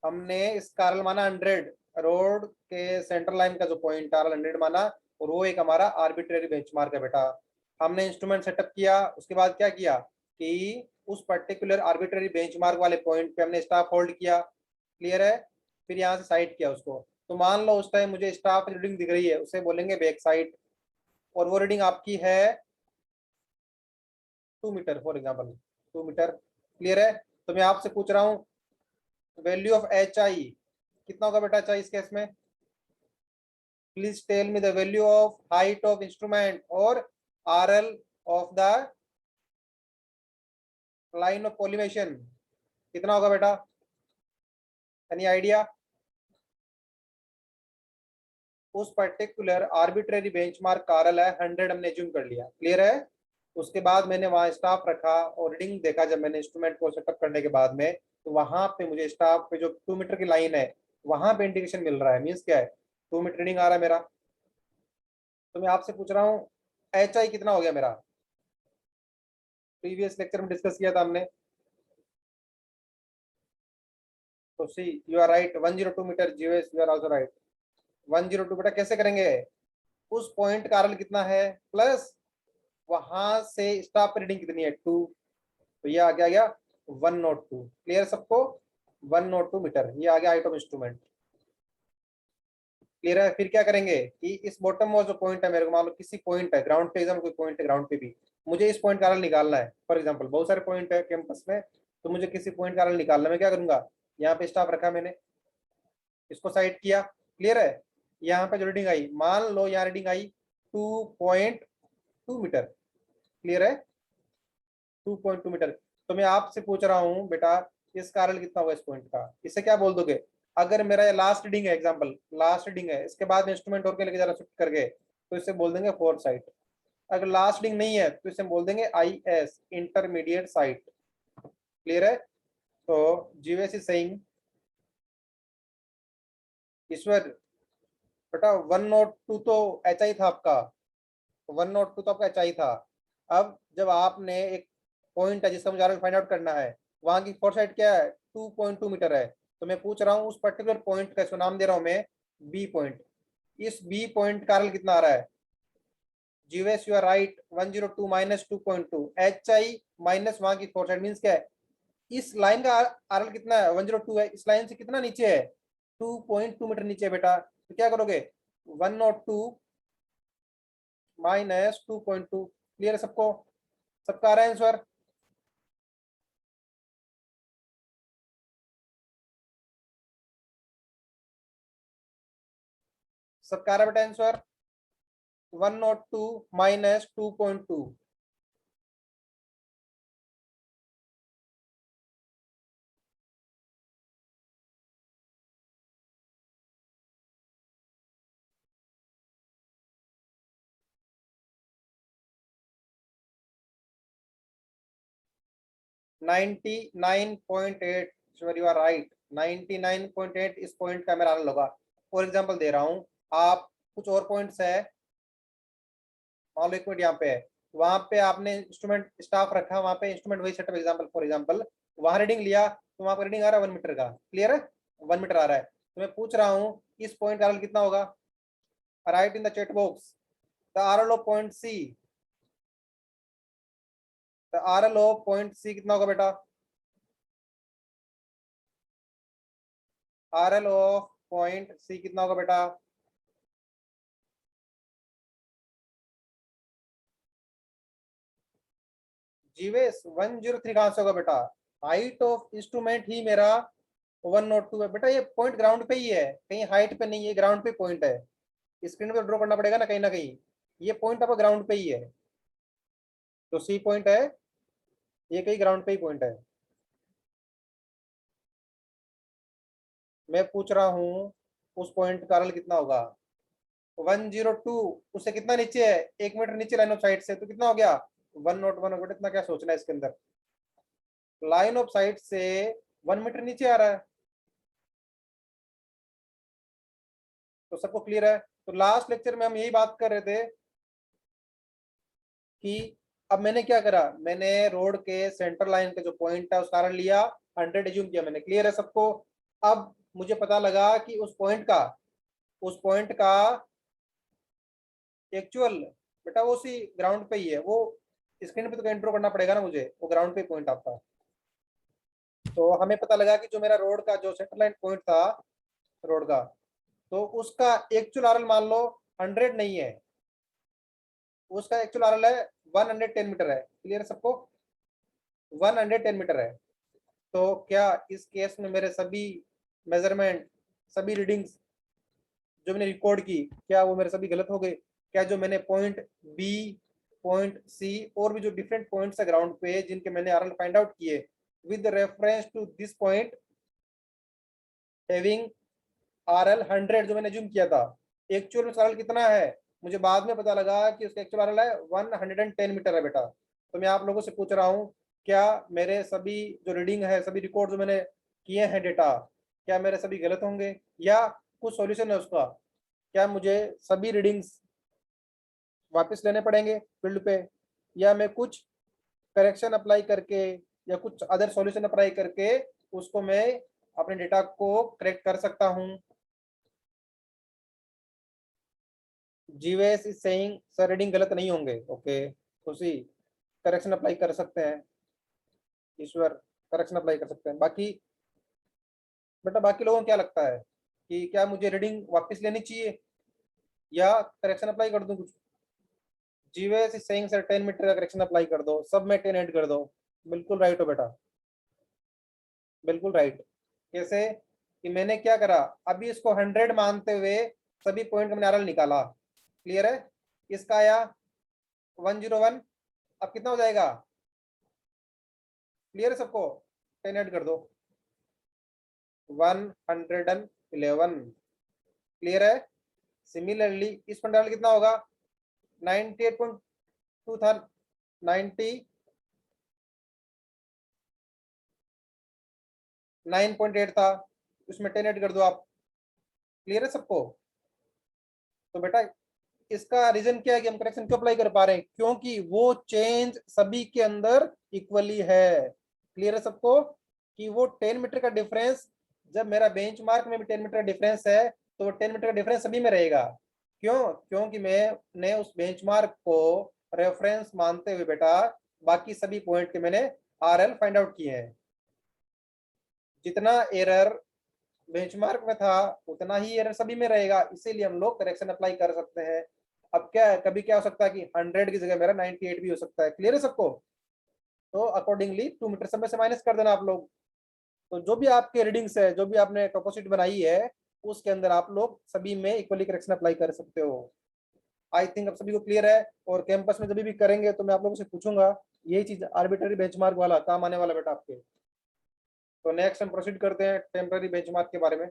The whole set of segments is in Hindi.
हमने इसका आरएल माना 100, रोड के सेंटर लाइन का जो पॉइंट आरएल 100 माना, और वो एक हमारा आर्बिट्रेरी बेंचमार्क है बेटा। हमने इंस्ट्रूमेंट सेटअप किया, उसके बाद क्या किया कि उस पर्टिकुलर आर्बिट्रेरी बेंचमार्क वाले पॉइंट पे हमने स्टाफ होल्ड किया। क्लियर है? फिर यहाँ से साइड किया उसको। तो मान लो उस टाइम मुझे स्टाफ रीडिंग दिख रही है, उसे बोलेंगे बैक साइड, और वो रीडिंग आपकी है 2 metre for example, 2 metre. Clear है? तो मैं आपसे पूछ रहा हूँ वैल्यू ऑफ एच आई कितना होगा बेटा एच आई इस केस में? Please tell me the value of height of instrument और RL of the line of collimation कितना होगा बेटा? Any idea? उस पर्टिकुलर आर्बिट्रेरी बेंचमार्क का आरएल है 100, हमने ज्यूम कर लिया। क्लियर है? उसके बाद मैंने वहां स्टाफ रखा और रीडिंग देखा जब मैंने इंस्ट्रूमेंट को सेटअप करने के बाद में, तो वहां पे मुझे स्टाफ पे जो 2 मीटर की लाइन है वहां पे इंडिकेशन मिल रहा है। मीन्स क्या है? 2 मीटर रीडिंग आ रहा है मेरा। तो मैं आपसे पूछ रहा हूँ एच आई कितना हो गया मेरा? प्रीवियस लेक्चर में डिस्कस किया था हमने। तो C you are right, 102 metre. G S you are also right, 102। बेटा कैसे करेंगे? उस पॉइंट का आरएल कितना है प्लस वहां से स्टाफ रीडिंग कितनी है 2, तो ये आ गया 102। क्लियर सबको? 102 मीटर ये आ गया हाइट ऑफ इंस्ट्रूमेंट। क्लियर है? फिर क्या करेंगे कि इस बॉटम में जो पॉइंट है, मेरे को मान लो किसी पॉइंट है ग्राउंड पे, एग्जाम कोई पॉइंट है ग्राउंड पे भी, मुझे इस पॉइंट का आरएल निकालना है। फॉर एग्जांपल बहुत सारे पॉइंट है कैंपस में, तो मुझे किसी पॉइंट का आरएल निकालना है। मैं क्या करूंगा, यहाँ पे स्टाफ रखा मैंने, इसको साइड किया। क्लियर है? यहाँ पे जो रीडिंग आई, मान लो यहाँ रीडिंग आई 2.2 मीटर। क्लियर है? 2.2 मीटर। तो मैं आपसे पूछ रहा हूँ बेटा इसका आरएल कितना होगा इस पॉइंट का? इससे क्या बोल दोगे? अगर मेरा ये लास्ट रीडिंग है, एग्जांपल लास्ट रीडिंग है, इसके बाद में इंस्ट्रूमेंट और के लेके जाना शिफ्ट करके, तो इसे बोल देंगे फोर्थ साइट। अगर लास्ट रीडिंग नहीं है तो इसे बोल देंगे I S, intermediate sight. Clear है? तो जीवीएस इज सेइंग, ईश्वर बेटा 102 तो एच आई था आपका, 102 तो आपका एच आई था। अब जब आपने एक पॉइंट है जिसका मुझे आरएल फाइंड आउट करना है, वहां की फोर साइड क्या है? 2.2 मीटर है। तो मैं पूछ रहा हूँ उस पर्टिकुलर पॉइंट का, इसको नाम दे रहा हूँ मैं बी पॉइंट। इस बी पॉइंट का आरएल कितना आ रहा है? Jeevesh you are right, 102 minus 2.2 H I minus वहां की फोर साइड। मीन्स क्या है? इस लाइन का आरएल कितना है? 102 है। इस लाइन से कितना नीचे है? 2.2 मीटर नीचे है बेटा। तो क्या करोगे? 102 माइनस 2.2। क्लियर है सबको? सबका आ रहा है आंसर? सबका आ रहा है बेटा answer? 102 minus 2.2। 99.8। Sure you are right, 99.8 इस पॉइंट का मेरा आंसर होगा। फॉर एग्जांपल दे रहा हूं, आप कुछ और पॉइंट्स है, मान लो एक मिनट यहाँ पे है, वहां पे आपने इंस्ट्रूमेंट स्टाफ रखा, वहां पे इंस्ट्रूमेंट वही सेटअप, एग्जांपल फॉर एग्जांपल वहां रीडिंग लिया, तो वहां पर रीडिंग आ रहा है 1 मीटर का। क्लियर है? 1 मीटर आ रहा है। तो मैं पूछ रहा हूँ इस पॉइंट का आरएल कितना होगा? Write in the chat box the RL of point C. The RL of point C कितना होगा बेटा? आरएल ऑफ पॉइंट सी कितना होगा बेटा? जीवेस 103 कहां से होगा बेटा? हाइट ऑफ इंस्ट्रूमेंट ही मेरा 102 है बेटा। ये पॉइंट ग्राउंड पे ही है, कहीं हाइट पे नहीं है, ग्राउंड पे पॉइंट है। स्क्रीन पे ड्रॉ करना पड़ेगा ना कहीं। ये पॉइंट आपका ग्राउंड पे ही है, तो सी पॉइंट है, ये कहीं ग्राउंड पे ही पॉइंट है। मैं पूछ रहा हूँ उस पॉइंट का आरएल कितना होगा? 102, उससे कितना नीचे है? 1 मीटर नीचे लाइन ऑफ साइट से, तो कितना हो गया? 101 हो बेटा। इतना क्या सोचना है इसके अंदर? लाइन ऑफ साइट से 1 मीटर नीचे आ रहा है। तो सबको क्लियर है? तो लास्ट लेक्चर में हम यही बात कर रहे थे कि अब मैंने क्या करा, मैंने रोड के सेंटर लाइन के जो पॉइंट है उसका आरएल लिया 100 एज्यूम किया मैंने। क्लियर है सबको? अब मुझे पता लगा कि उस पॉइंट का एक्चुअल बेटा वो उसी ग्राउंड पे ही है, वो स्क्रीन पे तो इंट्रो करना पड़ेगा ना मुझे, वो ग्राउंड पे पॉइंट आपका। तो हमें पता लगा कि जो मेरा रोड का जो सेंटर लाइन पॉइंट था रोड का, तो उसका एक्चुअल आरएल मान लो 100 नहीं है, उसका एक्चुअल आरएल है 110 मीटर है। क्लियर है सबको? 110 मीटर है। तो क्या इस केस में मेरे सभी मेजरमेंट, सभी रीडिंग्स जो मैंने रिकॉर्ड की, क्या वो मेरे सभी गलत हो गए? क्या जो मैंने पॉइंट बी, पॉइंट सी और भी जो डिफरेंट पॉइंट्स है ग्राउंड पे जिनके मैंने आरएल फाइंड आउट किए with reference to this point having RL 100 जो मैंने जूम किया था, एक्चुअल में आरएल कितना है? मुझे बाद में पता लगा कि उसका एक्चुअल आरएल है 110 मीटर है बेटा। तो मैं आप लोगों से पूछ रहा हूँ, क्या मेरे सभी जो रीडिंग है, सभी रिकॉर्ड जो मैंने किए हैं डेटा, क्या मेरे सभी गलत होंगे या कुछ सॉल्यूशन है उसका? क्या मुझे सभी रीडिंग्स वापस लेने पड़ेंगे फील्ड पे, या मैं कुछ करेक्शन अप्लाई करके या कुछ अदर सॉल्यूशन अप्लाई करके उसको मैं अपने डेटा को करेक्ट कर सकता हूँ? जीवेस इज सेइंग सर रीडिंग गलत नहीं होंगे। ओके खुशी, करेक्शन अप्लाई कर सकते हैं। ईश्वर, करेक्शन अप्लाई कर सकते हैं। बाकी बेटा बाकी लोगों को क्या लगता है कि क्या मुझे रीडिंग वापस लेनी चाहिए या करेक्शन अप्लाई कर दूं कुछ? जीवेस इज सेइंग सर 10 मीटर का करेक्शन अप्लाई कर दो, सब में 10 ऐड कर दो। बिल्कुल राइट हो बेटा, बिल्कुल राइट। कैसे कि मैंने क्या करा, अभी इसको 100 मानते हुए सभी पॉइंट का मैंने आरएल निकाला। क्लियर है? इसका आया 101। अब कितना हो जाएगा? क्लियर है सबको? 10 ऐड कर दो, 111। क्लियर है? सिमिलरली इस पर डाल कितना होगा? 98.2 था, 99.8 था, उसमें 10 ऐड कर दो आप। क्लियर है सबको? तो बेटा इसका रीजन क्या है कि हम करेक्शन क्यों अप्लाई कर पा रहे हैं? क्योंकि वो चेंज सभी के अंदर इक्वली है। क्लियर है सबको कि वो 10 मीटर का डिफरेंस, जब मेरा बेंचमार्क में भी 10 मीटर का डिफरेंस है तो वो 10 मीटर का डिफरेंस सभी में रहेगा। क्यों? क्योंकि मैंने उस बेंचमार्क को रेफरेंस मानते हुए बेटा बाकी सभी पॉइंट के मैंने आरएल फाइंड आउट किए हैं। जितना एरर बेंचमार्क में था उतना ही एरर सभी में रहेगा, इसीलिए हम लोग करेक्शन अप्लाई कर सकते हैं। अब क्या है, कभी क्या हो सकता है कि 100 की जगह मेरा 98 भी हो सकता है। क्लियर है सबको? तो अकॉर्डिंगली 2 मीटर समय से माइनस कर देना आप लोग। तो जो भी आपके रीडिंग्स है, जो भी आपने टॉपोशीट बनाई है, उसके अंदर आप लोग सभी में इक्वली करेक्शन अप्लाई कर सकते हो। आई थिंक अब सभी को क्लियर है। और कैंपस में जब भी करेंगे तो मैं आप लोगों से पूछूंगा यही चीज, आर्बिट्ररी बेंचमार्क वाला काम आने वाला बेटा आपके। तो नेक्स्ट हम प्रोसीड करते हैं टेम्पररी बेंचमार्क के बारे में।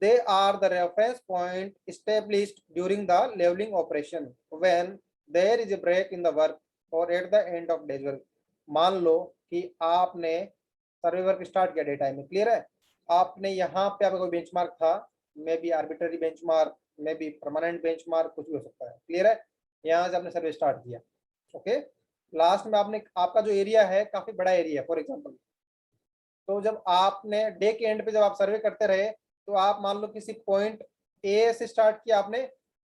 They are the reference point established during the leveling operation when there is a break in the work or at the end of day's work. मान लो कि आपने सर्वे वर्क स्टार्ट किया डे टाइम में। क्लियर है? आपने यहाँ पे आपका कोई बेंचमार्क था, may be arbitrary benchmark, may be permanent benchmark, कुछ भी हो सकता है। क्लियर है? यहाँ से आपने सर्वे स्टार्ट किया। ओके, लास्ट में आपने आपका जो एरिया है काफी बड़ा एरिया है फॉर एग्जाम्पल, तो जब आपने डे के एंड पे जब आप सर्वे करते रहे तो आप मान लो किसी पॉइंट ए से स्टार्ट किया आपने,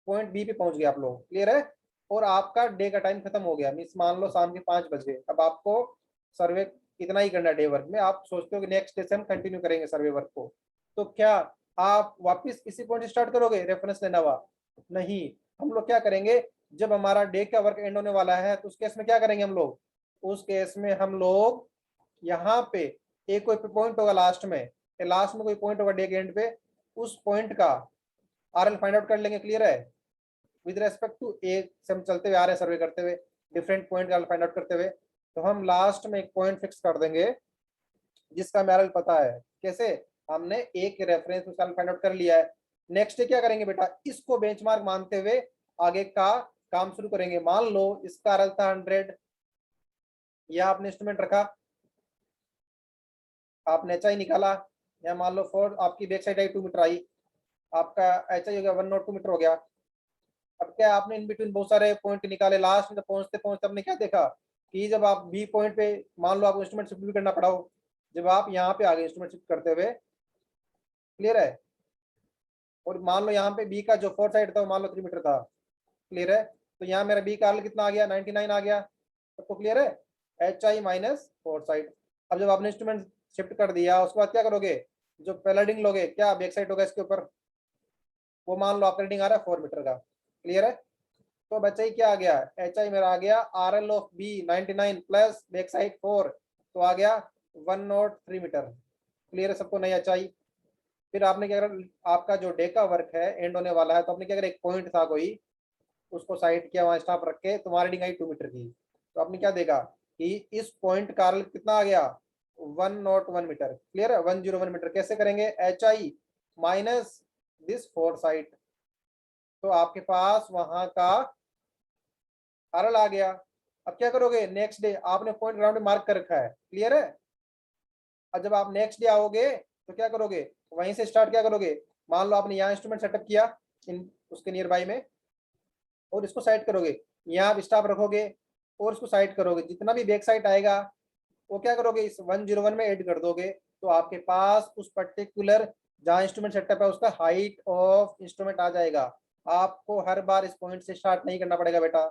पॉइंट बी पे पहुंच गए आप लोग। क्लियर है? और आपका डे का टाइम खत्म हो गया, मीन्स मान लो शाम के 5 बज गए। अब आपको सर्वे इतना ही करना है डे वर्क में, आप सोचते हो कि नेक्स्ट डे से हम कंटिन्यू करेंगे सर्वे वर्क को, तो क्या आप वापिस इसी पॉइंट स्टार्ट करोगे रेफरेंस लेना हुआ? नहीं, हम लोग क्या करेंगे, जब हमारा डे का वर्क एंड होने वाला है तो उस केस में क्या करेंगे हम लोग, उस केस में हम लोग यहाँ पे एक कोई पॉइंट होगा लास्ट में, कोई पॉइंट होगा डे के एंड पे, उस पॉइंट का आरएल फाइंड आउट कर लेंगे। क्लियर है? विद रेस्पेक्ट टू ए से हम चलते हुए आ रहे हैं सर्वे करते हुए, डिफरेंट पॉइंट का आरएल फाइंड आउट करते हुए, तो हम लास्ट में एक पॉइंट फिक्स कर देंगे जिसका हमें आरएल पता है। कैसे? हमने एक रेफरेंस उसका फाइंड आउट कर लिया है। नेक्स्ट क्या करेंगे बेटा, इसको बेंचमार्क मानते हुए आगे का काम शुरू करेंगे। मान लो इसका आरएल था 100, या आपने इंस्ट्रूमेंट रखा, आपने एच आई निकाला, या मान लो फोर आपकी बैक साइड आई 2 मीटर आई, आपका एच आई हो गया 102 मीटर हो गया। अब क्या आपने इन बिटवीन बहुत सारे पॉइंट निकाले, लास्ट में पहुंचते पहुंचते आपने क्या देखा कि जब आप बी पॉइंट पे मान लो आपको इंस्ट्रूमेंट शिफ्ट भी करना पड़ा हो, जब आप यहाँ पे आ गए इंस्ट्रूमेंट शिफ्ट करते हुए, क्लियर है, और मान लो यहाँ पे बी का जो फोर्थ साइड था वो मान लो 3 मीटर था, क्लियर है, तो यहाँ मेरा बी का कितना आ गया, 99 आ गया, सबको क्लियर है, H I minus fourth side. अब जब आपने इंस्ट्रूमेंट शिफ्ट कर दिया उसके बाद क्या करोगे, जो पहला रीडिंग लोगे क्या बैक साइड होगा इसके ऊपर, वो मान लो आपका रीडिंग आ रहा है 4 मीटर का, क्लियर है, तो बच्चा ही क्या आ गया, एच आई मेरा आ गया R L of B 99 plus back side 4, तो आ गया 103 मीटर, क्लियर है सबको, नहीं एच आई। फिर आपने क्या करा, आपका जो डे का वर्क है एंड होने वाला है, तो आपने क्या करा, एक पॉइंट था कोई, उसको साइड किया, वहां स्टॉप रख के तुम्हारी रीडिंग आई 2 मीटर की, तो आपने क्या देखा कि इस पॉइंट का कितना आ गया, 101 मीटर, क्लियर है, 101 मीटर। कैसे करेंगे, H I minus this four side, तो आपके पास वहां का आरएल आ गया। अब क्या करोगे, नेक्स्ट डे आपने पॉइंट ग्राउंड में मार्क कर रखा है, क्लियर है, अब जब आप नेक्स्ट डे आओगे तो क्या करोगे, वहीं से स्टार्ट क्या करोगे, मान लो आपने यहाँ इंस्ट्रूमेंट सेटअप किया इन उसके नियर बाई में, और इसको साइड करोगे, यहाँ आप स्टॉप रखोगे और इसको साइड करोगे, जितना भी बैक साइड आएगा वो क्या करोगे, इस 101 में ऐड कर दोगे, तो आपके पास उस पर्टिकुलर जहाँ इंस्ट्रूमेंट सेटअप है उसका हाइट ऑफ इंस्ट्रूमेंट आ जाएगा। आपको हर बार इस पॉइंट से स्टार्ट नहीं करना पड़ेगा बेटा।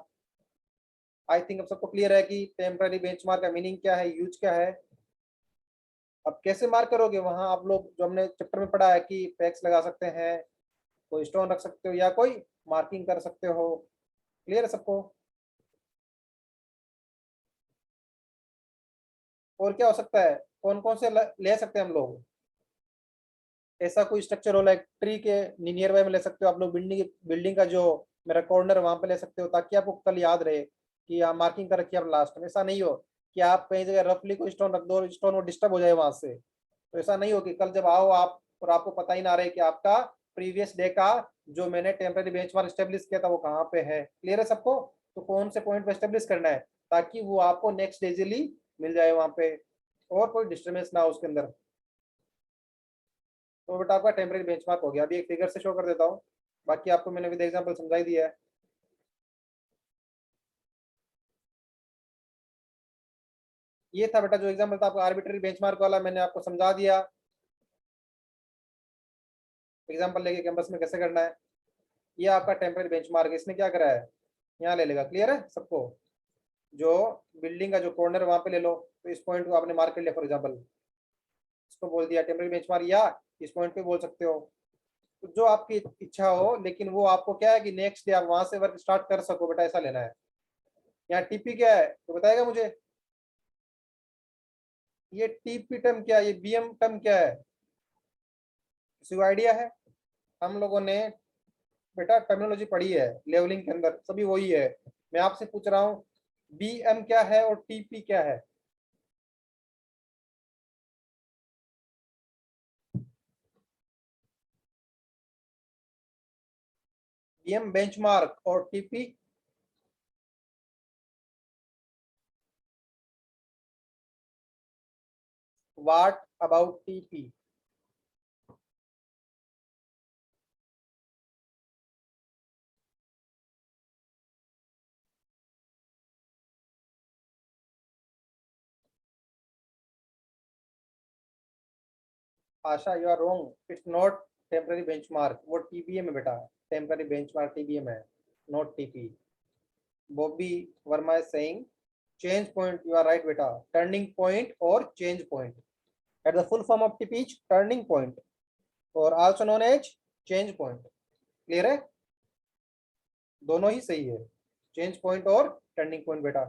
आई थिंक अब सबको क्लियर है कि टेम्पररी बेंचमार्क का मीनिंग क्या है, यूज क्या है। अब कैसे मार्क करोगे, वहां आप लोग जो हमने चैप्टर में पढ़ा है कि पैक्स लगा सकते हैं, कोई स्टोन रख सकते हो या कोई मार्किंग कर सकते हो, क्लियर है सबको। और क्या हो सकता है, कौन कौन से ले सकते हैं हम लोग, ऐसा कोई स्ट्रक्चर हो लाइक ट्री के नियर बाय में ले सकते हो आप लोग, बिल्डिंग का जो मेरा कॉर्नर है वहां पे ले सकते हो, ताकि आपको कल याद रहे कि आप मार्किंग कर रखी है आप लास्ट में। ऐसा नहीं हो कि आप कहीं जगह रफली कोई स्टोन रख दो, स्टोन वो डिस्टर्ब हो जाए वहां से, तो ऐसा नहीं हो कि कल जब आओ आप और आपको पता ही ना रहे कि आपका प्रीवियस डे का जो मैंने टेम्पररी बेंचमार्क स्टेब्लिश किया था वो कहाँ पे है, क्लियर है सबको। तो कौन से पॉइंट पे स्टेब्लिश करना है ताकि वो आपको नेक्स्ट डे इजीली मिल जाए वहां पे, और कोई डिस्टर्बेंस ना हो उसके अंदर। तो बेटा आपका टेम्परेरी बेंचमार्क हो गया। अभी एक फिगर से शो कर देता हूँ, बाकी आपको मैंने विद एग्जांपल समझाई दिया है। ये था बेटा जो एग्जांपल था आपका आर्बिट्री बेंचमार्क वाला, मैंने आपको समझा दिया एग्जांपल लेके कैंपस में कैसे करना है। ये आपका टेम्परेरी बेंचमार्क, इसने क्या करा है, यहाँ ले लेगा, क्लियर है सबको, जो बिल्डिंग का जो कॉर्नर वहां पे ले लो, तो इस पॉइंट को आपने मार्क कर लिया फॉर एग्जाम्पल, इसको बोल दिया टेम्परेरी बेंचमार्क, या इस पॉइंट पे बोल सकते हो, तो जो आपकी इच्छा हो, लेकिन वो आपको क्या है कि नेक्स्ट डे आप वहां से वर्क स्टार्ट कर सको बेटा, ऐसा लेना है। यहाँ टीपी क्या है तो बताएगा मुझे, ये टीपी टर्म क्या है, ये बीएम टर्म क्या है, किसी को आइडिया है। हम लोगों ने बेटा टर्मिनोलॉजी पढ़ी है लेवलिंग के अंदर, सभी वही है, मैं आपसे पूछ रहा हूँ बीएम क्या है और टीपी क्या है। बीएम बेंचमार्क और TP, what about TP. Asha you are wrong, it's not temporary benchmark, वो टीबीएम है बेटा, टेम्पररी बेंचमार्क टीबीएम है, not TP. Bobby Verma is saying change point. You are right, beta. Turning point or change point. At the full form of TP is turning point, or also known as change point. Clear है? दोनों ही सही है, चेंज पॉइंट और टर्निंग पॉइंट बेटा,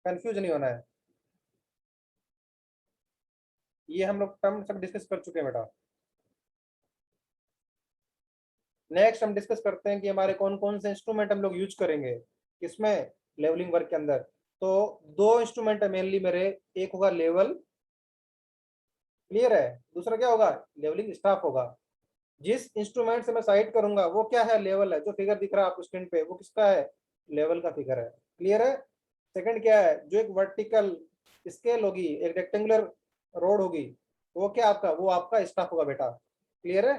कंफ्यूज नहीं होना है। ये हम लोग टर्म सब डिस्कस कर चुके हैं बेटा। नेक्स्ट हम डिस्कस करते हैं कि हमारे कौन कौन से इंस्ट्रूमेंट हम लोग यूज करेंगे किसमें, लेवलिंग वर्क के अंदर। तो दो इंस्ट्रूमेंट है मेनली मेरे, एक होगा लेवल, क्लियर है, दूसरा क्या होगा, लेवलिंग स्टाफ होगा। जिस इंस्ट्रूमेंट से मैं साइड करूंगा वो क्या है, लेवल है, जो फिगर दिख रहा है आपको स्क्रीन पे वो किसका है, लेवल का फिगर है, क्लियर है। सेकंड क्या है, जो एक वर्टिकल स्केल होगी, एक रेक्टेंगुलर रोड होगी, वो क्या आपका, वो आपका स्टाफ होगा बेटा, क्लियर है।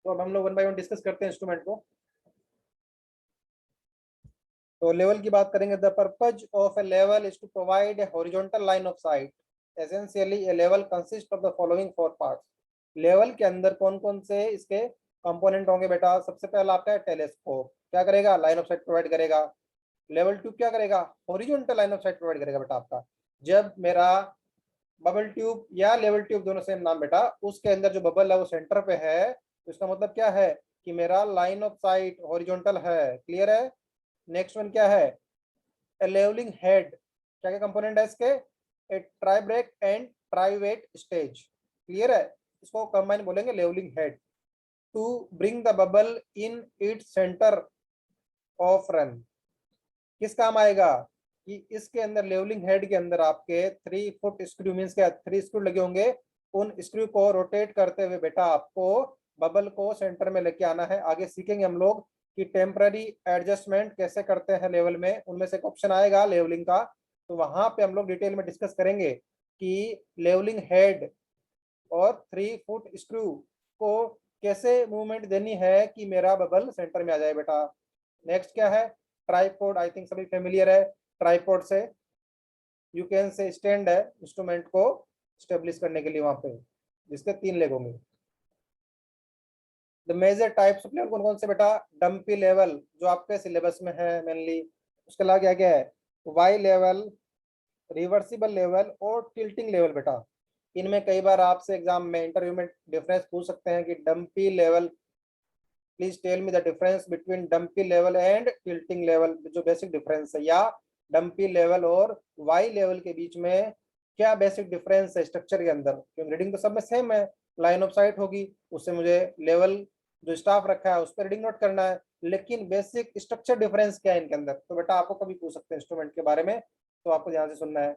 तो अब हम लोग वन बाय वन डिस्कस करते हैं इंस्ट्रूमेंट को। तो लेवल की बात करेंगे, the purpose of a level is to provide a horizontal line of sight, essentially a level consist of the following four parts. Level के अंदर कौन कौन से इसके कंपोनेंट होंगे बेटा? सबसे पहला आपका है टेलीस्कोप, क्या करेगा? लाइन ऑफ साइट प्रोवाइड करेगा। लेवल ट्यूब क्या करेगा? Horizontal line of site provide करेगा बेटा आपका। जब मेरा बबल ट्यूब या लेवल ट्यूब दोनों सेम नाम बेटा, उसके अंदर जो बबल है वो सेंटर पे है, तो इसका मतलब क्या है कि मेरा लाइन ऑफ साइट हॉरिजॉन्टल है। क्लियर है? नेक्स्ट वन क्या है? ए लेवलिंग हेड, क्या क्या कंपोनेंट है इसके? A tribrach and trivet stage. Clear है? इसको कंबाइन बोलेंगे levelling head. To bring the bubble in its centre of run, किस काम आएगा कि इसके अंदर लेवलिंग हेड के अंदर आपके 3 फुट स्क्रू, मींस क्या 3 स्क्रू लगे होंगे, उन स्क्रू को रोटेट करते हुए बेटा आपको बबल को सेंटर में लेके आना है। आगे सीखेंगे हम लोग कि टेम्पररी एडजस्टमेंट कैसे करते हैं लेवल में, उनमें से एक ऑप्शन आएगा लेवलिंग का, तो वहां पे हम लोग डिटेल में डिस्कस करेंगे कि लेवलिंग हेड और 3 फुट स्क्रू को कैसे मूवमेंट देनी है कि मेरा बबल सेंटर में आ जाए बेटा। नेक्स्ट क्या है? ट्राइपॉड, आई थिंक सभी फेमिलियर है ट्राइपॉड से। यू कैन से स्टैंड है इंस्ट्रूमेंट को स्टेब्लिश करने के लिए वहां पे, जिसके 3 लेग होंगे। The major types of level कौन कौन से बेटा? डंपी लेवल जो आपके सिलेबस में है मेनली, उसके अलावा क्या क्या है? वाई लेवल, रिवर्सिबल लेवल और टिल्टिंग लेवल बेटा। इनमें कई बार आपसे एग्जाम में इंटरव्यू में डिफरेंस पूछ सकते हैं कि dumpy level, please tell me the difference between dumpy level and tilting level, जो बेसिक डिफरेंस है, या डंपी लेवल और वाई लेवल के बीच में क्या बेसिक डिफरेंस है स्ट्रक्चर के अंदर, क्योंकि रीडिंग तो सब में सेम है, लाइन ऑफ साइट होगी, उससे मुझे लेवल जो स्टाफ रखा है उस पर रीडिंग नोट करना है, लेकिन बेसिक स्ट्रक्चर डिफरेंस क्या है इनके अंदर, तो बेटा आपको कभी पूछ सकते हैं इंस्ट्रूमेंट के बारे में, तो आपको ध्यान से सुनना है।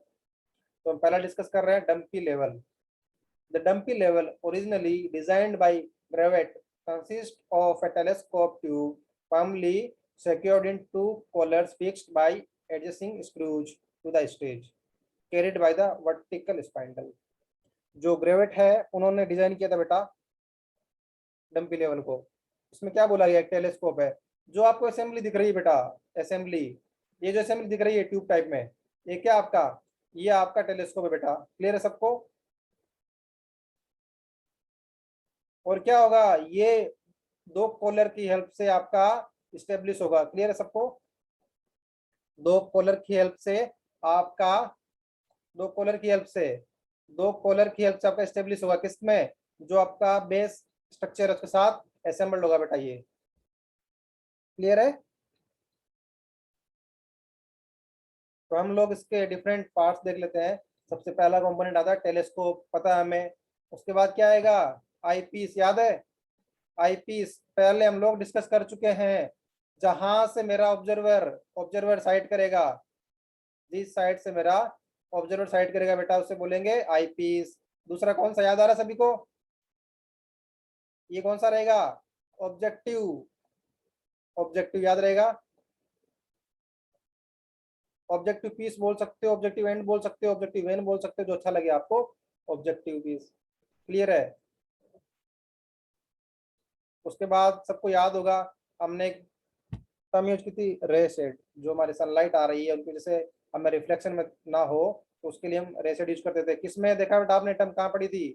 तो हम पहला डिस्कस कर रहे हैं dumpy level. The dumpy level originally designed by Gravatt consists of a telescope tube firmly secured in 2 collars fixed by adjusting screws to the stage carried by the vertical spindle। जो ग्रेवेट है उन्होंने डिजाइन किया था बेटा डंपी लेवल को। इसमें क्या बोला गया? टेलीस्कोप है। जो आपको असेंबली दिख रही है बेटा, असेंबली, ये जो असेंबली दिख रही है ट्यूब टाइप में, ये क्या आपका? ये आपका टेलीस्कोप है बेटा। क्लियर है सबको? और क्या होगा? ये 2 कॉलर की हेल्प से आपका स्टेब्लिश होगा। क्लियर है सबको? 2 कॉलर की हेल्प से आपका, 2 कॉलर की हेल्प से, 2 कॉलर की हेल्प से आपका स्टेब्लिश होगा। किसमें? जो आपका बेस स्ट्रक्चर है उसके साथ असेंबल्ड होगा बेटा ये। क्लियर है? तो हम लोग इसके डिफरेंट पार्ट्स देख लेते हैं। सबसे पहला कंपोनेंट आता है टेलीस्कोप, पता है हमें। उसके बाद क्या आएगा? आई पीस, याद है? आई पीस पहले हम लोग डिस्कस कर चुके हैं, जहां से मेरा ऑब्जर्वर ऑब्जर्वर साइड करेगा, जिस साइड से मेरा ऑब्जर्वर साइड करेगा बेटा उसे बोलेंगे आई पीस। दूसरा कौन सा याद आ रहा है सभी को? ये कौन सा रहेगा? ऑब्जेक्टिव। ऑब्जेक्टिव याद रहेगा। ऑब्जेक्टिव पीस बोल सकते हो, ऑब्जेक्टिव एंड बोल सकते हो, ऑब्जेक्टिव वेन बोल सकते हो, जो अच्छा लगे आपको। Objective piece. क्लियर है? उसके बाद सबको याद होगा, हमने एक टर्म यूज की थी, रे शेड। जो हमारी सनलाइट आ रही है उनकी वजह से हमें रिफ्लेक्शन में ना हो, तो उसके लिए हम रे शेड यूज करते थे। किसमें देखा बेटा आपने टर्म? कहाँ पड़ी थी?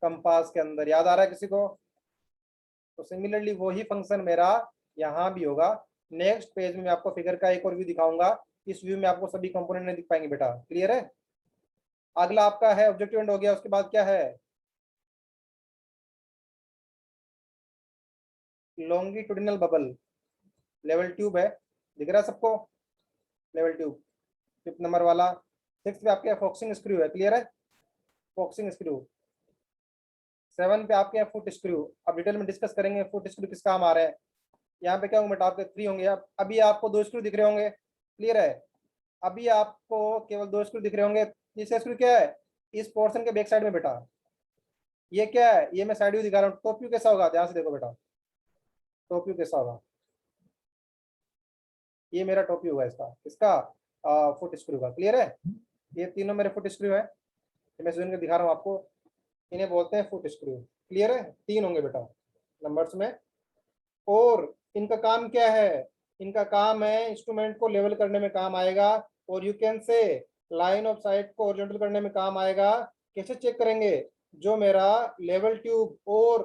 कंपास के अंदर। याद आ रहा है किसी को? तो सिमिलरली वही फंक्शन मेरा यहाँ भी होगा। नेक्स्ट पेज में मैं आपको फिगर का एक और व्यू दिखाऊंगा। इस व्यू में आपको सभी कंपोनेंट नहीं दिख पाएंगे बेटा। क्लियर है? अगला आपका है ऑब्जेक्टिव एंड हो गया। उसके बाद क्या है? Longitudinal bubble. लेवल ट्यूब है, दिख रहा है सबको? लेवल ट्यूब 5th नंबर वाला। 6th पे आपके फोक्सिंग स्क्रू है। क्लियर है? Focusing screw. 7 पे आपके फुट स्क्रू। अब डिटेल में डिस्कस करेंगे फुट स्क्रू किस काम आ रहे हैं। यहाँ पे क्या होंगे बेटा? आपके 3 होंगे। अब अभी आपको 2 स्क्रू दिख रहे होंगे। क्लियर है? अभी आपको केवल 2 स्क्रू दिख रहे होंगे। तीसरा स्क्रू क्या है? इस पोर्शन के बैक साइड में बेटा। ये क्या है? ये मैं साइड व्यू दिखा रहा हूँ। टॉप व्यू कैसा होगा? ध्यान से देखो बेटा, टॉप व्यू कैसा होगा? ये मेरा टॉप व्यू होगा इसका, इसका फुट स्क्रू का। क्लियर है? ये तीनों मेरे फुट स्क्रू है, मैं स्टूडेंट को दिखा रहा हूँ आपको। इन्हें बोलते हैं फुट स्क्रू। क्लियर है? 3 होंगे बेटा नंबर्स में। और इनका काम क्या है? इनका काम है इंस्ट्रूमेंट को लेवल करने में काम आएगा, और यू कैन से लाइन ऑफ साइट को ओरिजेंटल करने में काम आएगा। कैसे चेक करेंगे? जो मेरा लेवल ट्यूब और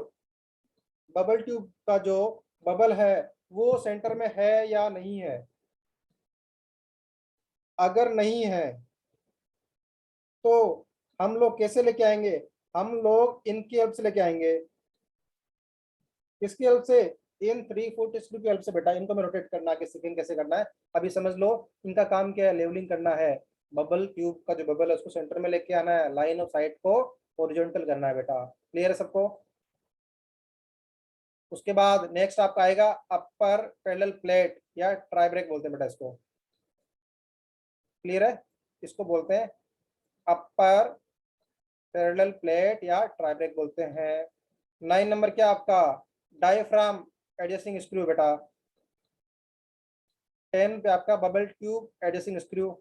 बबल ट्यूब का जो बबल है वो सेंटर में है या नहीं है। अगर नहीं है तो हम लोग कैसे लेके आएंगे? हम लोग इनकी हेल्प से लेके आएंगे। किसकी हेल्प से? इन 3 फुट स्क्रू की हेल्प से बेटा। इनको मैं रोटेट करना के सीखेंगे कैसे करना है। अभी समझ लो इनका काम क्या है, लेवलिंग करना है। बबल ट्यूब का जो बबल है उसको सेंटर में लेके आना है, लाइन ऑफ साइट को हॉरिजॉन्टल करना है बेटा। क्लियर है सबको? उसके बाद नेक्स्ट आपका आएगा अपर पैरेलल प्लेट या ट्राई ब्रेक बोलते हैं बेटा इसको। क्लियर है? इसको बोलते हैं अपर पैरेलल प्लेट या ट्राई ब्रेक बोलते हैं। 9 नंबर क्या आपका? डायफ्राम एडजस्टिंग स्क्रू बेटा। 10 पे आपका बबल ट्यूब एडजस्टिंग स्क्रू।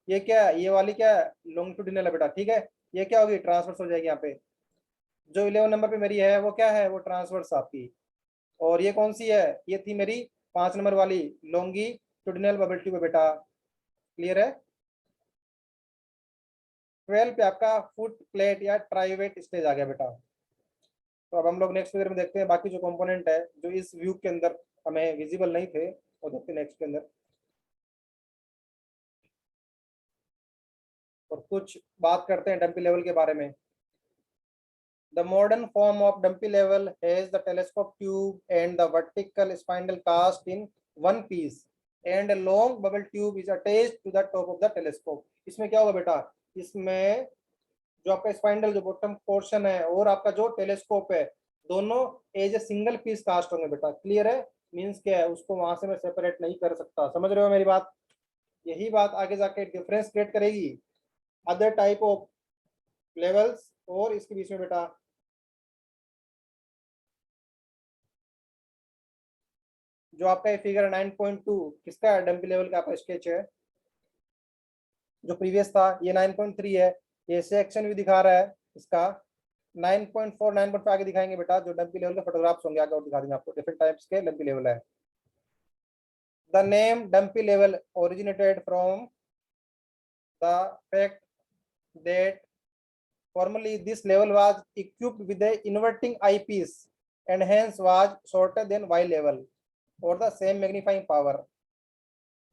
ये क्या है? ये वाली क्या है? लॉन्गिट्यूडिनल है बेटा। ठीक है, ये क्या होगी? ट्रांसवर्स हो जाएगी यहाँ पे। जो 11 नंबर पे मेरी है वो क्या है? वो ट्रांसवर्स आपकी। और ये कौन सी है? ये थी मेरी 5 नंबर वाली लॉन्गिट्यूडिनल बबल ट्यूब है बेटा। क्लियर है? 12 पे आपका फुट प्लेट या ट्राइवेट स्टेज आ गया बेटा। तो अब हम लोग नेक्स्ट फिगर में देखते हैं बाकी जो कंपोनेंट है जो इस व्यू के अंदर हमें विजिबल नहीं थे, वो देखते हैं नेक्स्ट के अंदर। और कुछ बात करते हैं डंपी लेवल के बारे में। The modern form of dumpy level has the telescope tube and the vertical spindle cast in one piece, and a long bubble tube is attached to the top of the telescope. इसमें क्या होगा बेटा? इसमें जो आपका स्पाइंडल जो बॉटम पोर्शन है और आपका जो टेलीस्कोप है दोनों as a single piece cast होंगे बेटा। क्लियर है? मींस क्या है, उसको वहां से मैं सेपरेट नहीं कर सकता। समझ रहे हो मेरी बात? यही बात आगे जाके डिफरेंस क्रिएट करेगी अदर टाइप ऑफ लेवल्स और इसके बीच में बेटा। जो आपका ये फिगर 9.2 किसका है? डंपी लेवल का आपका स्केच है। जो प्रीवियस था ये 9.3 है। ये सेक्शन भी दिखा रहा है इसका। 9.4 9.5 आगे दिखाएंगे बेटा, जो डंपी लेवल के फोटोग्राफ्स होंगे आगे और दिखा देंगे आपको। डिफरेंट टाइप्स के डंपी लेवल है। The name dumpy level originated from the fact that formerly this level was equipped with a inverting eyepiece and hence was shorter than Y level और the same magnifying power।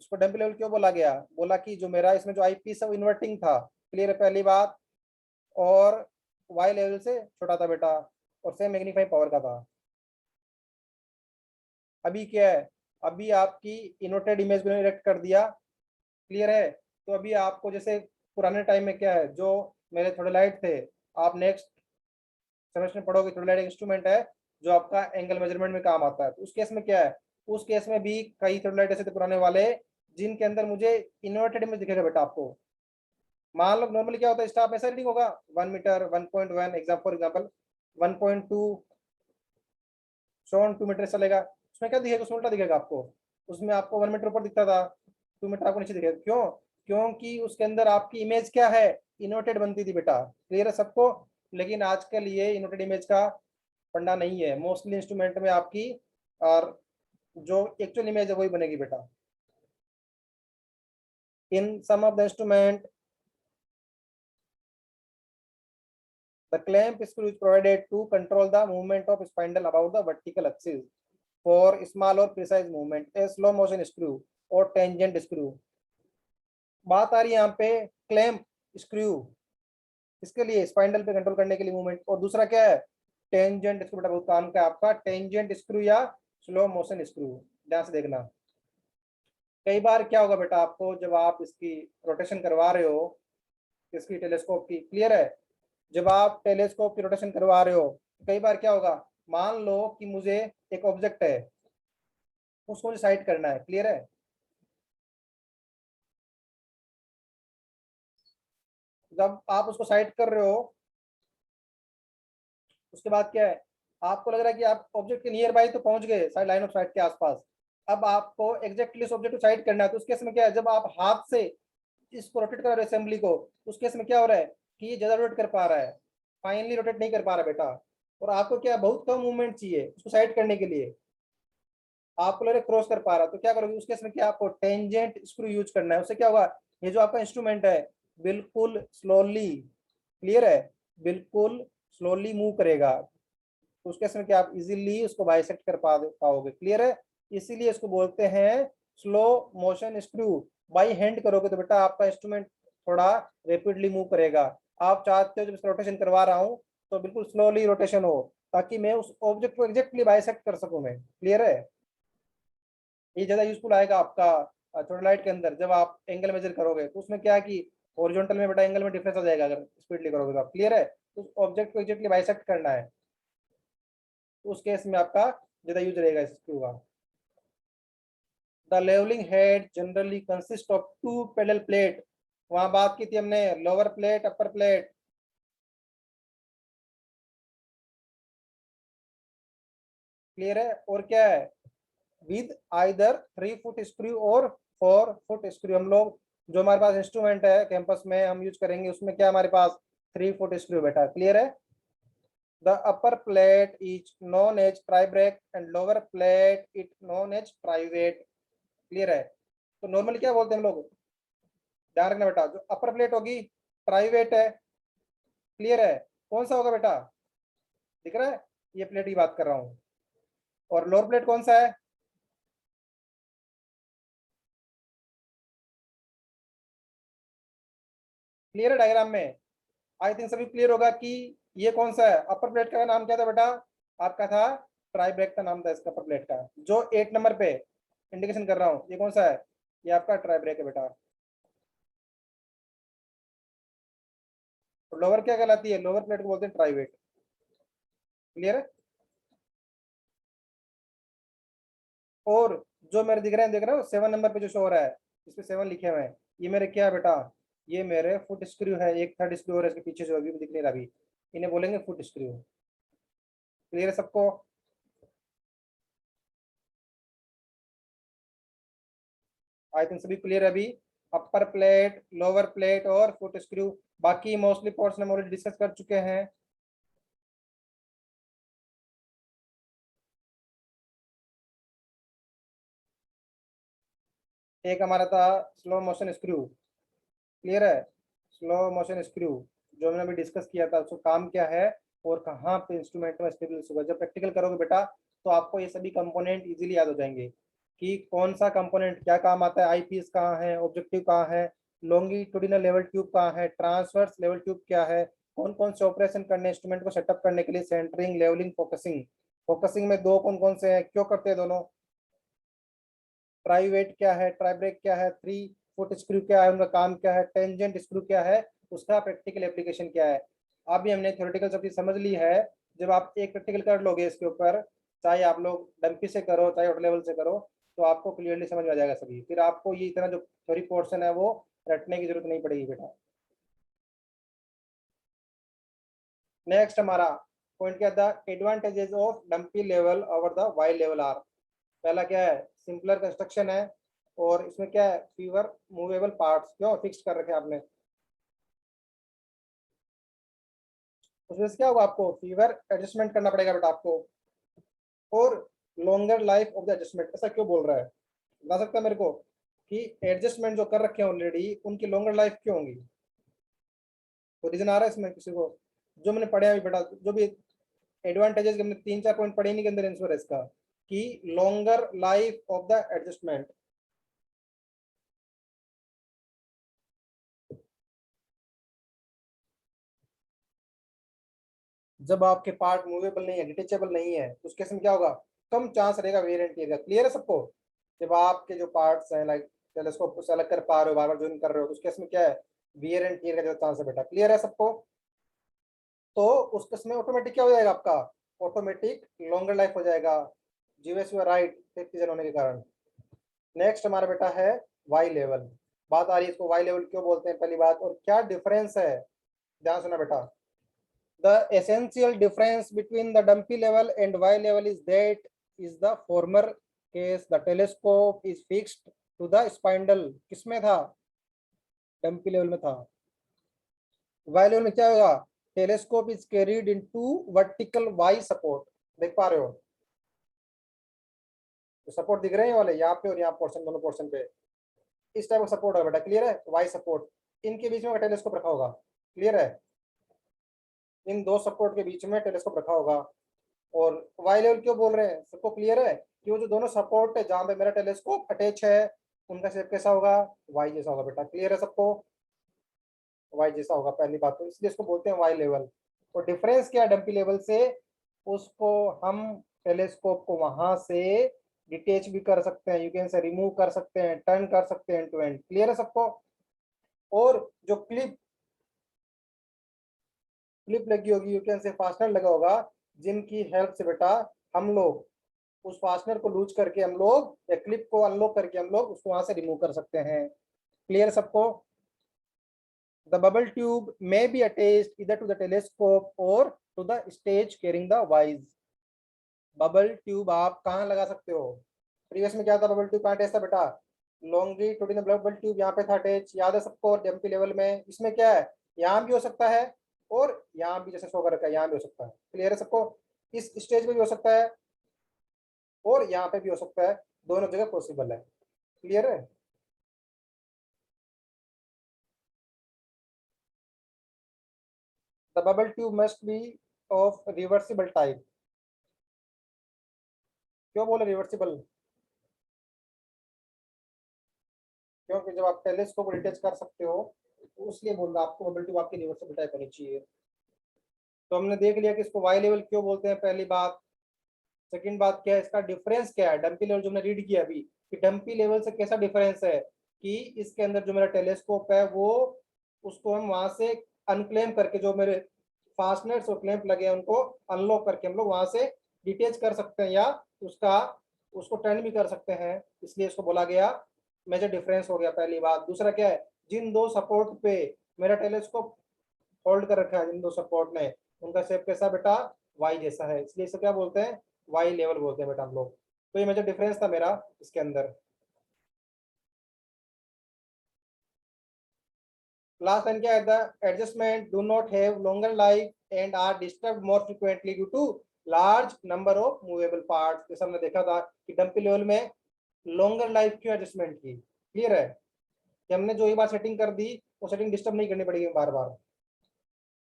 इसको डंपी लेवल क्यों बोला गया? बोला कि जो मेरा इसमें जो आई पीस है वो इन्वर्टिंग था। क्लियर है पहली बात? और वाई लेवल से छोटा था बेटा, और सेम मैग्नीफाइंग पावर का था। अभी क्या है? अभी आपकी इन्वर्टेड इमेज को इरेक्ट कर दिया। क्लियर है? तो अभी आपको जैसे पुराने टाइम में क्या है, जो मेरे थोड़े लाइट थे, आप नेक्स्ट सेमेस्टर में पढ़ोगे। थोड़े लाइट इंस्ट्रूमेंट है जो आपका एंगल मेजरमेंट में काम आता है। तो उस केस में क्या है? उस केस में भी कई थोड़े लाइट ऐसे थे पुराने वाले जिनके अंदर मुझे इन्वर्टेड इमेज दिखेगा बेटा आपको। मान लो नॉर्मली क्या होता है, स्टाफ ऐसा रीडिंग होगा 1 मीटर 1.1 फॉर एग्जाम्पल 1.2 शॉन 2 मीटर चलेगा। उसमें क्या दिखेगा? उसमें उल्टा दिखेगा आपको। उसमें आपको 1 मीटर ऊपर दिखता था, 2 मीटर आपको नीचे दिखेगा। क्यों? क्योंकि उसके अंदर आपकी इमेज क्या है? इन्वर्टेड बनती थी बेटा। क्लियर है सबको? लेकिन आजकल ये इन्वर्टेड इमेज का फंडा नहीं है। मोस्टली इंस्ट्रूमेंट में आपकी और जो एक्चुअल इमेज है वही बनेगी बेटा। In some of the instrument the clamp screw is provided to control the movement of spindle about the vertical axis for small or precise movement, a slow motion screw or tangent screw। बात आ रही है यहाँ पे क्लैंप स्क्रू, इसके लिए स्पाइंडल पे कंट्रोल करने के लिए मूवमेंट। और दूसरा क्या है? टेंजेंट स्क्रू बेटा। बहुत काम का है आपका टेंजेंट स्क्रू या स्लो मोशन स्क्रू। ध्यान से देखना। कई बार क्या होगा बेटा आपको, जब आप इसकी रोटेशन करवा रहे हो इसकी टेलीस्कोप की। क्लियर है? जब आप टेलीस्कोप की रोटेशन करवा रहे हो कई बार क्या होगा, मान लो कि मुझे एक ऑब्जेक्ट है उसको मुझे साइड करना है। क्लियर है? जब आप उसको साइड कर रहे हो उसके बाद क्या है, आपको लग रहा है कि आप ऑब्जेक्ट के नियर बाई तो पहुंच गए, साइड लाइन ऑफ साइट के आसपास। अब आपको एग्जैक्टली उस ऑब्जेक्ट को साइड करना है। तो उस केस में क्या है, जब आप हाथ से इसको रोटेट कर रहे हो असेंबली को, उस केस में क्या हो रहा है कि ये ज्यादा रोटेट कर पा रहा है, फाइनली रोटेट नहीं कर पा रहा बेटा। और आपको क्या बहुत कम मूवमेंट चाहिए उसको साइड करने के लिए। आपको लग रहा है क्रॉस कर पा रहा, तो क्या करोगे उसके इसमें क्या आपको टेंजेंट स्क्रू यूज करना है। उससे क्या होगा, ये जो आपका इंस्ट्रूमेंट है बिल्कुल स्लोली, क्लियर है, बिल्कुल स्लोली मूव करेगा। तो उसके इसमें क्या आप इजीली उसको बाइसेक्ट कर पाओगे, क्लियर है। इसीलिए इसको बोलते हैं slow motion screw. By hand करोगे तो बेटा आपका इंस्ट्रूमेंट थोड़ा रेपिडली मूव करेगा। आप चाहते हो जब इसका रोटेशन करवा रहा हूँ तो बिल्कुल स्लोली रोटेशन हो, ताकि मैं उस ऑब्जेक्ट को एग्जैक्टली बाइसेक्ट कर सकूं मैं, क्लियर है। ये ज्यादा यूजफुल आएगा आपका थोड़ा लाइट के अंदर, जब आप एंगल मेजर करोगे तो उसमें क्या है कि हॉरिजॉन्टल में बेटा एंगल में डिफरेंस हो जाएगा अगर स्पीडली करोगे तो आप, क्लियर है। तो ऑब्जेक्ट को एग्जैक्टली बाइसेक्ट करना है, तो उस केस में आपका ज्यादा यूज रहेगा इस स्क्रू का। The levelling head generally consist of two parallel plate, वहां बात की थी हमने lower plate upper plate, clear है। और क्या है, विद आइदर 3 फुट स्क्रू और 4 फुट स्क्रू। हम लोग जो हमारे पास इंस्ट्रूमेंट है कैंपस में हम यूज करेंगे उसमें क्या हमारे पास 3 फुट स्क्रू बेटा, क्लियर है। The upper plate is known as tribrach and lower plate it known as trivet, clear है। तो नॉर्मली क्या बोलते हैं हम लोग, ध्यान रखना बेटा, जो अपर प्लेट होगी ट्राई वेट है, क्लियर है। कौन सा होगा बेटा, दिख रहा है, ये प्लेट की बात कर रहा हूँ। और लोअर प्लेट कौन सा है, क्लियर है डायग्राम में। आई थिंक सभी क्लियर होगा कि ये कौन सा है, अपर प्लेट का नाम क्या था बेटा, आपका था ट्राई ब्रेक का नाम था इसका अपर प्लेट का, जो 8 नंबर पे इंडिकेशन कर रहा हूँ ये कौन सा है, ये आपका ट्राई ब्रेक है बेटा। तो लोअर क्या कहलाती है, लोअर प्लेट को बोलते हैं ट्राई वेट, क्लियर है। और जो मेरे दिख रहे हैं, देख रहे हो 7 नंबर पे जो शो हो रहा है, इस पे 7 लिखे हुए हैं, ये मेरे क्या है बेटा, ये मेरे फुट स्क्रू है, एक थर्ड स्क्रू और इसके पीछे जो अभी भी दिख नहीं रहा अभी, इन्हें बोलेंगे फुट स्क्रू, क्लियर है सबको। आई थिंक सभी क्लियर है अभी, अपर प्लेट लोअर प्लेट और फुट स्क्रू। बाकी मोस्टली पोर्शन हम ऑलरेडी डिस्कस कर चुके हैं। एक हमारा था स्लो मोशन स्क्रू, क्लियर है, स्लो मोशन स्क्रू जो हमने अभी डिस्कस किया था, उसका काम क्या है और कहाँ पे इंस्ट्रूमेंट में स्टेबल होगा। जब प्रैक्टिकल करोगे बेटा तो आपको ये सभी कंपोनेंट इजीली याद हो जाएंगे कि कौन सा कंपोनेंट क्या काम आता है, आईपीएस कहाँ है, ऑब्जेक्टिव कहाँ है, लॉन्गिट्यूडिनल लेवल ट्यूब कहाँ है, ट्रांसवर्स लेवल ट्यूब क्या है, कौन कौन से ऑपरेशन करने इंस्ट्रूमेंट को सेटअप करने के लिए, सेंटरिंग लेवलिंग फोकसिंग। फोकसिंग में दो कौन कौन से हैं, क्यों करते हैं दोनों, ट्राई वेट क्या है, ट्राई ब्रेक क्या है, 3 फुट स्क्रू क्या है, उनका काम क्या है, टेंजेंट स्क्रू क्या है, उसका प्रैक्टिकल एप्लीकेशन क्या है। अभी हमने थ्योरेटिकल सब चीज समझ ली है। जब आप एक प्रैक्टिकल कर लोगे इसके ऊपर, चाहे आप लोग डंपी से करो चाहे आउट लेवल से करो, तो आपको क्लियरली समझ में आ जाएगा सभी, फिर आपको ये इतना जो थ्योरी पोर्शन है वो रटने की जरूरत नहीं पड़ेगी बेटा। नेक्स्ट हमारा पॉइंट क्या था, advantages of dumpy level over the Y level are. पहला क्या है, सिंपलर कंस्ट्रक्शन है, और इसमें क्या है, फीवर मूवेबल पार्ट्स क्यों फिक्स कर रखे हैं आपने, उसमें से क्या होगा, आपको फीवर एडजस्टमेंट करना पड़ेगा बेटा आपको। और longer life of the adjustment, ऐसा क्यों बोल रहा है, बता सकता है मेरे को कि एडजस्टमेंट जो कर रखे हैं ऑलरेडी उनकी लॉन्गर लाइफ क्यों होंगी, तो रीजन आ रहा है इसमें किसी को, जो मैंने पढ़े अभी बेटा, जो भी एडवांटेजेस हमने 3-4 पॉइंट पढ़े नहीं के अंदर आंसर है इसका, कि longer life of the adjustment. जब आपके पार्ट मूवेबल नहीं है, डिटेचेबल नहीं है, तो उसके में क्या होगा, कम चांस रहेगा वेयर एंड टियर का, क्लियर है सबको। जब आपके जो पार्ट्स हैं लाइक टेलीस्कोप को सेलेक्ट कर पा रहे हो, बार बार ज्वाइन कर रहे हो, उसके में क्या है, वियर एंड टियर का जो चांस है बेटा, क्लियर है सबको। तो उस केस में ऑटोमेटिक क्या हो जाएगा आपका, ऑटोमेटिक लॉन्गर लाइफ हो जाएगा, जीवेस यू राइट फिफ्थ होने के कारण। नेक्स्ट हमारा बेटा है वाई लेवल, बात आ रही है इसको वाई लेवल क्यों बोलते हैं पहली बात, और क्या डिफरेंस है, ध्यान सुना बेटा। The essential difference between the Dumpy level and Y level is that is the former case the telescope is fixed to the spindle, किसमें था, Dumpy level में था। Y level में क्या होगा, telescope is carried into vertical Y support, देख पा रहे हो, तो सपोर्ट दिख रहे हैं ये वाले, यहाँ पे और यहाँ पोर्शन, दोनों पोर्शन पे इस टाइप का सपोर्ट है बेटा, क्लियर है, वाई सपोर्ट, इनके बीच में टेलीस्कोप रखा होगा, क्लियर है, इन दो सपोर्ट के बीच में टेलीस्कोप रखा होगा। और वाई लेवल क्यों बोल रहे हैं, सबको क्लियर है कि वो जो दोनों सपोर्ट है जहाँ पे मेरा टेलीस्कोप अटैच है उनका शेप कैसा होगा, वाई जैसा होगा बेटा, क्लियर है सबको, वाई जैसा होगा पहली बात, तो इसलिए इसको बोलते हैं वाई लेवल। और डिफरेंस क्या है डंपी लेवल से, उसको हम टेलीस्कोप को वहां से डिटेच भी कर सकते हैं, यू कैन से रिमूव कर सकते हैं, टर्न कर सकते हैं टू एंड, क्लियर है सबको। और जो क्लिप क्लिप लगी होगी, यू कैन से फास्टनर लगा होगा, जिनकी हेल्प से बेटा हम लोग उस फास्टनर को लूज करके हम लोग, या क्लिप को अनलॉक करके हम लोग उसको वहां से रिमूव कर सकते हैं, क्लियर सबको। The bubble tube may be attached either to the telescope or to the stage carrying the wires. Bubble tube आप कहाँ लगा सकते हो, प्रीवियस में क्या था, बबल ट्यूब कहाँ अटैच था बेटा, लॉन्गिट्यूडिनल बबल ट्यूब यहाँ पे था अटैच, याद है सबको, डंपी लेवल में इसमें क्या है, यहाँ भी हो सकता है और यहाँ भी जैसे शो कर रखा है यहाँ भी हो सकता है, क्लियर है सबको, इस स्टेज पे भी हो सकता है और यहाँ पे भी हो सकता है, दोनों जगह पॉसिबल है, क्लियर है। The bubble tube must be of reversible type. क्यों बोले रिवर्सिबल, क्योंकि जब आप टेलीस्कोप डिटेच कर सकते हो तो इसलिए बोल रहा आपको बबल ट्यूब आपकी रिवर्सिबल टाइप होनी चाहिए। तो हमने देख लिया कि इसको वाई लेवल क्यों बोलते हैं, पहली बात। सेकंड बात क्या है, इसका डिफरेंस क्या है, डंपी लेवल जो हमने रीड किया अभी कि डंपी लेवल से कैसा डिफरेंस है, कि इसके अंदर जो मेरा टेलीस्कोप है वो, उसको हम वहां से अनक्लेम करके, जो मेरे फास्टनर्स और क्लैंप लगे हैं उनको अनलॉक करके हम लोग वहां से डिटेच कर सकते हैं, या उसका उसको टर्न भी कर सकते हैं, इसलिए इसको बोला गया मेजर डिफरेंस हो गया पहली बात। दूसरा क्या है, जिन दो सपोर्ट पे मेरा टेलीस्कोप होल्ड कर रखा है, जिन दो सपोर्ट ने, उनका शेप कैसा बेटा, वाई जैसा है, इसलिए इसे क्या बोलते हैं, वाई लेवल बोलते हैं बेटा हम लोग। तो ये मेजर डिफरेंस था मेरा इसके अंदर। लास्ट लाइन क्या है, the adjustment do not have longer life and are disturb more frequently due to large number of movable parts. जैसे हमने देखा था कि डंपी लेवल में लॉन्गर लाइफ क्यों एडजस्टमेंट की, क्लियर है, कि हमने जो एक बार सेटिंग कर दी वो सेटिंग डिस्टर्ब नहीं करनी पड़ेगी बार बार,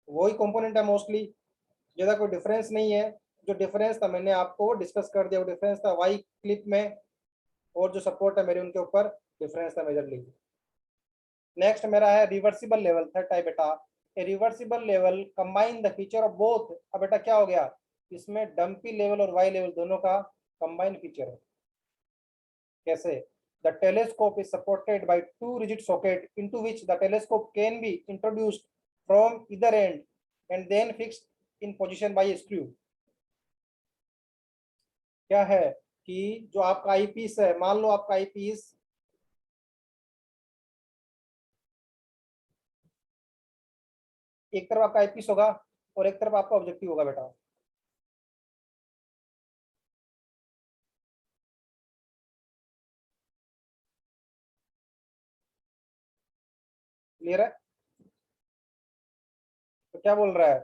वही कंपोनेंट है मोस्टली, ज्यादा कोई डिफरेंस नहीं है। जो डिफरेंस था मैंने आपको डिस्कस कर दिया, वो डिफरेंस था वाई क्लिप में, और जो सपोर्ट है मेरे उनके ऊपर डिफरेंस था मेजरली। नेक्स्ट मेरा है रिवर्सिबल लेवल, थर्ड टाइप बेटा, a reversible level combine the feature of both. अब बेटा क्या हो गया, इसमें डंपी लेवल और वाई लेवल दोनों का कंबाइन फीचर है। कैसे, the telescope is supported by two rigid socket into which the telescope can be introduced from either end and then fixed in position by a screw. क्या है कि जो आपका आई पीस है, मान लो आपका आई पीस एक तरफ आपका आई पीस होगा और एक तरफ आपका ऑब्जेक्टिव होगा बेटा, क्लियर है। तो क्या बोल रहा है,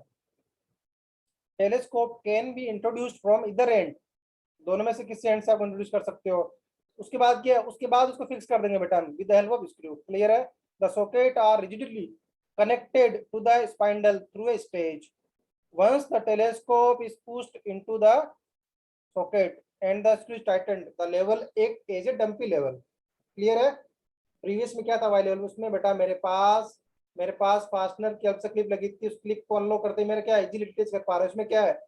telescope can be introduced from इधर एंड, दोनों में से किसी एंड से आप इंट्रोड्यूस कर सकते हो। उसके बाद क्या, उसके बाद उसको फिक्स कर देंगे बेटा with the help of screw, clear है। The socket are rigidly connected to the spindle through a stage. Once the telescope is pushed into the socket and the screw is tightened, the level एक as a dumpy level, clear है। प्रीवियस में क्या था वाई लेवल में, उसमें बेटा मेरे पास फास्टनर की अलग से क्लिप लगी थी, उस क्लिप को अनलॉक करते ही मेरा क्या इजीली डिटेच कर पा रहा है। इसमें क्या है,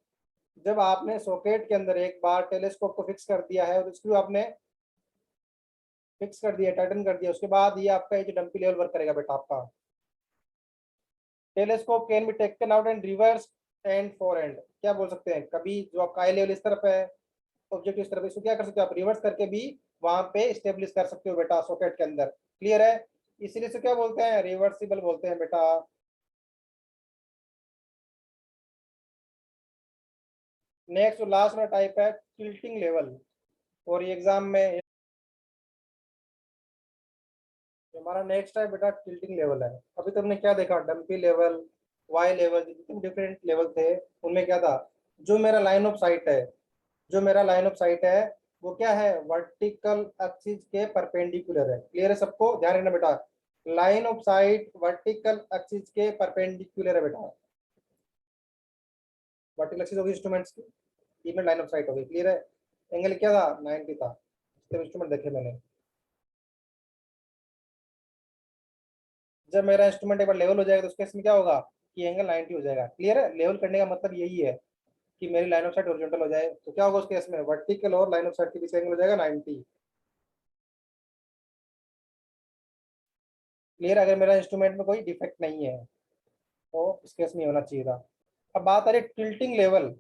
जब आपने सॉकेट के अंदर एक बार टेलीस्कोप को फिक्स कर दिया है और स्क्रू आपने फिक्स कर दिया, टाइटन कर दिया, उसके बाद ये आपका ये डंपी लेवल वर्क करेगा बेटा आपका। Telescope can be taken out and reverse and four and, क्या बोल सकते हैं, कभी जो आपका आई लेवल इस तरफ है, ऑब्जेक्ट इस तरफ, इसको क्या कर सकते हो आप, रिवर्स करके भी वहां पे स्टेब्लिश कर सकते हो बेटा सॉकेट के अंदर, क्लियर है। इसलिए से क्या बोलते हैं, रिवर्सिबल बोलते हैं बेटा। नेक्स्ट लास्ट वाला टाइप है टिल्टिंग लेवल, और ये एग्जाम में हमारा नेक्स्ट टाइप बेटा टिल्टिंग लेवल है। अभी तुमने क्या देखा, डंपी लेवल, वाई लेवल, जितने डिफरेंट लेवल थे उनमें क्या था, जो मेरा लाइन ऑफ साइट है, जो मेरा लाइन ऑफ साइट है वो क्या है, वर्टिकल एक्सिस के परपेंडिकुलर है। क्लियर है सबको, ध्यान रखना बेटा, line of site vertical axis के परपेंडिकुलर है बेटा। वर्टिकल एक्सिस होगी इंस्ट्रूमेंट्स की, इमेज लाइन ऑफ साइट होगी। क्लियर है, एंगल क्या था, 90 था। इंस्ट्रूमेंट देखे मैंने, जब मेरा इंस्ट्रूमेंट एक बार लेवल हो जाएगा तो उसके इसमें क्या होगा कि एंगल 90 हो जाएगा। क्लियर है, लेवल करने का मतलब यही है कि मेरी लाइन ऑफ साइट हॉरिजॉन्टल हो जाए, तो क्या होगा उसके इसमें वर्टिकल और लाइन ऑफ साइट के बीच एंगल हो जाएगा 90। क्लियर, अगर मेरा इंस्ट्रूमेंट में कोई डिफेक्ट नहीं है तो इस केस में होना चाहिए था। अब बात आ रही tilting level.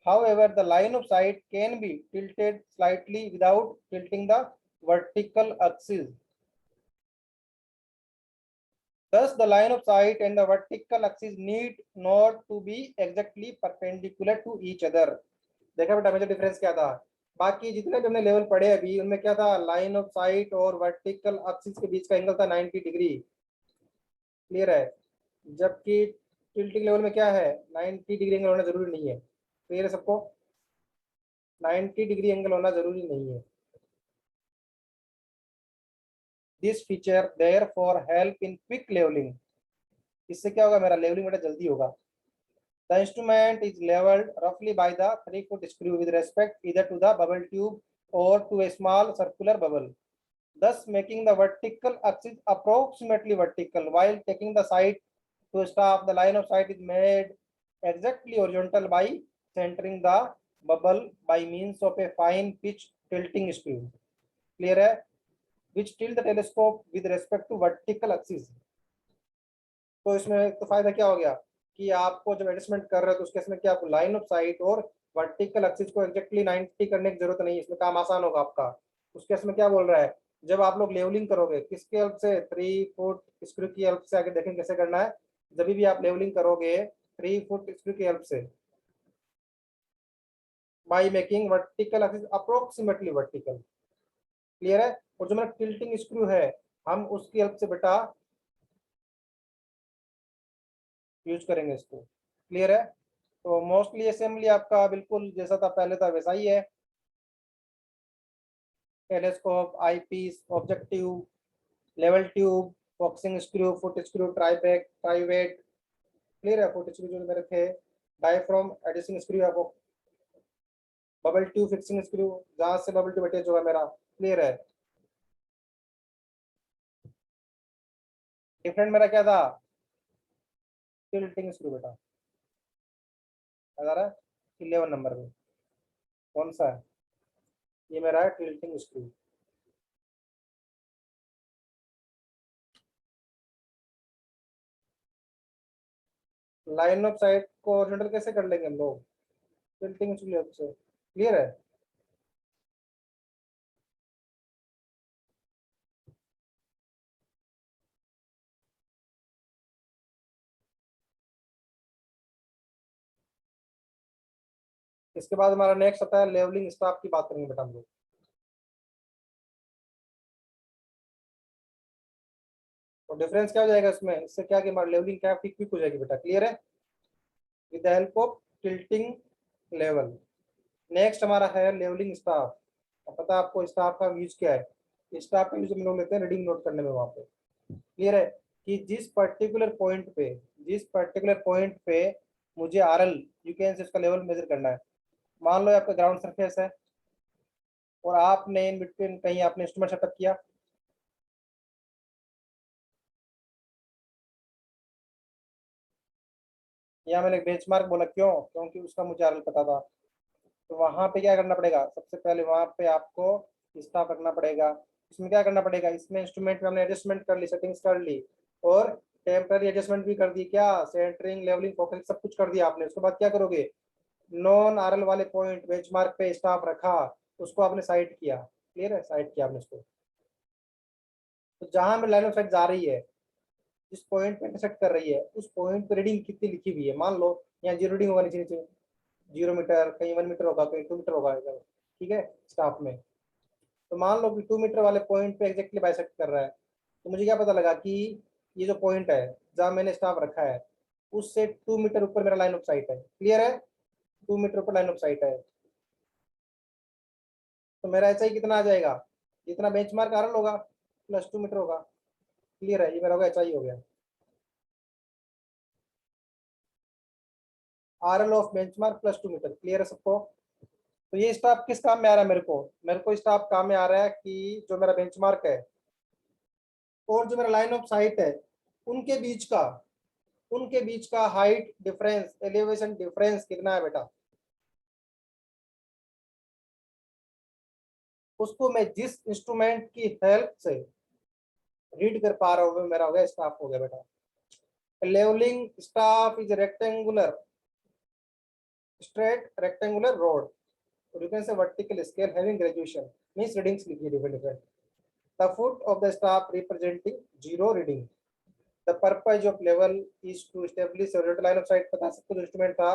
However, the line of sight can be tilted slightly without tilting the vertical axis. Thus, the line of sight and the vertical axis need not to be exactly perpendicular to each other. देखा बेटा मेजर डिफरेंस क्या था, बाकी जितने भी हमने लेवल पढ़े अभी उनमें क्या था, लाइन ऑफ साइट और वर्टिकल एक्सिस के बीच का एंगल था 90 डिग्री। क्लियर है, जबकि टिल्टिंग लेवल में क्या है, 90 डिग्री एंगल होना जरूरी नहीं है। क्लियर है सबको, 90 डिग्री एंगल होना जरूरी नहीं है। This feature therefore help in quick levelling. इससे क्या होगा, मेरा लेवलिंग बेटा जल्दी होगा। द इंस्ट्रूमेंट इज लेवल्ड रफली by the 3-foot screw with respect either to the bubble tube or to a small circular bubble, thus making the vertical axis approximately vertical while taking the sight to stop. The line of sight is made exactly horizontal by centering the bubble by means of a fine pitch tilting screw. Clear है, which tilt the telescope with respect to vertical axis. तो इसमें तो फायदा क्या हो गया कि आपको जब एडजस्टमेंट कर रहे हो तो उसके इसमें क्या, आपको लाइन ऑफ साइट और वर्टिकल एक्सिस को एग्जैक्टली 90 करने की जरूरत नहीं है, इसमें काम आसान होगा आपका। उसके इसमें क्या बोल रहा है, जब आप लोग लेवलिंग करोगे किसके हेल्प से, 3-foot स्क्रू की हेल्प से, आगे देखेंगे कैसे करना है। जब भी आप लेवलिंग करोगे 3-foot स्क्रू की हेल्प से, by making vertical axis approximately vertical. Clear है, और जो मेरा टिल्टिंग स्क्रू है हम उसकी हेल्प से बेटा यूज करेंगे इसको। क्लियर है, तो मोस्टली असेंबली आपका बिल्कुल जैसा था पहले था वैसा ही है। Telescope, eyepiece, objective, level tube, boxing screw, foot screw, tribrach, trivet. Clear है, फुट स्क्रू जो मेरे थे, डायफ्राम, एडिसिंग स्क्रू, आपको बबल ट्यूब फिक्सिंग स्क्रू, जहां से बबल ट्यूब अटैच होगा मेरा। क्लियर है, डिफरेंट मेरा क्या था, टिल्टिंग स्क्रू बेटा। है 11 नंबर में कौन सा है, ये मेरा है tilting screw. Line of site को हॉरिजॉन्टल कैसे कर लेंगे हम लोग, टिल्टिंग स्क्रू से। क्लियर है, इसके बाद हमारा नेक्स्ट आता है लेवलिंग स्टाफ की बात करेंगे बेटा हम लोग। तो डिफरेंस क्या हो जाएगा इसमें, इससे क्या कि हमारी लेवलिंग क्या क्विक हो जाएगी बेटा। क्लियर है, with the help of tilting level. Next हमारा है लेवलिंग स्टाफ। अब पता है आपको स्टाफ का यूज क्या है, स्टाफ का यूज हम लोग लेते हैं रीडिंग नोट करने में वहां पे। क्लियर है, कि जिस पर्टिकुलर पॉइंट पे मुझे आरएल यू कैन से इसका लेवल मेजर करना है। मान लो आपका ग्राउंड सरफेस है और आपने इन बिटवीन कहीं आपने इंस्ट्रूमेंट सेटअप किया, या मैंने बेंचमार्क बोला क्यों, क्योंकि उसका मुझे आरएल पता था। तो वहां पे क्या करना पड़ेगा, सबसे पहले वहां पे आपको स्टाफ रखना पड़ेगा। इसमें क्या करना पड़ेगा, इसमें इंस्ट्रूमेंट में हमने एडजस्टमेंट कर ली, सेटिंग्स कर ली, और टेम्पररी एडजस्टमेंट भी कर दी, क्या सेंटरिंग, लेवलिंग, फोकसिंग सब कुछ कर दिया आपने। उसके बाद क्या करोगे, नॉन आरएल वाले पॉइंट बेंचमार्क पे स्टाफ रखा, उसको आपने साइड किया। क्लियर है, साइड किया आपने उसको, तो जहां में लाइन ऑफ साइट जा रही है, जिस पॉइंट पे इंटरसेक्ट कर रही है उस पॉइंट पे रीडिंग कितनी लिखी हुई है, मान लो यहाँ जीरो रीडिंग होगा, नीचे नीचे 0 मीटर, कहीं 1 मीटर होगा, कहीं 2 मीटर होगा इधर। ठीक है, स्टाफ में तो मान लो कि 2 मीटर वाले पॉइंट पे एग्जैक्टली बाइसेक्ट कर रहा है, तो मुझे क्या पता लगा कि ये जो पॉइंट है जहाँ मैंने स्टाफ रखा है उससे 2 मीटर ऊपर मेरा लाइन ऑफ साइट है। क्लियर है, 2 मीटर ऊपर लाइन ऑफ साइट है। तो मेरा एचआई कितना आ जाएगा, जितना बेंचमार्क आरएल होगा +2 मीटर होगा। क्लियर है, ये मेरा होगा एचआई हो गया, RL of benchmark +2 metre. Clear है सबको। तो ये स्टाफ किस काम में आ रहा है, मेरे को स्टाफ काम में आ रहा है कि जो मेरा बेंचमार्क है और जो मेरा लाइन ऑफ साइट है उनके बीच का हाइट डिफरेंस, एलिवेशन डिफरेंस कितना है बेटा, उसको मैं जिस इंस्ट्रूमेंट की हेल्प से रीड कर पा रहा हूँ मेरा हो गया स्टाफ हो गया बेटा। Levelling staff is rectangular straight rectangular rod, or you can say vertical scale having graduation, means readings लिखिए different. The foot of the staff representing 0 reading. The purpose of level is to establish a red line of sight. पता सब कुछ इंस्ट्रूमेंट था।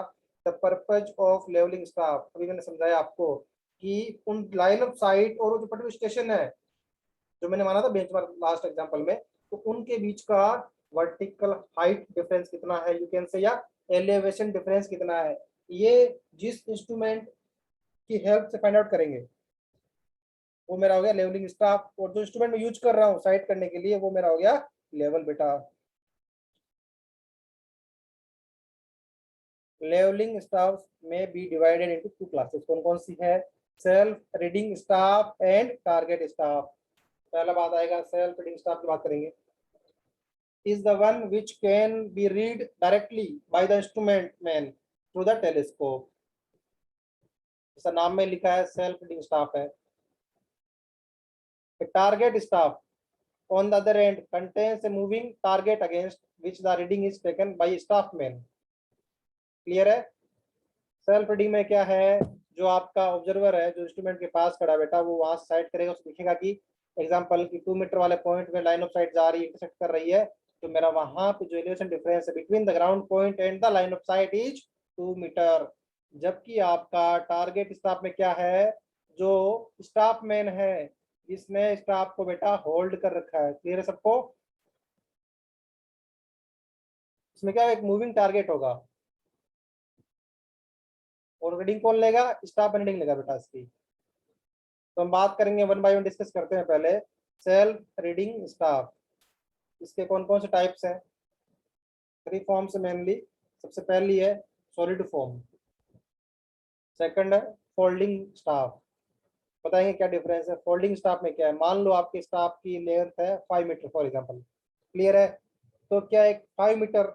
The purpose of leveling staff, अभी मैंने समझाया आपको कि उन लाइन ऑफ साइट और जो पर्टिकुलर स्टेशन है जो मैंने माना था बेंचमार्क लास्ट एग्जांपल में, तो उनके बीच का वर्टिकल हाइट डिफरेंस कितना है, यू कैन से, या एलिवेशन डिफरेंस कितना है, ये जिस इंस्ट्रूमेंट की हेल्प से फाइंड आउट करेंगे वो मेरा हो गया लेवलिंग स्टाफ। और जो इंस्ट्रूमेंट मैं यूज कर रहा हूँ साइट करने के लिए वो मेरा हो गया लेवल बेटा। लेवलिंग स्टाफ में बी डिवाइडेड इनटू 2 क्लासेस, कौन कौन सी है, self reading staff and target staff. पहला बात आएगा सेल्फ रीडिंग स्टाफ की बात करेंगे, is the one which can be read directly by the instrument man through the telescope। जैसा नाम में लिखा है सेल्फ रीडिंग स्टाफ है। Target staff on the other end contains a moving target against which the reading is taken by staff man। Clear है। सेल्फ रीडिंग में क्या है, जो आपका ऑब्जर्वर है जो इंस्ट्रूमेंट के पास खड़ा बेटा वो वहां से साइट करेगा, उसको दिखेगा कि एग्जांपल कि 2 मीटर वाले पॉइंट में लाइन ऑफ साइट जा रही है, इंटरसेक्ट कर रही है, तो मेरा वहां पे जो एलिवेशन डिफरेंस है between the ground point and the line of sight is 2 metre. जबकि आपका टारगेट स्टाफ में क्या है, जो स्टाफ मैन है जिसने स्टाफ को बेटा होल्ड कर रखा है। क्लियर है सबको। इसमें क्या एक मूविंग टारगेट होगा और रीडिंग कौन लेगा, स्टाफ रीडिंग लेगा बेटा इसकी। तो हम बात करेंगे वन बाय वन, डिस्कस करते हैं। पहले सेल्फ रीडिंग स्टाफ, इसके कौन कौन से टाइप्स हैं, 3 फॉर्म्स मेनली। सबसे पहली है सॉलिड फॉर्म, सेकंड है फोल्डिंग स्टाफ। बताएंगे क्या डिफरेंस है। फोल्डिंग स्टाफ में क्या है, मान लो आपके स्टाफ की लेंथ है 5 मीटर फॉर एग्जांपल। क्लियर है। तो क्या एक 5 मीटर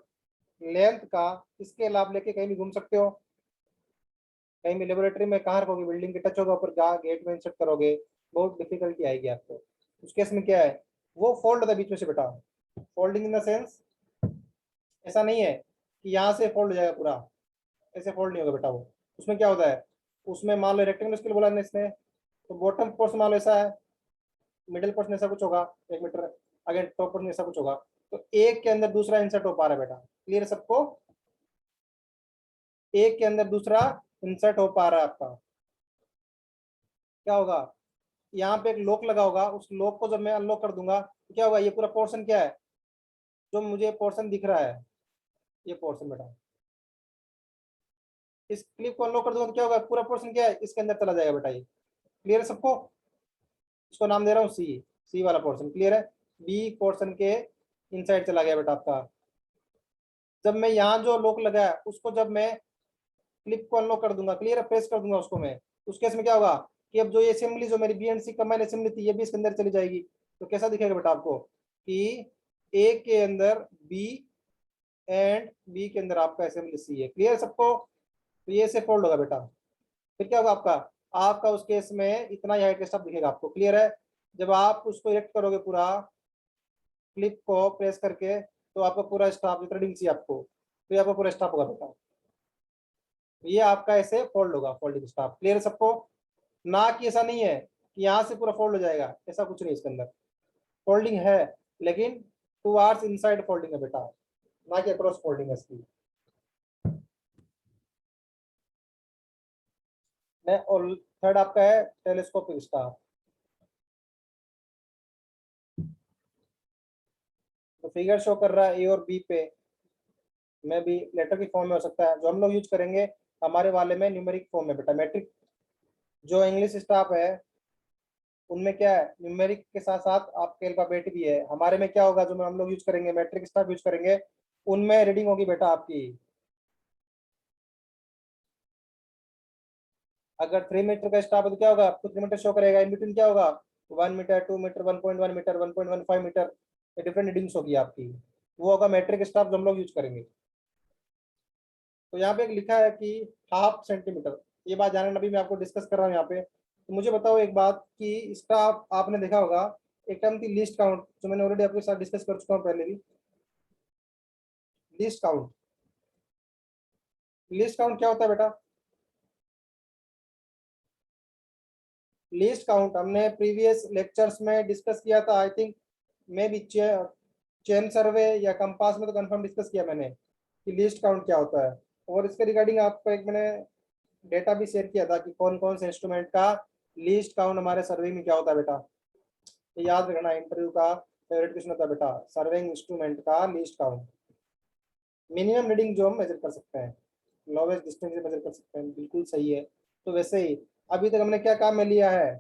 लेंथ का इसके आप लेके कहीं भी घूम सकते हो, कहीं भी लेबोरेटरी में कहाँ रखोगे, बिल्डिंग के टच होगा ऊपर गेट में इंसर्ट करोगे, बहुत डिफिकल्टी आएगी आपको। उस केस में क्या है, वो फोल्ड होता है बीच में से बेटा। फोल्डिंग इन द सेंस ऐसा नहीं है कि यहाँ से फोल्ड हो जाएगा पूरा, ऐसे फोल्ड नहीं होगा बेटा वो। उसमें क्या होता है, उसमें मान लो रेक्टेंगुलर स्केल बोला इसने, तो बॉटम पोर्शन मान लो ऐसा है, मिडिल पोर्शन ऐसा कुछ होगा 1 मीटर, अगेन टॉप पोर्शन ऐसा कुछ होगा, तो एक के अंदर दूसरा इंसर्ट हो पा रहा है बेटा। क्लियर है सबको, एक के अंदर दूसरा इंसर्ट हो पा रहा है आपका। क्या होगा, यहाँ पे एक लॉक लगा होगा, उस लॉक को जब मैं अनलॉक कर दूंगा तो क्या होगा, ये पूरा पोर्शन क्या है, जो मुझे पोर्शन दिख रहा है ये पोर्शन बेटा, इस क्लिप को अनलॉक कर दूंगा तो क्या होगा, पूरा पोर्शन क्या है इसके अंदर चला जाएगा बेटा ये। क्लियर है सबको। इसको नाम दे रहा हूँ सी वाला पोर्शन। क्लियर है। बी पोर्शन के इनसाइड चला गया बेटा आपका। जब मैं यहाँ जो लॉक लगा है उसको जब मैं क्लिप को अनलॉक कर दूंगा, क्लियर है, प्रेस कर दूंगा उसको मैं, उस केस में क्या होगा कि अब जो ये असेंबली जो मेरी बीएनसी कंबाइन असेंबली थी ये भी इसके अंदर चली जाएगी। तो कैसा दिखेगा बेटा आपको कि ए के अंदर बी एंड बी के अंदर आपका असेंबली सी है। क्लियर है सबको। तो ये से फोल्ड होगा बेटा, फिर क्या होगा आपका, आपका उस केस में इतना ही हाइट स्टॉप दिखेगा आपको। क्लियर है। जब आप उसको इरेक्ट करोगे पूरा क्लिप को प्रेस करके, तो आपका पूरा स्टॉप जितना रीडिंग चाहिए आपको, तो ये आपका पूरा स्टॉप होगा बेटा। ये आपका ऐसे फोल्ड होगा, फोल्डिंग स्टॉप। क्लियर है सबको। ना कि ऐसा नहीं है कि यहाँ से पूरा फोल्ड हो जाएगा, ऐसा कुछ नहीं, इसके अंदर फोल्डिंग है लेकिन टुवार्ड्स इनसाइड फोल्डिंग है बेटा, ना कि अक्रॉस फोल्डिंग है इसकी। और थर्ड आपका है टेलीस्कोपिक स्टार। तो फिगर शो कर रहा है ए और बी पे, में भी लेटर की फॉर्म में हो सकता है। जो हम लोग यूज करेंगे हमारे वाले में न्यूमेरिक फॉर्म में बेटा, मैट्रिक। जो इंग्लिश स्टाफ है उनमें क्या है, न्यूमेरिक के साथ साथ आपके अल्फाबेट भी है। हमारे में क्या होगा, जो हम लोग यूज करेंगे, मैट्रिक स्टाफ यूज करेंगे, उनमें रीडिंग होगी बेटा आपकी। अगर 3 मीटर का स्टाफ है तो क्या होगा, आपको 3 मीटर शो करेगा। इन बिटवीन क्या होगा, 1 metre, 2 metre, 1.1 metre, 1.15 metre, different readings होगी आपकी। वो होगा मैट्रिक स्टाफ जो हम लोग यूज करेंगे। तो यहाँ पे एक लिखा है कि 0.5 सेंटीमीटर, ये बात जानना अभी मैं आपको डिस्कस कर रहा हूँ यहाँ पे। तो मुझे बताओ एक बात कि इसका आपने देखा होगा एक टर्म थी लिस्ट काउंट, जो मैंने ऑलरेडी आपके साथ डिस्कस कर चुका हूँ पहले भी। लिस्ट काउंट, लिस्ट काउंट क्या होता है बेटा? लिस्ट काउंट हमने प्रीवियस लेक्चर्स में डिस्कस किया था, I think may be chain survey या कंपास में तो कंफर्म डिस्कस किया मैंने कि लिस्ट काउंट क्या होता है। और इसके रिगार्डिंग आपको एक मैंने डेटा भी शेयर किया था कि कौन कौन से इंस्ट्रूमेंट का लिस्ट काउंट हमारे सर्वे में क्या होता है बेटा। तो याद रखना, इंटरव्यू का फेवरेट क्वेश्चन होता है बेटा, सर्विंग इंस्ट्रूमेंट का लिस्ट काउंट। मिनिमम रीडिंग जो हम मेजर कर सकते हैं, लोवेस्ट डिस्टेंस मेजर कर सकते हैं, बिल्कुल सही है। तो वैसे ही अभी तक हमने क्या काम में लिया है,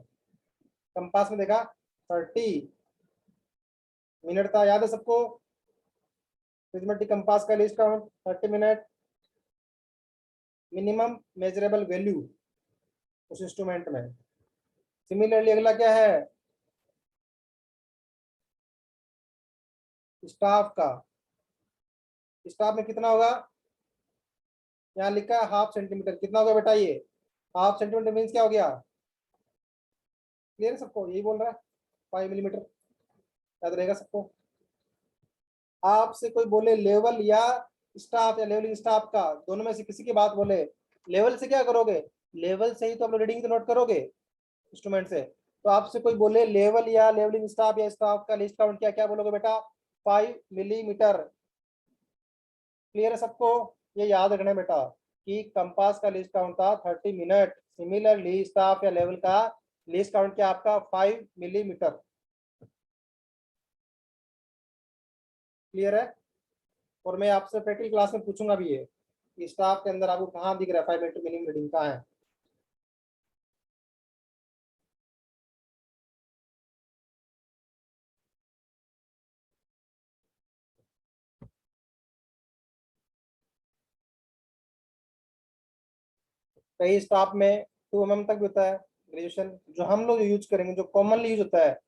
कंपास में देखा 30 मिनट था, याद है सबको? प्रिज्मेटिक कंपास का list count 30 minute, minimum measurable value उस इंस्ट्रूमेंट में। सिमिलरली अगला क्या है, स्टाफ का। स्टाफ में कितना होगा, यहाँ लिखा है 0.5 सेंटीमीटर, कितना होगा बेटा ये? 0.5 सेंटीमीटर मीन्स क्या हो गया, क्लियर है सबको? यही बोल रहा है 5 मिलीमीटर, याद रहेगा सबको। आपसे कोई बोले लेवल या स्टाफ या लेवलिंग स्टाफ का, दोनों में से किसी की बात बोले, लेवल से क्या करोगे, लेवल से ही तो आप लोग रीडिंग तो नोट करोगे इंस्ट्रूमेंट से। तो आपसे कोई बोले लेवल या लेवलिंग स्टाफ या स्टाफ का लिस्ट काउंट क्या, क्या बोलोगे बेटा? 5 मिलीमीटर। क्लियर है सबको? ये याद रखना है बेटा कि कंपास का लिस्ट काउंट था 30 मिनट। सिमिलरली स्टाफ या लेवल का लिस्ट काउंट क्या आपका, 5 मिलीमीटर। क्लियर है? और मैं आपसे प्रैक्टिकल क्लास में पूछूंगा भी ये कि स्टाफ के अंदर आपको कहाँ दिख रहा है 5 मीटर मिनिमम रीडिंग कहाँ है। कई स्टाफ में 2 mm तक भी होता है ग्रेजुएशन। जो हम लोग यूज करेंगे, जो कॉमनली यूज होता है,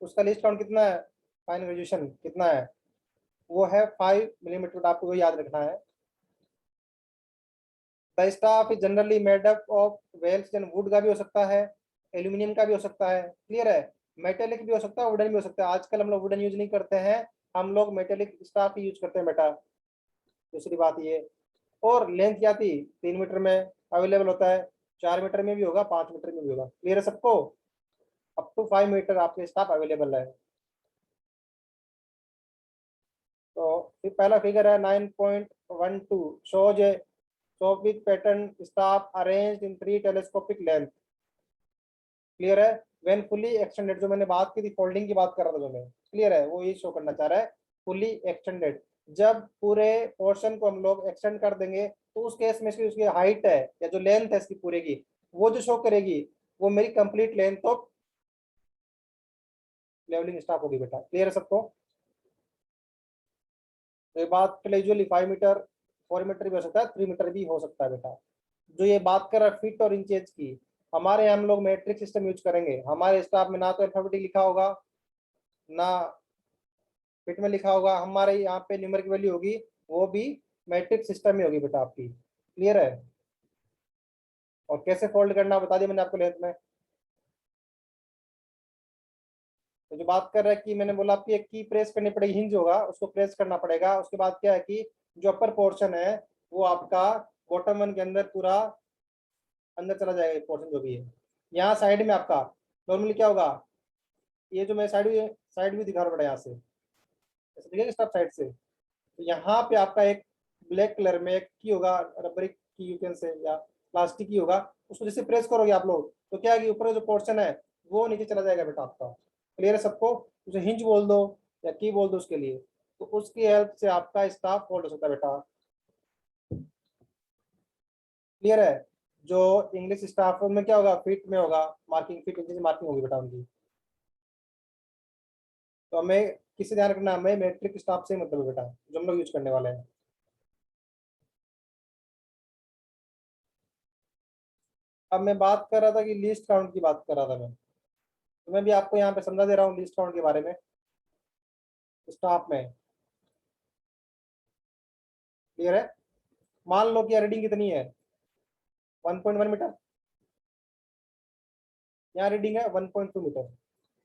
उसका लिस्ट काउंट कितना है, फाइन ग्रेजुएशन कितना है, वो है 5 मिलीमीटर। आपको वो याद रखना है। The staff is generally made up of wells and wood का भी हो सकता है, एल्यूमिनियम का भी हो सकता है। क्लियर है? मेटेलिक भी हो सकता है, वुडन भी हो सकता है। आजकल हम लोग वुडन यूज नहीं करते हैं, हम लोग मेटेलिक स्टाफ ही यूज करते हैं बेटा। दूसरी बात ये, और लेंथ क्या थी, 3 मीटर में अवेलेबल होता है, 4 मीटर में भी होगा, 5 मीटर में भी होगा। क्लियर है सबको? अप टू 5 मीटर आपके स्टाफ अवेलेबल है। तो फिर पहला फिगर है 9.12, shows A Sovik pattern staff arranged in 3 telescopic length. Clear है? व्हेन फुली एक्सटेंडेड, जो मैंने बात की थी, फोल्डिंग की बात कर रहा था जो मैं, क्लियर है, वो ये शो करना चाह रहा है, फुली एक्सटेंडेड। जब पूरे पोर्शन को हम लोग एक्सटेंड कर देंगे तो उस केस में उसकी हाइट है या जो लेंथ है इसकी पूरे की, वो जो शो करेगी वो मेरी complete length of levelling staff होगी बेटा। क्लियर है सबको? तो ये बात यूजुअली 5 मीटर, 4 मीटर भी हो सकता है, 3 मीटर भी हो सकता है बेटा। जो ये बात कर रहा है फीट और इंचेज की, हमारे यहाँ हम लोग मैट्रिक सिस्टम यूज करेंगे। हमारे स्टाफ में ना तो अल्फाबेटिक लिखा होगा, ना फिट में लिखा होगा। हमारे यहाँ पे न्यूमेरिक वैल्यू होगी, वो भी मैट्रिक सिस्टम में होगी बेटा आपकी। क्लियर है? और कैसे फोल्ड करना बता दिया मैंने आपको लेंथ में। तो जो बात कर रहा है कि मैंने बोला आपकी एक की प्रेस करनी पड़ेगी, हिंज होगा, उसको प्रेस करना पड़ेगा। उसके बाद क्या है कि जो अपर पोर्शन है वो आपका बॉटम वन के अंदर पूरा अंदर चला जाएगा, पोर्शन जो भी है। यहाँ साइड में आपका नॉर्मली क्या होगा, ये जो मैं साइड व्यू दिखा रहा हूँ यहाँ से, ऐसे दिखेगा स्टाफ साइड से। तो यहाँ पे आपका एक ब्लैक कलर में एक की होगा, रबरिक की यू कैन से, या प्लास्टिक की होगा। उसको जैसे प्रेस करोगे आप लोग तो क्या है कि ऊपर जो पोर्शन है वो नीचे चला जाएगा बेटा आपका। क्लियर है सबको? उसे हिंज बोल दो या की बोल दो उसके लिए। तो उसकी हेल्प से आपका स्टाफ फोल्ड हो सकता है बेटा। क्लियर है? जो इंग्लिश स्टाफ में क्या होगा, फीट में होगा, मार्किंग फीट इंच मार्किंग होगी बेटा उनकी। तो हमें किसी ध्यान रखना, हमें मेट्रिक स्टाफ से मतलब बेटा जो हम लोग यूज करने वाले हैं। अब मैं बात कर रहा था कि लीस्ट काउंट की बात कर रहा था मैं, तो मैं भी आपको यहाँ पे समझा दे रहा हूँ लीस्ट काउंट के बारे में स्टाफ में। क्लियर है? मान लो कि रीडिंग कितनी है 1.1 मीटर, यहाँ रीडिंग है 1.2 मीटर।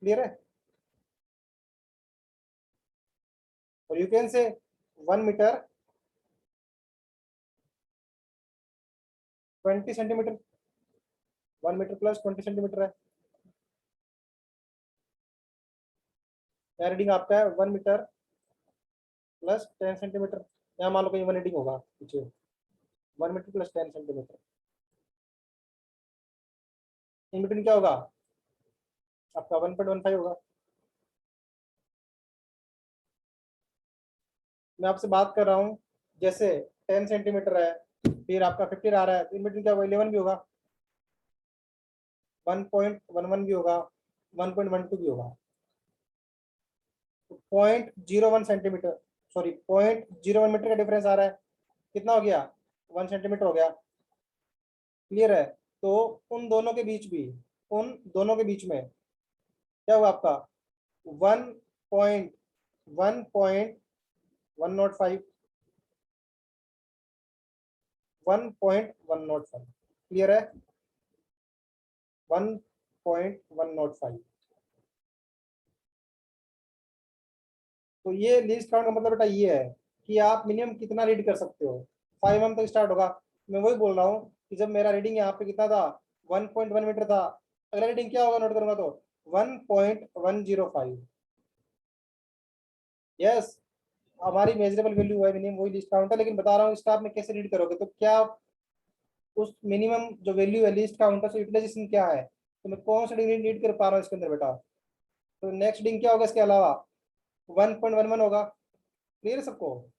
क्लियर है? और you can say 1 metre 20 centimetre, 1 metre plus 20 centimetre है। यहाँ रीडिंग आपका है 1 मीटर प्लस 10 सेंटीमीटर। यहाँ मान लो कहीं 1 रीडिंग होगा पीछे, 1 metre plus 10 centimetre, in between क्या होगा आपका 1.15 होगा। मैं आपसे बात कर रहा हूँ जैसे 10 सेंटीमीटर है, फिर आपका 15 आ रहा है, तो इन बिटवीन क्या होगा 11 भी होगा, 1.11 भी होगा, 1.12 भी होगा। तो 0.01 सेंटीमीटर, सॉरी 0.01 मीटर का डिफरेंस आ रहा है, कितना हो गया 1 सेंटीमीटर हो गया। क्लियर है? तो उन दोनों के बीच भी, उन दोनों के बीच में क्या हुआ आपका 1.1.105, 1.105। क्लियर है? 1.105। तो ये लीस्ट काउंट का मतलब बेटा ये है कि आप मिनिमम कितना रीड कर सकते हो। 5 mm तक स्टार्ट होगा। मैं वही बोल रहा हूँ कि जब मेरा रीडिंग यहाँ पे कितना था 1.1 मीटर था, अगला रीडिंग क्या होगा नोट करूंगा तो 1.105। यस, हमारी मेजरेबल वैल्यू है मिनिमम, वही लीस्ट काउंट है, लेकिन बता रहा हूँ स्टाफ में कैसे रीड करोगे। तो क्या उस मिनिमम जो वैल्यू है लीस्ट काउंटर से यूटिलाइजेशन क्या है, तो मैं कौन सा डिग्री रीड कर पा रहा हूँ इसके अंदर बेटा। तो नेक्स्ट डिंग क्या होगा इसके अलावा 1.11 होगा। क्लियर है सबको?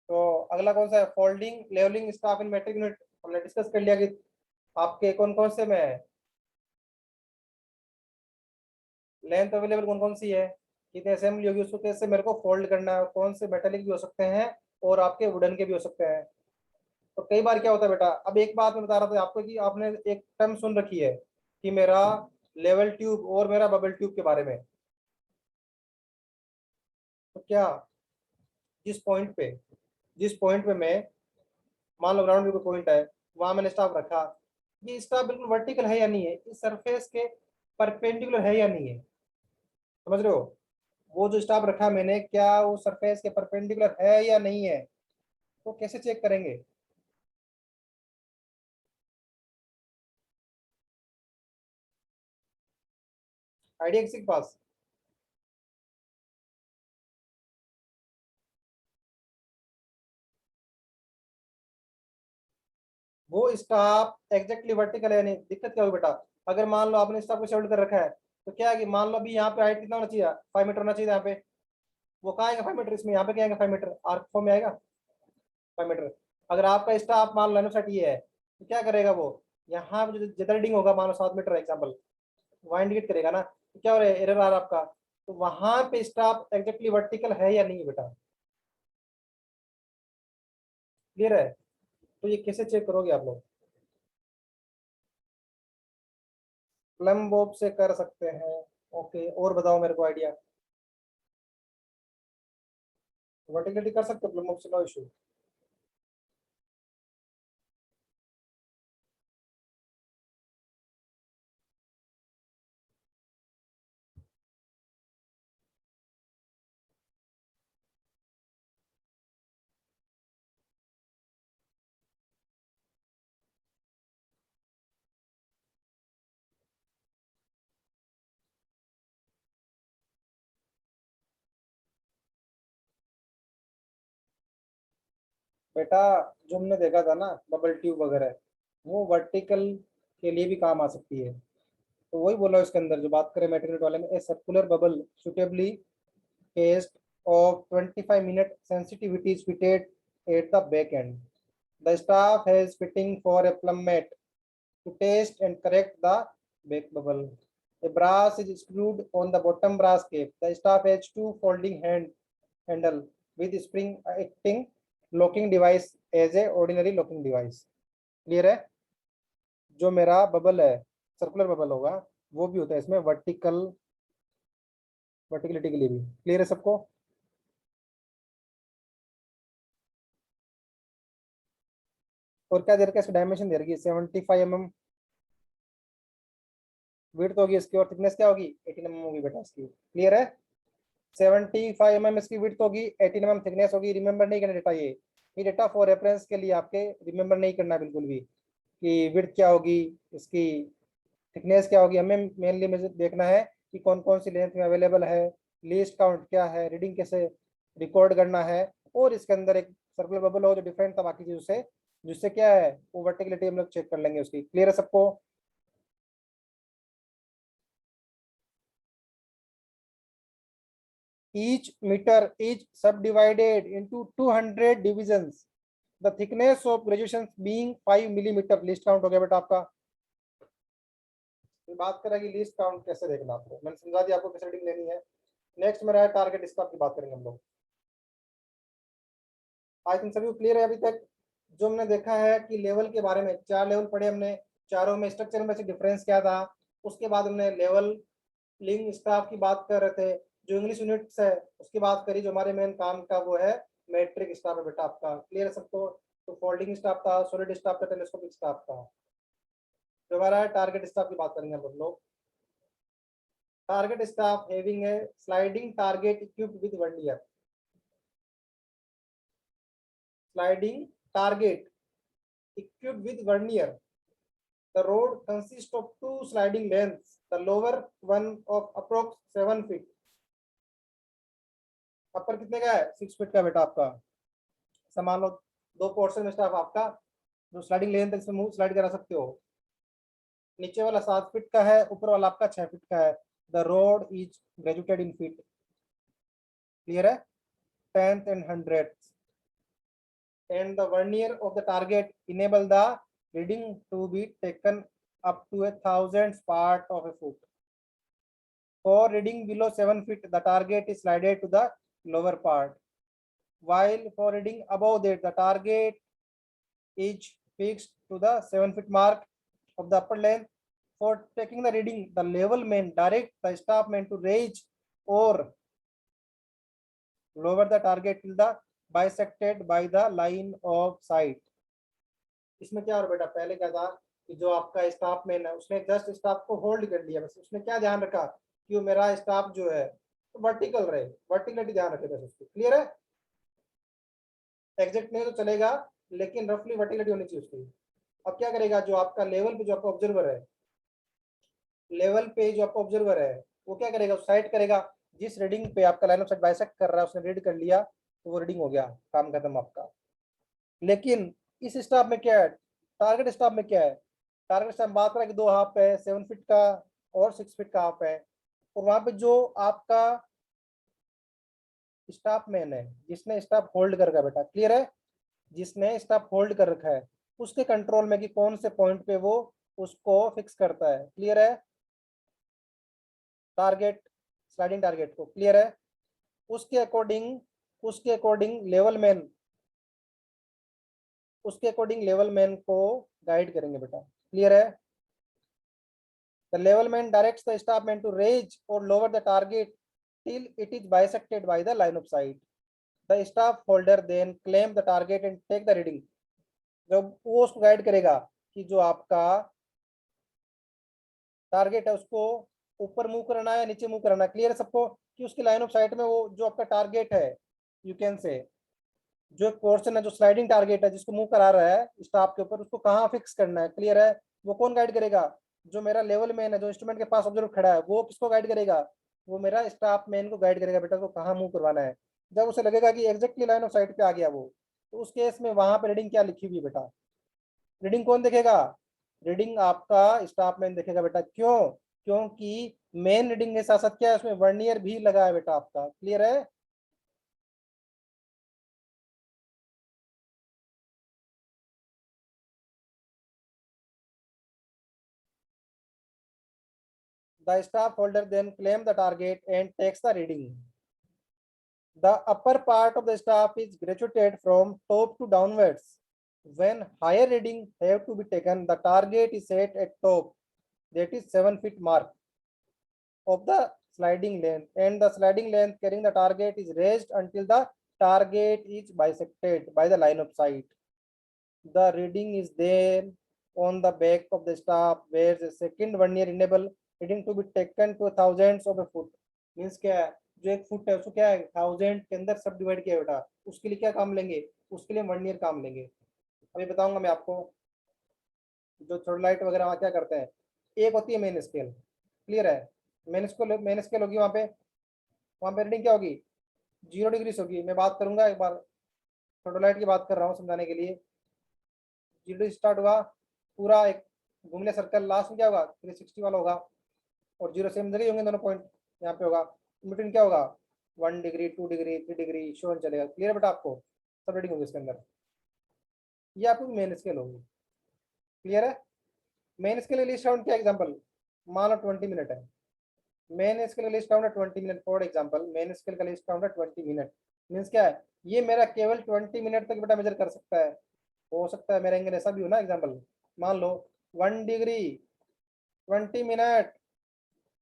तो अगला कौन सा है फोल्डिंग लेवलिंग स्टाफ इन मैट्रिक यूनिट, हमने डिस्कस कर लिया कि आपके कौन कौन से में है, लेंथ अवेलेबल कौन कौन सी है, कितनी असेंबली होगी, उसको कैसे मेरे को फोल्ड करना है, कौन से मेटेलिक भी हो सकते हैं और आपके वुडन के भी हो सकते हैं। तो कई बार क्या होता है बेटा, अब एक बात मैं बता रहा था आपको कि आपने एक टर्म सुन रखी है कि मेरा लेवल ट्यूब और मेरा बबल ट्यूब के बारे में। तो क्या जिस पॉइंट पे जिस पॉइंट पे मैं मान लो ग्राउंड पे पॉइंट है, वहां मैंने स्टाफ रखा, ये स्टाफ बिल्कुल वर्टिकल है या नहीं है, इस सरफेस के परपेंडिकुलर है या नहीं है, समझ रहे हो? वो जो स्टाफ रखा मैंने, क्या वो सरफेस के परपेंडिकुलर है या नहीं है, तो कैसे चेक करेंगे? आइडिया किसी के पास? वो स्टाफ एग्जैक्टली वर्टिकल है नहीं, दिक्कत क्या होगी बेटा, अगर मान लो आपने स्टाफ को शेड्यूल कर रखा है, तो क्या है कि मान लो अभी यहाँ पे हाइट कितना होना चाहिए 5 मीटर होना चाहिए यहाँ पे, वो कहाँ आएगा 5 मीटर, इसमें यहाँ पे क्या आएगा 5 मीटर, आर्क फॉर्म में आएगा 5 मीटर। अगर आपका स्टाफ मान लो लाइन ऑफ साइट ये है, तो क्या करेगा वो, यहाँ पे जो जितना रीडिंग होगा मान लो 7 मीटर एग्जाम्पल, वहाँ इंडिकेट करेगा ना, तो क्या हो रहा है एरर आ रहा है आपका, तो वहां पे स्टाफ एग्जैक्टली वर्टिकल है या नहीं है बेटा। क्लियर है? तो ये कैसे चेक करोगे आप लोग? प्लम बॉब से कर सकते हैं। ओके, और बताओ मेरे को आइडिया। वर्टिकलिटी कर सकते हो प्लम बॉब से, नो इशू। बेटा जो हमने देखा था ना बबल ट्यूब वगैरह, वो वर्टिकल के लिए भी काम आ सकती है। तो वही बोला उसके अंदर जो बात करें मैट्रिनेट वाले में, a circular bubble suitably केस्ड of 25 minute sensitivity is fitted at the back end. The staff has fitting for a plummet to test and correct the back bubble. A brass is screwed on the bottom brass cap. The staff has two folding handle with spring acting locking device as a ordinary locking device. Clear है? जो मेरा बबल है सर्कुलर बबल होगा वो भी होता है इसमें वर्टिकलिटी के लिए भी. क्लियर है सबको? और क्या दे रखा है इसकी डायमेंशन दे रखी है 75 mm विड्थ होगी इसकी और थिकनेस क्या होगी 18 mm होगी बेटा इसकी. क्लियर है? 75 mm इसकी विड्थ होगी 18 mm थिकनेस होगी. रिमेंबर नहीं करना डेटा, ये डेटा फॉर रेफरेंस के लिए आपके रिमेंबर नहीं करना बिल्कुल भी कि विड्थ क्या होगी इसकी थिकनेस क्या होगी. हमें मेनली मुझे देखना है कि कौन कौन सी लेंथ में अवेलेबल है, लीस्ट काउंट क्या है, रीडिंग कैसे रिकॉर्ड करना है और इसके अंदर एक सर्कुलर बबल हो जो डिफरेंट था बाकी चीजों से जिससे क्या है वो वर्टिकलिटी हम लोग चेक कर लेंगे उसकी. क्लियर है सबको? each meter is subdivided into 200 divisions. The thickness of graduations being 5 millimeter. List count हो गया बेटा आपका. बात करेंगे लिस्ट काउंट कैसे देखना आपको, मैंने समझा दिया आपको कैसे रीडिंग लेनी है. नेक्स्ट मेरा है टारगेट स्टाफ की बात करेंगे हम लोग. आई थिंक सभी क्लियर है अभी तक. जो हमने देखा है कि लेवल के बारे में 4 लेवल पढ़े हमने, चारों में स्ट्रक्चर में से डिफरेंस क्या था. उसके बाद हमने लेवल लिंग स्टाफ की बात कर रहे थे. जो इंग्लिश यूनिट्स है उसकी बात करी. जो हमारे मेन काम का वो है मैट्रिक स्टाफ है बेटा आपका. क्लियर है सबको? तो फोल्डिंग स्टाफ था, सॉलिड स्टाफ था, टेलीस्कोपिक स्टाफ था. जो हमारा टारगेट स्टाफ की बात करेंगे हम लोग. Target staff having a sliding target equipped with vernier. Sliding target equipped with vernier. The rod consists of two sliding lengths. The lower one of approx 7 feet. अपर कितने का है 6 फीट का बेटा आपका. समान लो दो पोर्शन में स्टाफ आपका जो स्लाइडिंग लेंथ इसमें मुंह स्लाइड करा सकते हो. नीचे वाला 7 फीट का है, ऊपर वाला आपका 6 फीट का है. The road is graduated in feet. Clear है? 10th and 100th. And the vernier of the target enable the reading to be taken up to 1,000th part of a foot. For reading below 7 feet, the target is slided to the lower part. While for reading above that, the target is fixed to the 7 feet mark of the upper length. For taking the reading, the level man direct the staff man to raise or lower the target till the bisected by the line of sight. इसमें क्या हो बेटा पहले क्या था कि जो आपका स्टाफ मैन है उसने जस्ट स्टाफ को होल्ड कर लिया. बस उसने क्या ध्यान रखा कि वो मेरा स्टाफ जो है तो वर्टिकल रहे, वर्टिकलिटी ध्यान रखे बस उसकी. क्लियर है? एग्जैक्ट नहीं तो चलेगा लेकिन रफली वर्टिकलिटी होनी चाहिए उसकी. अब क्या करेगा जो आपका लेवल पे जो आपका ऑब्जर्वर है, लेवल पे जो आपका ऑब्जर्वर है वो क्या करेगा साइट करेगा. जिस रीडिंग पे आपका लाइन ऑफ साइट बाइसेक्ट कर रहा है उसने रीड कर लिया तो वो रीडिंग हो गया, काम खत्म आपका. लेकिन इस स्टाफ में क्या है, टारगेट स्टाफ में क्या है, टारगेट स्टाफ बात करें कि 2 हाफ है, 7 फीट का और 6 फीट का हाफ है. और वहां पे जो आपका स्टाफ मैन है जिसने स्टाफ होल्ड कर रखा है बेटा. क्लियर है? जिसने स्टाफ होल्ड कर रखा है उसके कंट्रोल में कि कौन से पॉइंट पे वो उसको फिक्स करता है. क्लियर है? टारगेट स्लाइडिंग टारगेट को. क्लियर है? उसके अकॉर्डिंग लेवल मैन को गाइड करेंगे बेटा. क्लियर है? The level man directs the staff man to raise or lower the target till it is bisected by the line of sight. The staff holder then claim the target and take the reading. जब वो उसको गाइड करेगा कि जो आपका टारगेट है उसको ऊपर मूव करना है या नीचे मूव करना है. क्लियर है सबको? कि उसकी लाइन ऑफ साइट में वो जो आपका टारगेट है यू कैन से जो एक पोर्शन है जो स्लाइडिंग टारगेट है जिसको मूव करा रहा है स्टाफ के ऊपर उसको कहाँ फिक्स करना है. क्लियर है? वो कौन गाइड करेगा? जो मेरा लेवल मैन है जो इंस्ट्रूमेंट के पास ऑब्जर्व खड़ा है वो किसको गाइड करेगा? वो मेरा स्टाफ मैन को गाइड करेगा बेटा को कहाँ मूव करवाना है. जब उसे लगेगा कि एग्जैक्टली लाइन ऑफ साइट पे आ गया वो तो उस केस में वहां पे रीडिंग क्या लिखी हुई है बेटा, रीडिंग कौन देखेगा? रीडिंग आपका स्टाफ मैन देखेगा बेटा. क्यों? क्योंकि मेन रीडिंग के साथ साथ क्या है उसमें वर्नियर भी लगा है बेटा आपका. क्लियर है? The staff holder then claims the target and takes the reading. The upper part of the staff is graduated from top to downwards. When higher reading have to be taken, the target is set at top, that is 7 feet mark of the sliding length, and the sliding length carrying the target is raised until the target is bisected by the line of sight. The reading is then on the back of the staff, where the second vernier enable reading to be taken to thousands of a foot. Means क्या है, जो एक फुट है उसको क्या है थाउजेंड के अंदर सब डिवाइड किया बेटा, उसके लिए क्या काम लेंगे, उसके लिए वर्नियर काम लेंगे। अभी बताऊंगा मैं आपको। जो थोड़लाइट वगैरह वहाँ क्या करते हैं, एक होती है मेन स्केल, क्लियर है, मेन स्केल होगी, वहाँ पे रीडिंग क्या होगी 0 डिग्री से होगी। मैं बात करूंगा एक बार, थोड़लाइट की बात कर रहा हूँ समझाने के लिए। 0 स्टार्ट हुआ, पूरा एक घूमने सर्कल, लास्ट में क्या होगा 360 वाला होगा, और 0 सेम जगह होंगे दोनों पॉइंट, यहाँ पे होगा, बिटवीन क्या होगा 1 डिग्री 2 डिग्री 3 डिग्री शोन चलेगा। क्लियर बेटा, आपको सब रीडिंग होगी इसके अंदर। ये आपको मेन स्केल होगी, क्लियर है। मेन स्केल लिस्ट काउंट क्या एग्जांपल, मान लो 20 मिनट है, मेन स्केल का लिस्ट काउंट है 20 minute for example, main scale का लिस्ट काउंट है 20 मिनट। मींस क्या है, ये मेरा केवल 20 मिनट तक बेटा मेजर कर सकता है। हो सकता है मेरा एंगल ऐसा भी हो ना, एग्जांपल मान लो 1 डिग्री 20 मिनट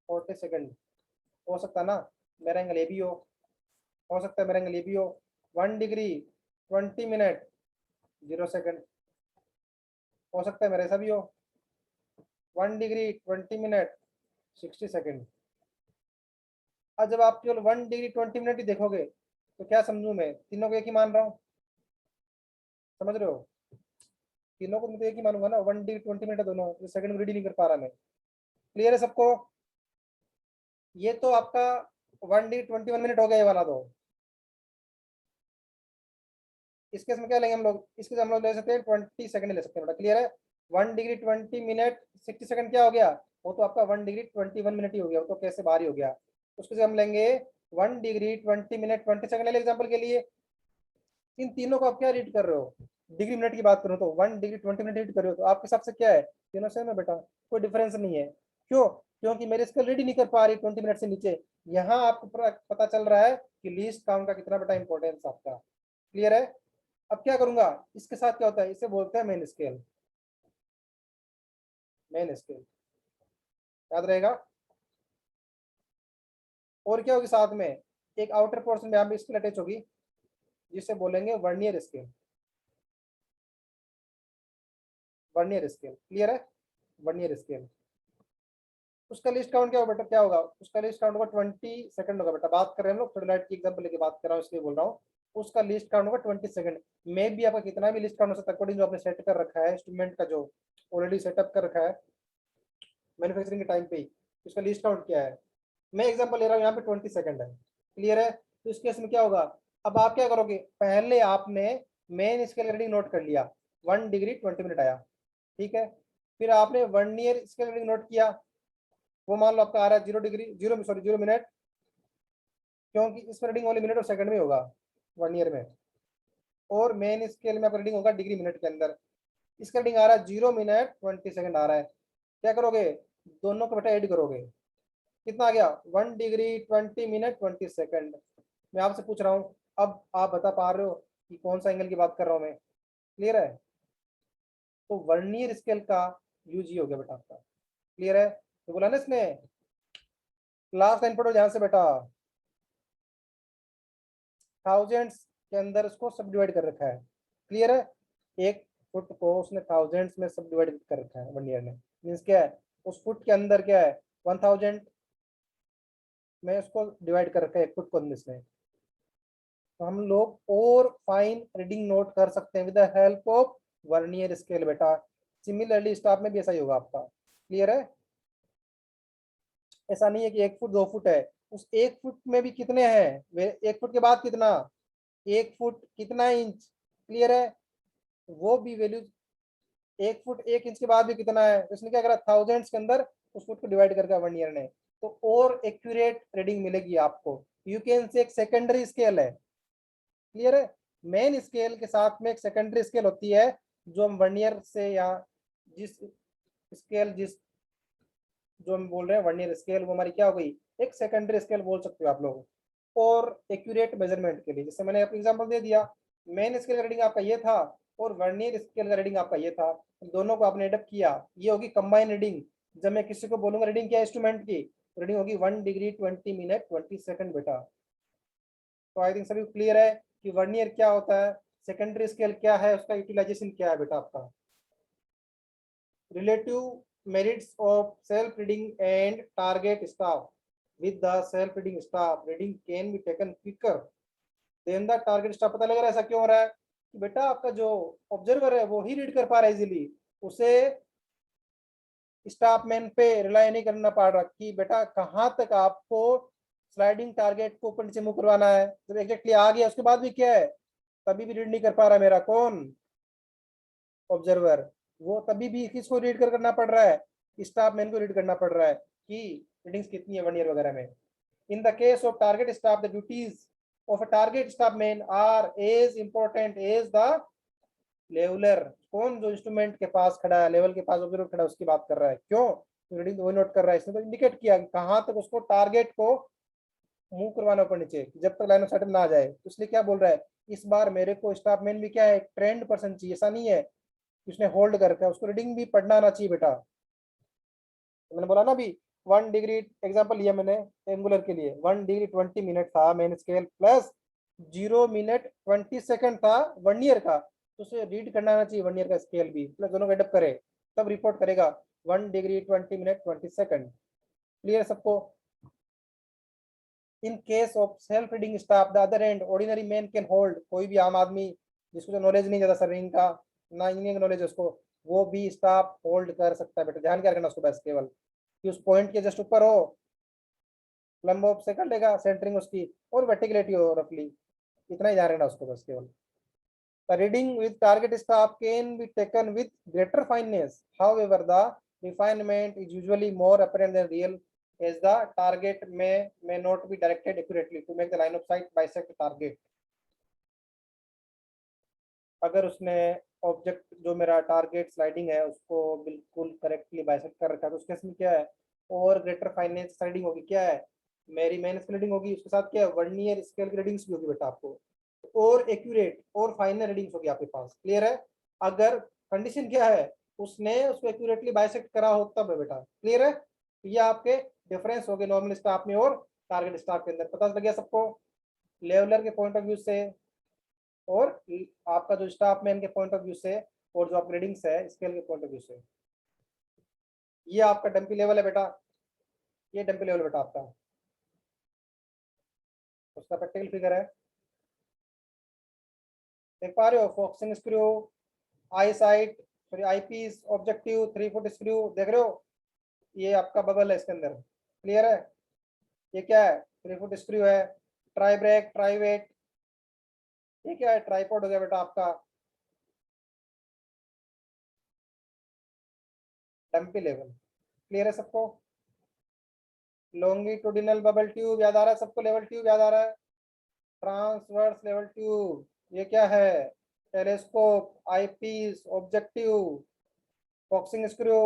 40 सेकंड, हो सकता है ना मेरा एंगल ये भी हो सकता है मेरा एंगल ये भी हो। 1 डिग्री 20 मिनट 0 सेकंड, हो सकता है मेरा ऐसा भी हो। 1 डिग्री 20 मिनट 60 सेकंड। अब जब आप केवल 1 डिग्री 20 मिनट ही देखोगे तो क्या समझूं मैं, तीनों को एक ही मान रहा हूँ, समझ रहे हो, तीनों को मैं तो एक ही मानूंगा ना, 1 डिग्री 20 मिनट दोनों, सेकंड में रीड नहीं कर पा रहा मैं। क्लियर है सबको। ये तो आपका 1 डिग्री 21 मिनट हो गया ये वाला। तो इसके में क्या लेंगे हम लोग, इसके हम लोग ले सकते हैं 20 सेकंड ले सकते हैं बेटा। क्लियर है, 1 डिग्री 20 मिनट 60 सेकंड क्या हो गया, वो तो आपका 1 डिग्री 21 मिनट ही हो गया, वो तो कैसे बाहर ही हो गया। उसके से हम लेंगे 1 डिग्री 20 मिनट 20 सेकंड ले एग्जाम्पल के लिए। इन तीनों को आप क्या रीड कर रहे हो, डिग्री मिनट की बात करूँ तो 1 डिग्री 20 मिनट रीड कर रहे हो, तो आपके हिसाब से क्या है, तीनों सेम है बेटा, कोई डिफरेंस नहीं है। क्यों, क्योंकि मेरे स्केल रीड ही नहीं कर पा रही 20 मिनट से नीचे। यहाँ आपको पता चल रहा है कि लीस्ट काउंट का कितना बेटा इंपॉर्टेंस आपका। क्लियर है। अब क्या करूंगा, इसके साथ क्या होता है, इसे बोलते हैं मेन स्केल, मेन स्केल याद रहेगा। और क्या होगी साथ में, एक आउटर पोर्शन में यहाँ पे स्केल अटैच होगी, जिसे बोलेंगे vernier scale, vernier scale. Clear है, वर्नियर स्केल। उसका लिस्ट काउंट क्या होगा बेटा, क्या होगा उसका लिस्ट काउंट होगा 20 सेकंड होगा बेटा। बात कर रहे हैं हम लोग थोड़लाइट की एग्जांपल लेके बात कर रहा हूँ, इसलिए बोल रहा हूँ। उसका लिस्ट काउंट होगा 20 सेकंड। मे भी आपका कितना भी लिस्ट काउंट हो सकता है, अकॉर्डिंग जो आपने सेट कर रखा है, इंस्ट्रूमेंट का जो ऑलरेडी सेटअप कर रखा है मैन्युफैक्चरिंग के टाइम पे ही, उसका लिस्ट काउंट क्या है। मैं एग्जांपल ले रहा हूँ, यहाँ पे 20 सेकंड है। क्लियर है, तो इस केस में क्या होगा, अब आप क्या करोगे, पहले आपने मेन स्केल रीडिंग नोट कर लिया, 1 डिग्री 20 मिनट आया, ठीक है। फिर आपने वर्नियर स्केल रीडिंग नोट किया, वो मान लो आपका आ रहा है 0 डिग्री 0 मिनट, क्योंकि इस रीडिंग ओनली मिनट और सेकंड में होगा वर्नियर में, और मेन स्केल में आपका रीडिंग होगा डिग्री मिनट के अंदर। इसका रीडिंग आ रहा है 0 मिनट 20 सेकंड आ रहा है। क्या करोगे, दोनों को बेटा ऐड करोगे, कितना आ गया 1 डिग्री 20 मिनट 20 सेकंड। मैं आपसे पूछ रहा हूँ, अब आप बता पा रहे हो कि कौन सा एंगल की बात कर रहा हूँ मैं। क्लियर है, तो वर्नियर स्केल का यूज ही हो गया बेटा आपका। क्लियर है, तो बोला ना इसने क्लास का इनपुट ध्यान से बेटा, थाउजेंड्स के अंदर उसको सब डिवाइड कर रखा है। क्लियर है, एक फुट को उसने थाउजेंड्स में सब डिवाइड कर रखा है वर्नियर ने। मीन्स क्या है, उस फुट के अंदर क्या है 1000 में उसको डिवाइड कर रखा है एक फुट को इसने। तो हम लोग और फाइन रीडिंग नोट कर सकते हैं with the help of vernier scale बेटा। सिमिलरली स्टाफ में भी ऐसा ही होगा आपका। क्लियर है, ऐसा नहीं है कि 1 फुट 2 फुट है, उस 1 फुट में भी कितने हैं, वे 1 फुट के बाद कितना, 1 फुट कितना इंच। क्लियर है, वो भी वैल्यू 1 फुट 1 इंच के बाद भी कितना है, तो इसने क्या करा थाउजेंड्स के अंदर उस फुट को डिवाइड करके वर्नियर ने, तो और एक्यूरेट रीडिंग मिलेगी आपको। यू कैन से एक सेकेंडरी स्केल है। क्लियर है, मेन स्केल के साथ में एक सेकेंडरी स्केल होती है, जो हम वर्नियर से या जिस स्केल जिस जो हम बोल रहे हैं वर्नियर स्केल, वो हमारी क्या हो गई, एक सेकेंडरी स्केल बोल सकते हो आप लोग। और एक्यूरेट मेजरमेंट के लिए, जैसे मैंने अपना एग्जांपल दे दिया, मेन स्केल का रीडिंग आपका ये था और वर्नियर स्केल का रीडिंग आपका ये था, दोनों को आपने एडप्ट किया, ये होगी कंबाइन रीडिंग। जब मैं किसी को बोलूंगा रीडिंग क्या है इंस्ट्रूमेंट की, रीडिंग होगी 1 डिग्री 20 मिनट 20 सेकंड बेटा। तो आई थिंक सभी क्लियर है कि वर्नियर क्या होता है, सेकेंडरी स्केल क्या है, उसका यूटिलाइजेशन क्या है बेटा आपका। Relative merits of self-reading and target staff. With the self-reading staff, reading can be taken quicker than the target staff। पता लग रहा है ऐसा क्यों हो रहा है कि बेटा आपका जो ऑब्जर्वर है वो ही रीड कर पा रहा है इजीली, उसे स्टाफ मैन पे रिलाई नहीं करना पड़ रहा कि बेटा कहाँ तक आपको स्लाइडिंग टारगेट को ऊपर नीचे मूव करवाना है। जब एग्जैक्टली आ गया उसके बाद भी क्या है, तभी भी रीड नहीं कर पा रहा मेरा कौन, ऑब्जर्वर। वो तभी भी किसको रीड करना पड़ रहा है, स्टाफ मैन को रीड करना पड़ रहा है कि रीडिंग्स कितनी है 1 ईयर वगैरह में। In the case of target staff, the duties of a target staff man are as important as the leveller. कौन, जो इंस्ट्रूमेंट के पास खड़ा है, लेवल के पास ऑब्जर्वर खड़ा है, उसकी बात कर रहा है। क्यों, रीडिंग वही नोट कर रहा है, इसने तो इंडिकेट किया कहाँ तक उसको टारगेट को मूव करवाना ऊपर नीचे, जब तक लाइन ऑफ साइट ना आ जाए। तो इसलिए क्या बोल रहा है, इस बार मेरे को स्टाफ मैन भी क्या है, ट्रेंड पर्सन चाहिए, ऐसा नहीं है उसने होल्ड कर रखा है, उसको रीडिंग भी पढ़ना आना चाहिए बेटा। तो मैंने बोला ना अभी, 1 डिग्री एग्जांपल लिया मैंने एंगुलर के लिए, 1 डिग्री 20 मिनट था main scale, plus 0 minute 20 second था 1 ईयर का, तो उसे रीड करना आना चाहिए 1 ईयर का स्केल भी, प्लस दोनों को एडअप करे तब रिपोर्ट करेगा 1 डिग्री 20 मिनट 20 सेकंड। क्लियर सबको। In case of self reading staff, the other and ordinary man can hold, कोई भी आम आदमी जिसको जो नॉलेज नहीं ज्यादा सर रीडिंग का, ना इंजीनियरिंग नॉलेज उसको, वो भी स्टाफ होल्ड कर सकता है बेटा। ध्यान क्या रखना उसको, बस केवल कि उस पॉइंट के जस्ट ऊपर हो, लंब से कर लेगा सेंटरिंग उसकी, और वर्टिकलिटी हो रफली, इतना ही ध्यान रखना उसको बस केवल। The reading with target staff can be taken with greater fineness. However, the refinement is usually more apparent than real, as the target may not be directed accurately to make the line of sight bisect target. अगर उसने ऑब्जेक्ट जो मेरा टारगेट स्लाइडिंग है उसको बिल्कुल करेक्टली बाइसेक्ट कर रखा है, तो उसके इसमें क्या है, और ग्रेटर फाइनेंस स्लाइडिंग होगी, क्या है मेरी मेन स्लाइडिंग होगी, उसके साथ क्या है वर्नियर स्केल की रीडिंग्स भी होगी बेटा आपको, और एक्यूरेट और फाइनल रीडिंग्स होगी आपके पास। क्लियर है, अगर कंडीशन क्या है, उसने उसको एक्यूरेटली बाइसेक्ट करा हो तब है बेटा। क्लियर है, ये आपके डिफरेंस हो गए नॉर्मल स्टाफ में और टारगेट स्टाफ के अंदर, पता लग गया सबको, लेवलर के पॉइंट ऑफ व्यू से और आपका जो स्टाफ मैन के पॉइंट ऑफ व्यू से, और जो आप रीडिंग्स है स्केल के पॉइंट ऑफ व्यू से। ये आपका डंपी लेवल है बेटा, ये डंपी लेवल बेटा आपका, उसका प्रैक्टिकल फिगर है, देख पा रहे हो, focusing screw, eye sight, sorry eyepiece, objective, 3 foot screw, देख रहे हो, ये आपका बबल है इसके अंदर। क्लियर है, ये क्या है, 3 फुट स्क्रू है, ट्राई ब्रेक, ट्राई वेट, ये क्या है, ट्राईपॉड हो गया बेटा आपका, डंपी लेवल। क्लियर है सबको। लॉन्गिट्यूडिनल बबल ट्यूब याद आ रहा है सबको, लेवल ट्यूब याद आ रहा है, ट्रांसवर्स लेवल ट्यूब, ये क्या है, telescope, eyepiece, objective, focusing screw,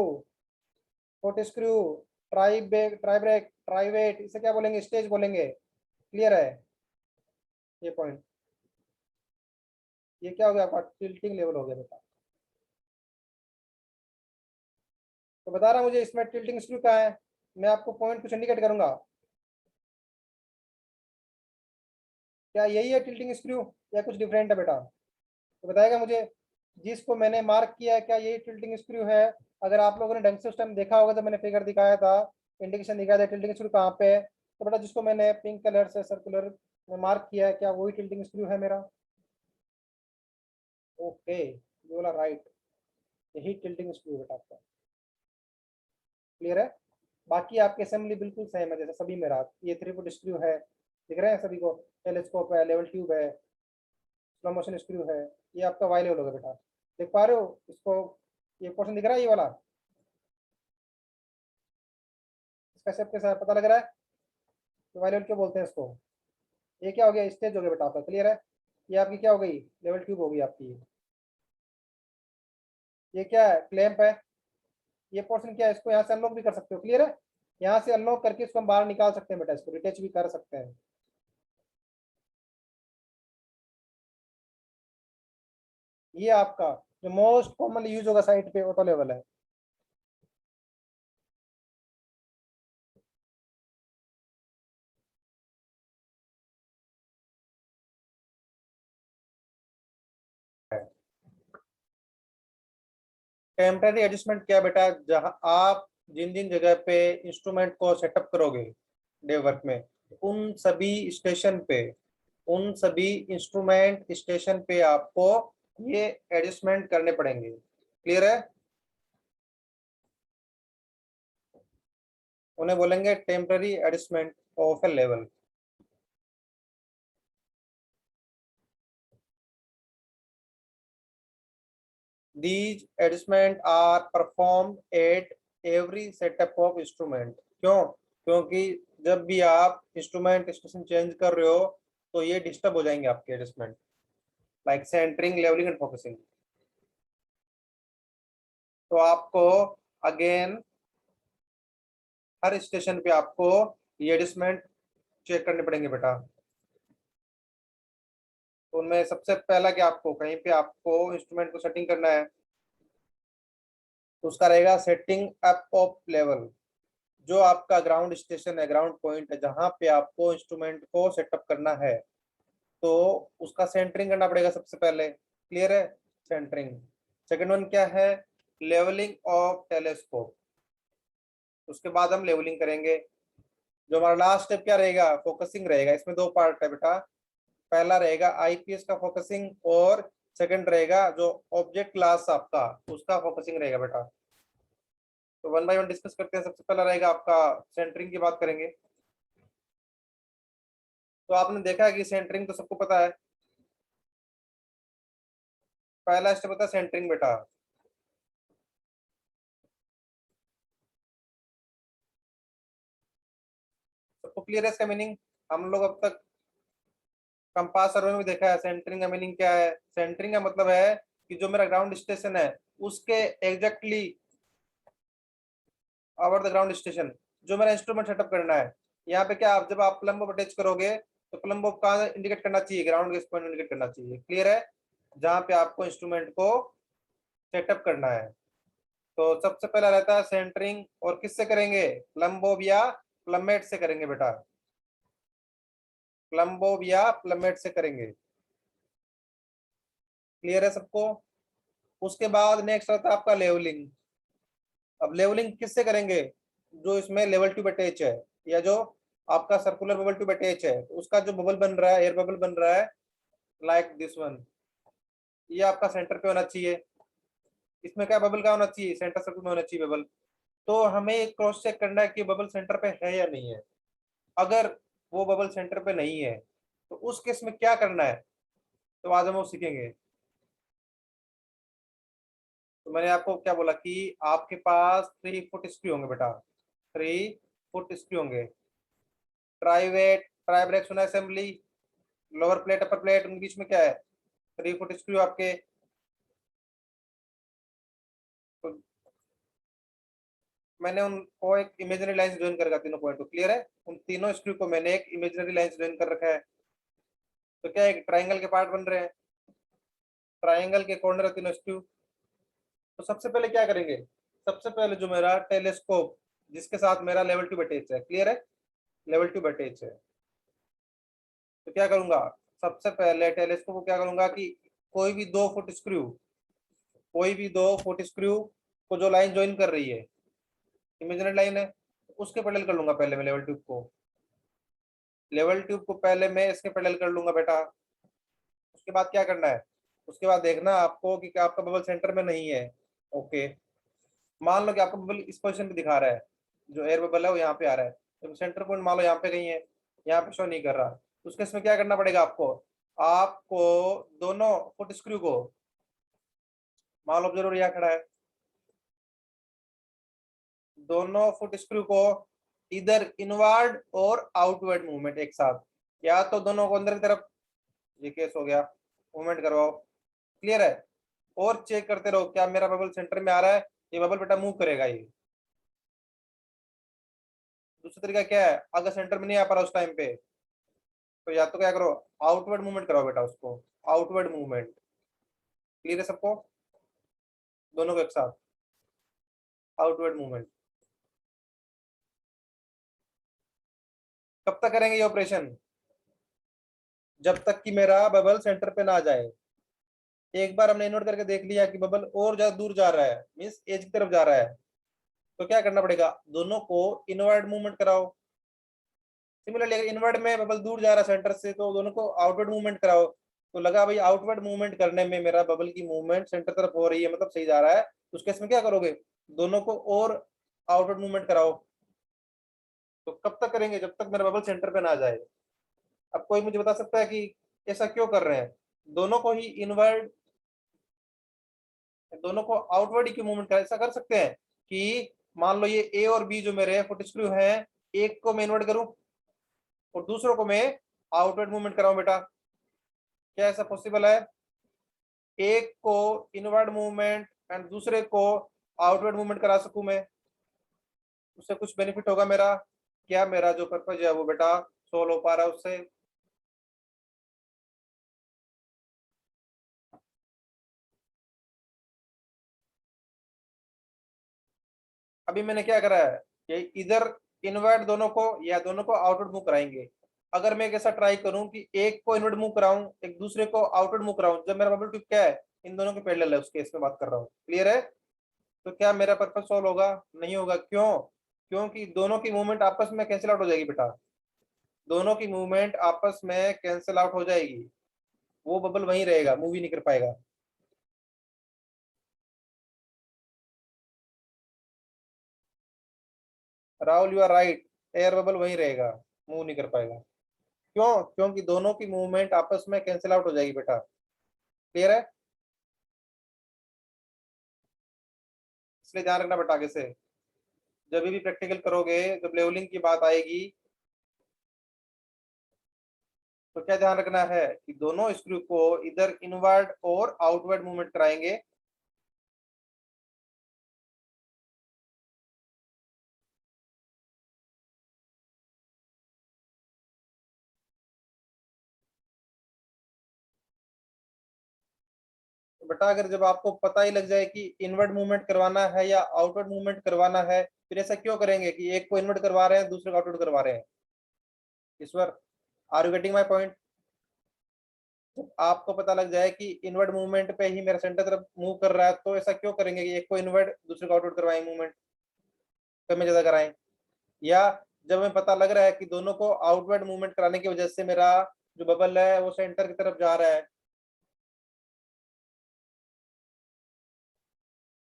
foot screw, tribrach, trivet, इसे क्या बोलेंगे, स्टेज बोलेंगे। क्लियर है, ये पॉइंट, ये क्या हो गया आपका, टिल्टिंग लेवल हो गया बेटा। तो बता रहा मुझे इसमें टिल्टिंग स्क्रू क्या है, मैं आपको पॉइंट कुछ इंडिकेट करूंगा, क्या यही है टिल्टिंग स्क्रू या कुछ डिफरेंट है बेटा, तो बताएगा मुझे। जिसको मैंने मार्क किया है क्या यही टिल्टिंग स्क्रू है, अगर आप लोगों ने ढंग से उस टाइम देखा होगा तो मैंने फिगर दिखाया था, इंडिकेशन दिखाया था टिल्टिंग स्क्रू कहाँ पे है, तो बेटा जिसको मैंने पिंक कलर से सर्कुलर में मार्क किया है, क्या वही टिल्टिंग स्क्रू है मेरा। ओके, ये वाला राइट, यही टिल्टिंग स्क्रू बेटा आपका। क्लियर है, बाकी आपके असेंबली बिल्कुल सेम है जैसे सभी में रहा, ये 3 फुट स्क्रू है, दिख रहे हैं सभी को, टेलीस्कोप है, लेवल ट्यूब है, स्लो मोशन स्क्रू है, ये आपका वाई लेवल होगा बेटा, देख पा रहे हो इसको, ये पोर्शन दिख रहा है ये वाला, इसका शेप कैसा है पता लग रहा है, तो वाई लेवल क्यों बोलते हैं इसको। ये क्या हो गया, स्टेज हो गया बेटा आपका। क्लियर है, ये आपकी क्या हो गई, लेवल ट्यूब हो गई आपकी। ये क्या है, क्लैंप है, ये पोर्शन क्या है, इसको यहाँ से अनलॉक भी कर सकते हो। क्लियर है, यहाँ से अनलॉक करके इसको हम बाहर निकाल सकते हैं बेटा, इसको रिटेच भी कर सकते हैं। ये आपका जो मोस्ट कॉमनली यूज होगा साइट पे ऑटो लेवल है। टेम्पररी एडजस्टमेंट क्या बेटा, जहां आप जिन जिन जगह पे इंस्ट्रूमेंट को सेटअप करोगे डे वर्क में, उन सभी स्टेशन पे, उन सभी इंस्ट्रूमेंट स्टेशन पे आपको ये एडजस्टमेंट करने पड़ेंगे। क्लियर है, उन्हें बोलेंगे temporary adjustment of a level. These adjustment are performed at every setup of instrument। क्यों? क्योंकि जब भी आप इंस्ट्रूमेंट स्टेशन चेंज कर रहे हो तो ये डिस्टर्ब हो जाएंगे आपके adjustment, like centering, levelling and focusing. तो आपको अगेन हर स्टेशन पे आपको ये एडजस्टमेंट चेक करने पड़ेंगे बेटा। तो उनमें सबसे पहला कि आपको कहीं पे आपको इंस्ट्रूमेंट को सेटिंग करना है, तो उसका रहेगा सेटिंग अप ऑफ लेवल। जो आपका ग्राउंड स्टेशन है, ग्राउंड पॉइंट है, जहां पे आपको इंस्ट्रूमेंट को सेटअप करना है, तो उसका सेंटरिंग करना पड़ेगा सबसे पहले। क्लियर है, सेंटरिंग। सेकंड वन क्या है, लेवलिंग ऑफ टेलीस्कोप। उसके बाद हम लेवलिंग करेंगे। जो हमारा लास्ट स्टेप क्या रहेगा, फोकसिंग रहेगा। इसमें दो पार्ट है बेटा, पहला रहेगा आईपीएस का फोकसिंग और सेकंड रहेगा जो ऑब्जेक्ट क्लास आपका, उसका फोकसिंग रहेगा बेटा। तो वन बाय वन डिस्कस करते हैं। सबसे पहला रहेगा आपका सेंटरिंग की बात करेंगे। तो आपने देखा है कि सेंटरिंग तो सबको पता है। पहला स्टेप होता है सेंटरिंग बेटा। सबको क्लियर है इसका मीनिंग? हम लोग अब तक कंपास सर्वे में देखा है सेंटरिंग का मीनिंग क्या है। सेंटरिंग का मतलब है कि जो मेरा ग्राउंड स्टेशन है उसके exactly over the ground station जो मेरा इंस्ट्रूमेंट सेटअप करना है। यहाँ पे क्या, आप जब आप प्लम्ब अटैच करोगे तो प्लम्ब कहाँ इंडिकेट करना चाहिए, ग्राउंड के पॉइंट इंडिकेट करना चाहिए। क्लियर है, जहाँ पे आपको इंस्ट्रूमेंट को सेटअप करना है। तो सबसे पहला रहता है सेंटरिंग, और किससे करेंगे, प्लम्बोब या प्लमेट से करेंगे बेटा। प्लम्बोब या प्लमेट से करेंगे। क्लियर है सबको? उसके बाद नेक्स्ट रहता है आपका लेवलिंग। अब लेवलिंग किससे करेंगे, जो इसमें लेवल ट्यूब अटैच है या जो आपका सर्कुलर बबल ट्यूब अटैच है, तो उसका जो बबल बन रहा है, एयर बबल बन रहा है लाइक दिस वन, ये आपका सेंटर पे होना चाहिए। इसमें क्या बबल का होना चाहिए, सेंटर सर्कुल में होना चाहिए बबल। तो हमें क्रॉस चेक करना है कि बबल सेंटर पे है या नहीं है। अगर वो बबल सेंटर पे नहीं है तो उस केस में क्या करना है, तो आज हम वो सीखेंगे। तो मैंने आपको क्या बोला कि आपके पास 3 फुट स्क्रू होंगे बेटा, 3 फुट स्क्रू होंगे। ट्राइवेट, ट्राई ब्रेक सुना assembly, lower plate upper plate, उनके बीच में क्या है, 3 फुट स्क्रू आपके। तो मैंने उनको एक इमेजिनरी लाइन ज्वाइन कर रखा, तीनों पॉइंट को। क्लियर है, उन तीनों स्क्रू को मैंने एक इमेजिनरी लाइन ज्वाइन कर रखा है। तो क्या एक ट्राइंगल के पार्ट बन रहे हैं, ट्राइंगल के कॉर्नर है तीनों स्क्रू। तो सबसे पहले क्या करेंगे, सबसे पहले जो मेरा टेलीस्कोप जिसके साथ मेरा लेवल ट्यूब अटैच है, क्लियर है, लेवल ट्यूब अटैच है, तो क्या करूंगा, सबसे पहले टेलीस्कोप को क्या करूंगा कि कोई भी 2 फुट स्क्रू, कोई भी 2 फुट स्क्रू को जो लाइन ज्वाइन कर रही है, इमेजिनरी लाइन है, उसके पैरेलल कर लूंगा पहले मैं लेवल ट्यूब को। लेवल ट्यूब को पहले मैं इसके पैरेलल कर लूंगा बेटा। उसके बाद क्या करना है, उसके बाद देखना आपको कि क्या आपका बबल सेंटर में नहीं है। ओके, मान लो कि आपका बबल इस पोजीशन पे दिखा रहा है, जो एयर बबल है वो यहाँ पे आ रहा है, तो सेंटर पॉइंट मान लो यहाँ पे कहीं है, यहाँ पे शो नहीं कर रहा। तो उसके इसमें क्या करना पड़ेगा आपको, आपको दोनों फुट स्क्रू को, मान लो ऑब्जर्वर यहाँ खड़ा है, दोनों फुट स्क्रू को इधर इनवर्ड और आउटवर्ड मूवमेंट एक साथ, या तो दोनों को अंदर की तरफ, ये केस हो गया, मूवमेंट करवाओ। क्लियर है, और चेक करते रहो क्या मेरा बबल सेंटर में आ रहा है ये बबल बेटा मूव करेगा ये। दूसरा तरीका क्या है, अगर सेंटर में नहीं आ पा रहा उस टाइम पे, तो या तो क्या करो, आउटवर्ड मूवमेंट कराओ बेटा उसको, आउटवर्ड मूवमेंट। क्लियर है सबको, दोनों को एक साथ, आउटवर्ड मूवमेंट। कब तक करेंगे ये ऑपरेशन, जब तक कि मेरा बबल सेंटर पे ना आ जाए। एक बार हमने इन्वर्ट करके देख लिया कि बबल और ज्यादा दूर जा रहा है, मीन्स एज की तरफ जा रहा है, तो क्या करना पड़ेगा, दोनों को इनवर्ड मूवमेंट कराओ। सिमिलरली अगर इनवर्ड में बबल दूर जा रहा है सेंटर से, तो दोनों को आउटवर्ड मूवमेंट कराओ। तो लगा भाई आउटवर्ड मूवमेंट करने में मेरा बबल की मूवमेंट सेंटर तरफ हो रही है, मतलब सही जा रहा है, तो उस केस में क्या करोगे, दोनों को और आउटवर्ड मूवमेंट कराओ। तो कब तक करेंगे, जब तक मेरा बबल सेंटर पे ना आ जाए। अब कोई मुझे बता सकता है कि ऐसा क्यों कर रहे हैं, दोनों को ही इनवर्ड, दोनों को आउटवर्ड ही क्यों मूवमेंट कर, ऐसा कर सकते हैं कि मान लो ये ए और बी जो मेरे फुट स्क्रू हैं, एक को मैं इन्वर्ट करूं और दूसरों को मैं आउटवर्ड मूवमेंट कराऊं बेटा, क्या ऐसा पॉसिबल है, एक को इनवर्ड मूवमेंट एंड दूसरे को आउटवर्ड मूवमेंट करा सकूं मैं, उससे कुछ बेनिफिट होगा मेरा, क्या मेरा जो पर्पज है वो बेटा सोल्व हो पा रहा है उससे। अभी मैंने क्या करा है कि इधर इनवर्ट दोनों को या दोनों को आउटवर्ड मूव कराएंगे। अगर मैं कैसा ट्राई करूं कि एक को इनवर्ट मूव कराऊं, एक दूसरे को आउटवर्ड मूव कराऊं, जब मेरा बबल ट्यूब क्या है, इन दोनों के पैरेलल है, उस केस में बात कर रहा हूँ, क्लियर है। तो क्या मेरा पर्पस सॉल्व होगा, नहीं होगा, क्यों, क्योंकि दोनों की मूवमेंट आपस में कैंसिल आउट हो जाएगी बेटा, दोनों की मूवमेंट आपस में कैंसिल आउट हो जाएगी, वो बबल वहीं रहेगा, मूव ही नहीं कर पाएगा। Rahul you are right, air bubble वहीं रहेगा, मूव नहीं कर पाएगा। क्यों, क्योंकि दोनों की मूवमेंट आपस में कैंसिल आउट हो जाएगी बेटा, क्लियर है। इसलिए ध्यान रखना बेटा, आगे से जब भी प्रैक्टिकल करोगे, जब लेवलिंग की बात आएगी, तो क्या ध्यान रखना है कि दोनों स्क्रू को इधर इनवर्ड और आउटवर्ड मूवमेंट कराएंगे। तो बेटा अगर जब आपको पता ही लग जाए कि इनवर्ड मूवमेंट करवाना है या आउटवर्ड मूवमेंट करवाना है, फिर ऐसा क्यों करेंगे कि एक को इनवर्ट करवा रहे हैं दूसरे को आउटवर्ड करवा रहे हैं। Ishwar, are you getting my point. जब आपको पता लग जाए कि इनवर्ड मूवमेंट पे ही मेरा सेंटर तरफ मूव कर रहा है, तो ऐसा क्यों करेंगे कि एक को इनवर्ट दूसरे को आउटवर्ड करवाएं, मूवमेंट कम में ज्यादा कराएं। या जब हमें पता लग रहा है कि दोनों को आउटवर्ड मूवमेंट कराने की वजह से मेरा जो बबल है वो सेंटर की तरफ जा रहा है,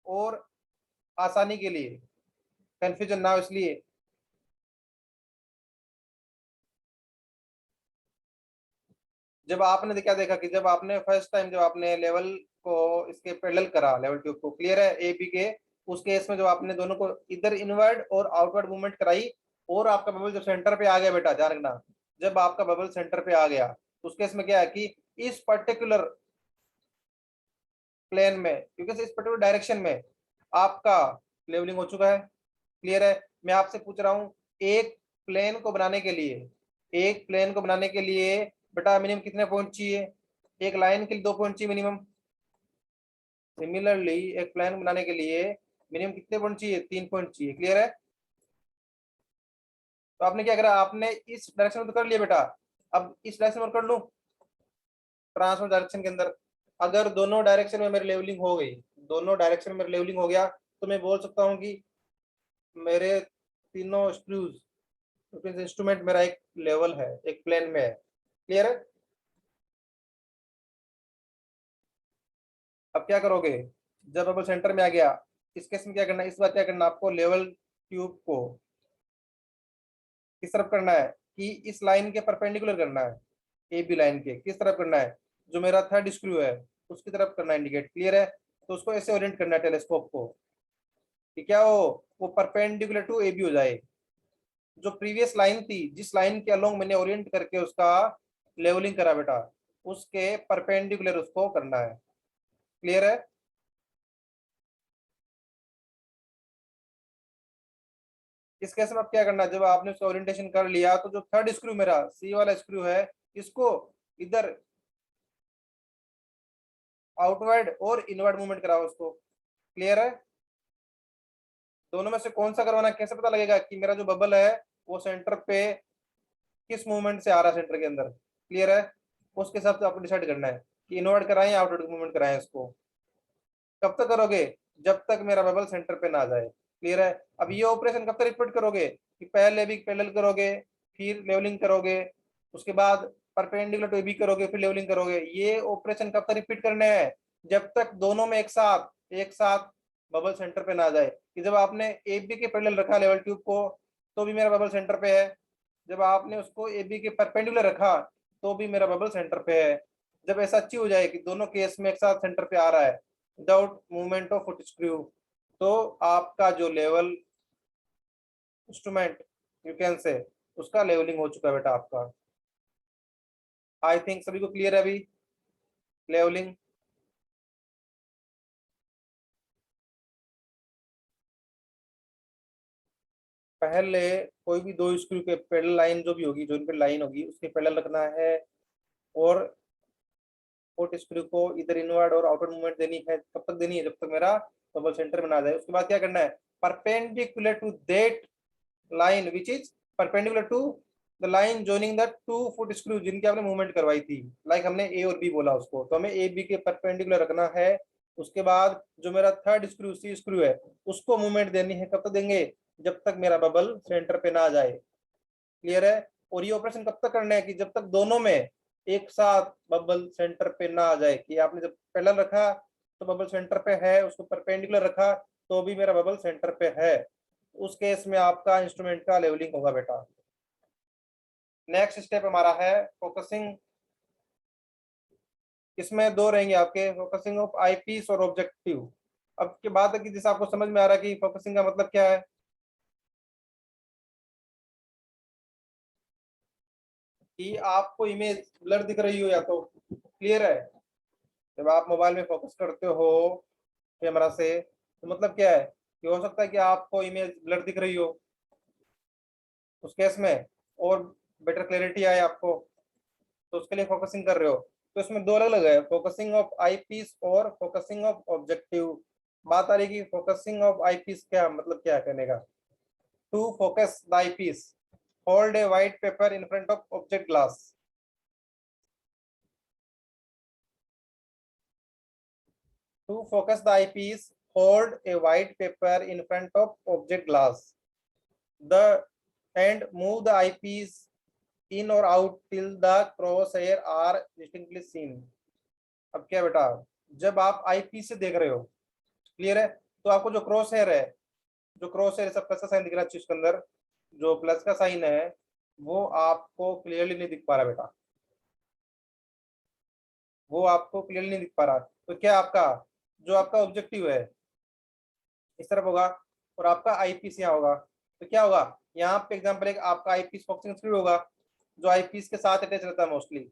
और आसानी के लिए, कंफ्यूजन ना हो इसलिए। जब आपने क्या देखा कि जब आपने फर्स्ट टाइम जब आपने लेवल को इसके पैरेलल करा, लेवल ट्यूब को, क्लियर है, ए बी के, उस केस में जब आपने दोनों को इधर इनवर्ड और आउटवर्ड मूवमेंट कराई, और आपका बबल जब सेंटर पे आ गया बेटा, ध्यान रखना, जब आपका बबल सेंटर पे आ गया, उस केस में क्या है कि इस पर्टिकुलर प्लेन में, क्योंकि इस पर्टिकुलर डायरेक्शन में आपका लेवलिंग हो चुका है, क्लियर है। मैं आपसे पूछ रहा हूँ, एक प्लेन को बनाने के लिए, एक प्लेन को बनाने के लिए बेटा मिनिमम कितने पॉइंट चाहिए, एक लाइन के लिए 2 पॉइंट चाहिए मिनिमम। सिमिलरली एक प्लेन बनाने के लिए मिनिमम कितने पॉइंट चाहिए, 3 पॉइंट चाहिए, क्लियर है। तो आपने क्या करा, आपने इस डायरेक्शन में तो कर लिया बेटा, अब इस डायरेक्शन में कर लूं, ट्रांसफर डायरेक्शन के अंदर, अगर दोनों डायरेक्शन में मेरी लेवलिंग हो गई, दोनों डायरेक्शन में मेरी लेवलिंग हो गया, तो मैं बोल सकता हूँ कि मेरे तीनों स्क्रूज, इंस्ट्रूमेंट मेरा एक लेवल है, एक प्लेन में है, क्लियर है। अब क्या करोगे, जब बबल सेंटर में आ गया, इस केस में क्या करना है, इस बार क्या करना आपको, लेवल ट्यूब को किस तरफ करना है, कि इस लाइन के परपेंडिकुलर करना है, ए बी लाइन के किस तरफ करना है, जो मेरा थर्ड स्क्रू है उसकी तरफ करना है इंडिकेट, क्लियर है। तो उसको ऐसे ओरिएंट करना है टेलीस्कोप को, कि क्या वो परपेंडिकुलर टू ए बी हो जाए, जो प्रीवियस लाइन थी, जिस लाइन के अलोंग मैंने ओरिएंट करके उसका लेवलिंग करा बेटा, उसके परपेंडिकुलर उसको करना है, क्लियर है। इस केस में अब क्या करना है, जब आपने उसका ओरिएंटेशन कर लिया तो जो थर्ड स्क्रू मेरा सी वाला स्क्रू है, इसको इधर आउटवर्ड और इनवर्ड मूवमेंट कराओ उसको। क्लियर है? दोनों में से कौन सा करवाना, कैसे पता लगेगा कि मेरा जो बबल है वो सेंटर पे किस मूवमेंट से आ रहा है सेंटर के अंदर? क्लियर है? उसके हिसाब से आपको डिसाइड करना है कि इनवर्ट कराएं या आउटवर्ड मूवमेंट कराएं इसको। कब तक करोगे? जब तक मेरा बबल सेंटर पे ना आ जाए। क्लियर है? अब ये ऑपरेशन कब तक रिपीट करोगे कि पहले भी पैरेलल करोगे, फिर लेवलिंग करोगे, उसके बाद परपेंडिकुलर टू बी करोगे, फिर लेवलिंग करोगे। ये ऑपरेशन कब तक रिपीट करने हैं? जब तक दोनों में एक साथ बबल सेंटर पे ना आ जाए। कि जब आपने ए बी के पैरेलल रखा लेवल ट्यूब को तो भी मेरा बबल सेंटर पे है, जब आपने उसको ए बी के परपेंडिकुलर रखा तो भी मेरा बबल सेंटर पे है। जब ऐसा अच्छी हो जाए कि दोनों केस में एक साथ सेंटर पे आ रहा है without movement of foot screw, तो आपका जो लेवल इंस्ट्रूमेंट यू कैन से उसका लेवलिंग हो चुका है बेटा आपका। आई थिंक सभी को क्लियर है अभी लेवलिंग? पहले कोई भी दो स्क्रू के पैरेलल लाइन जो भी होगी, जो इन पे लाइन होगी उसके पैरेलल रखना है, और फुट स्क्रू को इधर इनवर्ड और आउटवर्ड मूवमेंट देनी है। कब तक देनी है? जब तक मेरा बबल सेंटर में ना आ जाए। उसके बाद क्या करना है, perpendicular to that line which is perpendicular to the line joining the two foot screw जिनकी आपने मूवमेंट करवाई थी। लाइक हमने ए और बी बोला उसको, तो हमें ए बी के परपेंडिकुलर रखना है। उसके बाद जो मेरा थर्ड स्क्रू सी स्क्रू है उसको मूवमेंट देनी है। कब तक देंगे? जब तक मेरा बबल सेंटर पे ना आ जाए। क्लियर है? और ये ऑपरेशन कब तक करना है कि जब तक दोनों में एक साथ बबल सेंटर पे ना आ जाए। कि आपने जब पैरेलल रखा तो बबल सेंटर पे है, उसको परपेंडिकुलर रखा तो भी मेरा बबल सेंटर पे है। उस केस में आपका इंस्ट्रूमेंट का लेवलिंग होगा बेटा। नेक्स्ट स्टेप हमारा है फोकसिंग। इसमें दो रहेंगे आपके, फोकसिंग ऑफ आई पीस और ऑब्जेक्टिव। अब की बात है कि जैसे आपको समझ में आ रहा है कि फोकसिंग का मतलब क्या है, कि आपको इमेज ब्लर दिख रही हो या तो। क्लियर है? जब आप मोबाइल में फोकस करते हो कैमरा से तो मतलब क्या है कि हो सकता है कि आपको इमेज ब्लर दिख रही हो, उस केस में और बेटर क्लैरिटी आए आपको, तो उसके लिए फोकसिंग कर रहे हो। तो इसमें दो अलग अलग है, फोकसिंग ऑफ आई पीस और फोकसिंग ऑफ ऑब्जेक्टिव। बात आ रही है कि फोकसिंग ऑफ आई पीस क्या मतलब, क्या कहने का। To focus the eyepiece, hold a white paper in front of object glass. To focus the eyepiece, hold a white paper in front of object glass. The and move the eyepiece in or out till the crosshair are distinctly seen. अब क्या बेटा, जब आप आई पीस से देख रहे हो, क्लियर है, तो आपको जो क्रॉस हेयर है, जो क्रॉस हेयर सब प्लस का साइन दिख रहा है उसके अंदर, जो प्लस का साइन है वो आपको क्लियरली नहीं दिख पा रहा बेटा, वो आपको क्लियरली नहीं दिख पा रहा। तो क्या आपका जो आपका ऑब्जेक्टिव है इस तरफ होगा और आपका आई पीस यहाँ होगा, तो क्या होगा, यहाँ पे एग्जांपल एक आपका आई पीस फोकसिंग स्क्रू होगा जो आई पीस के साथ अटैच रहता है मोस्टली।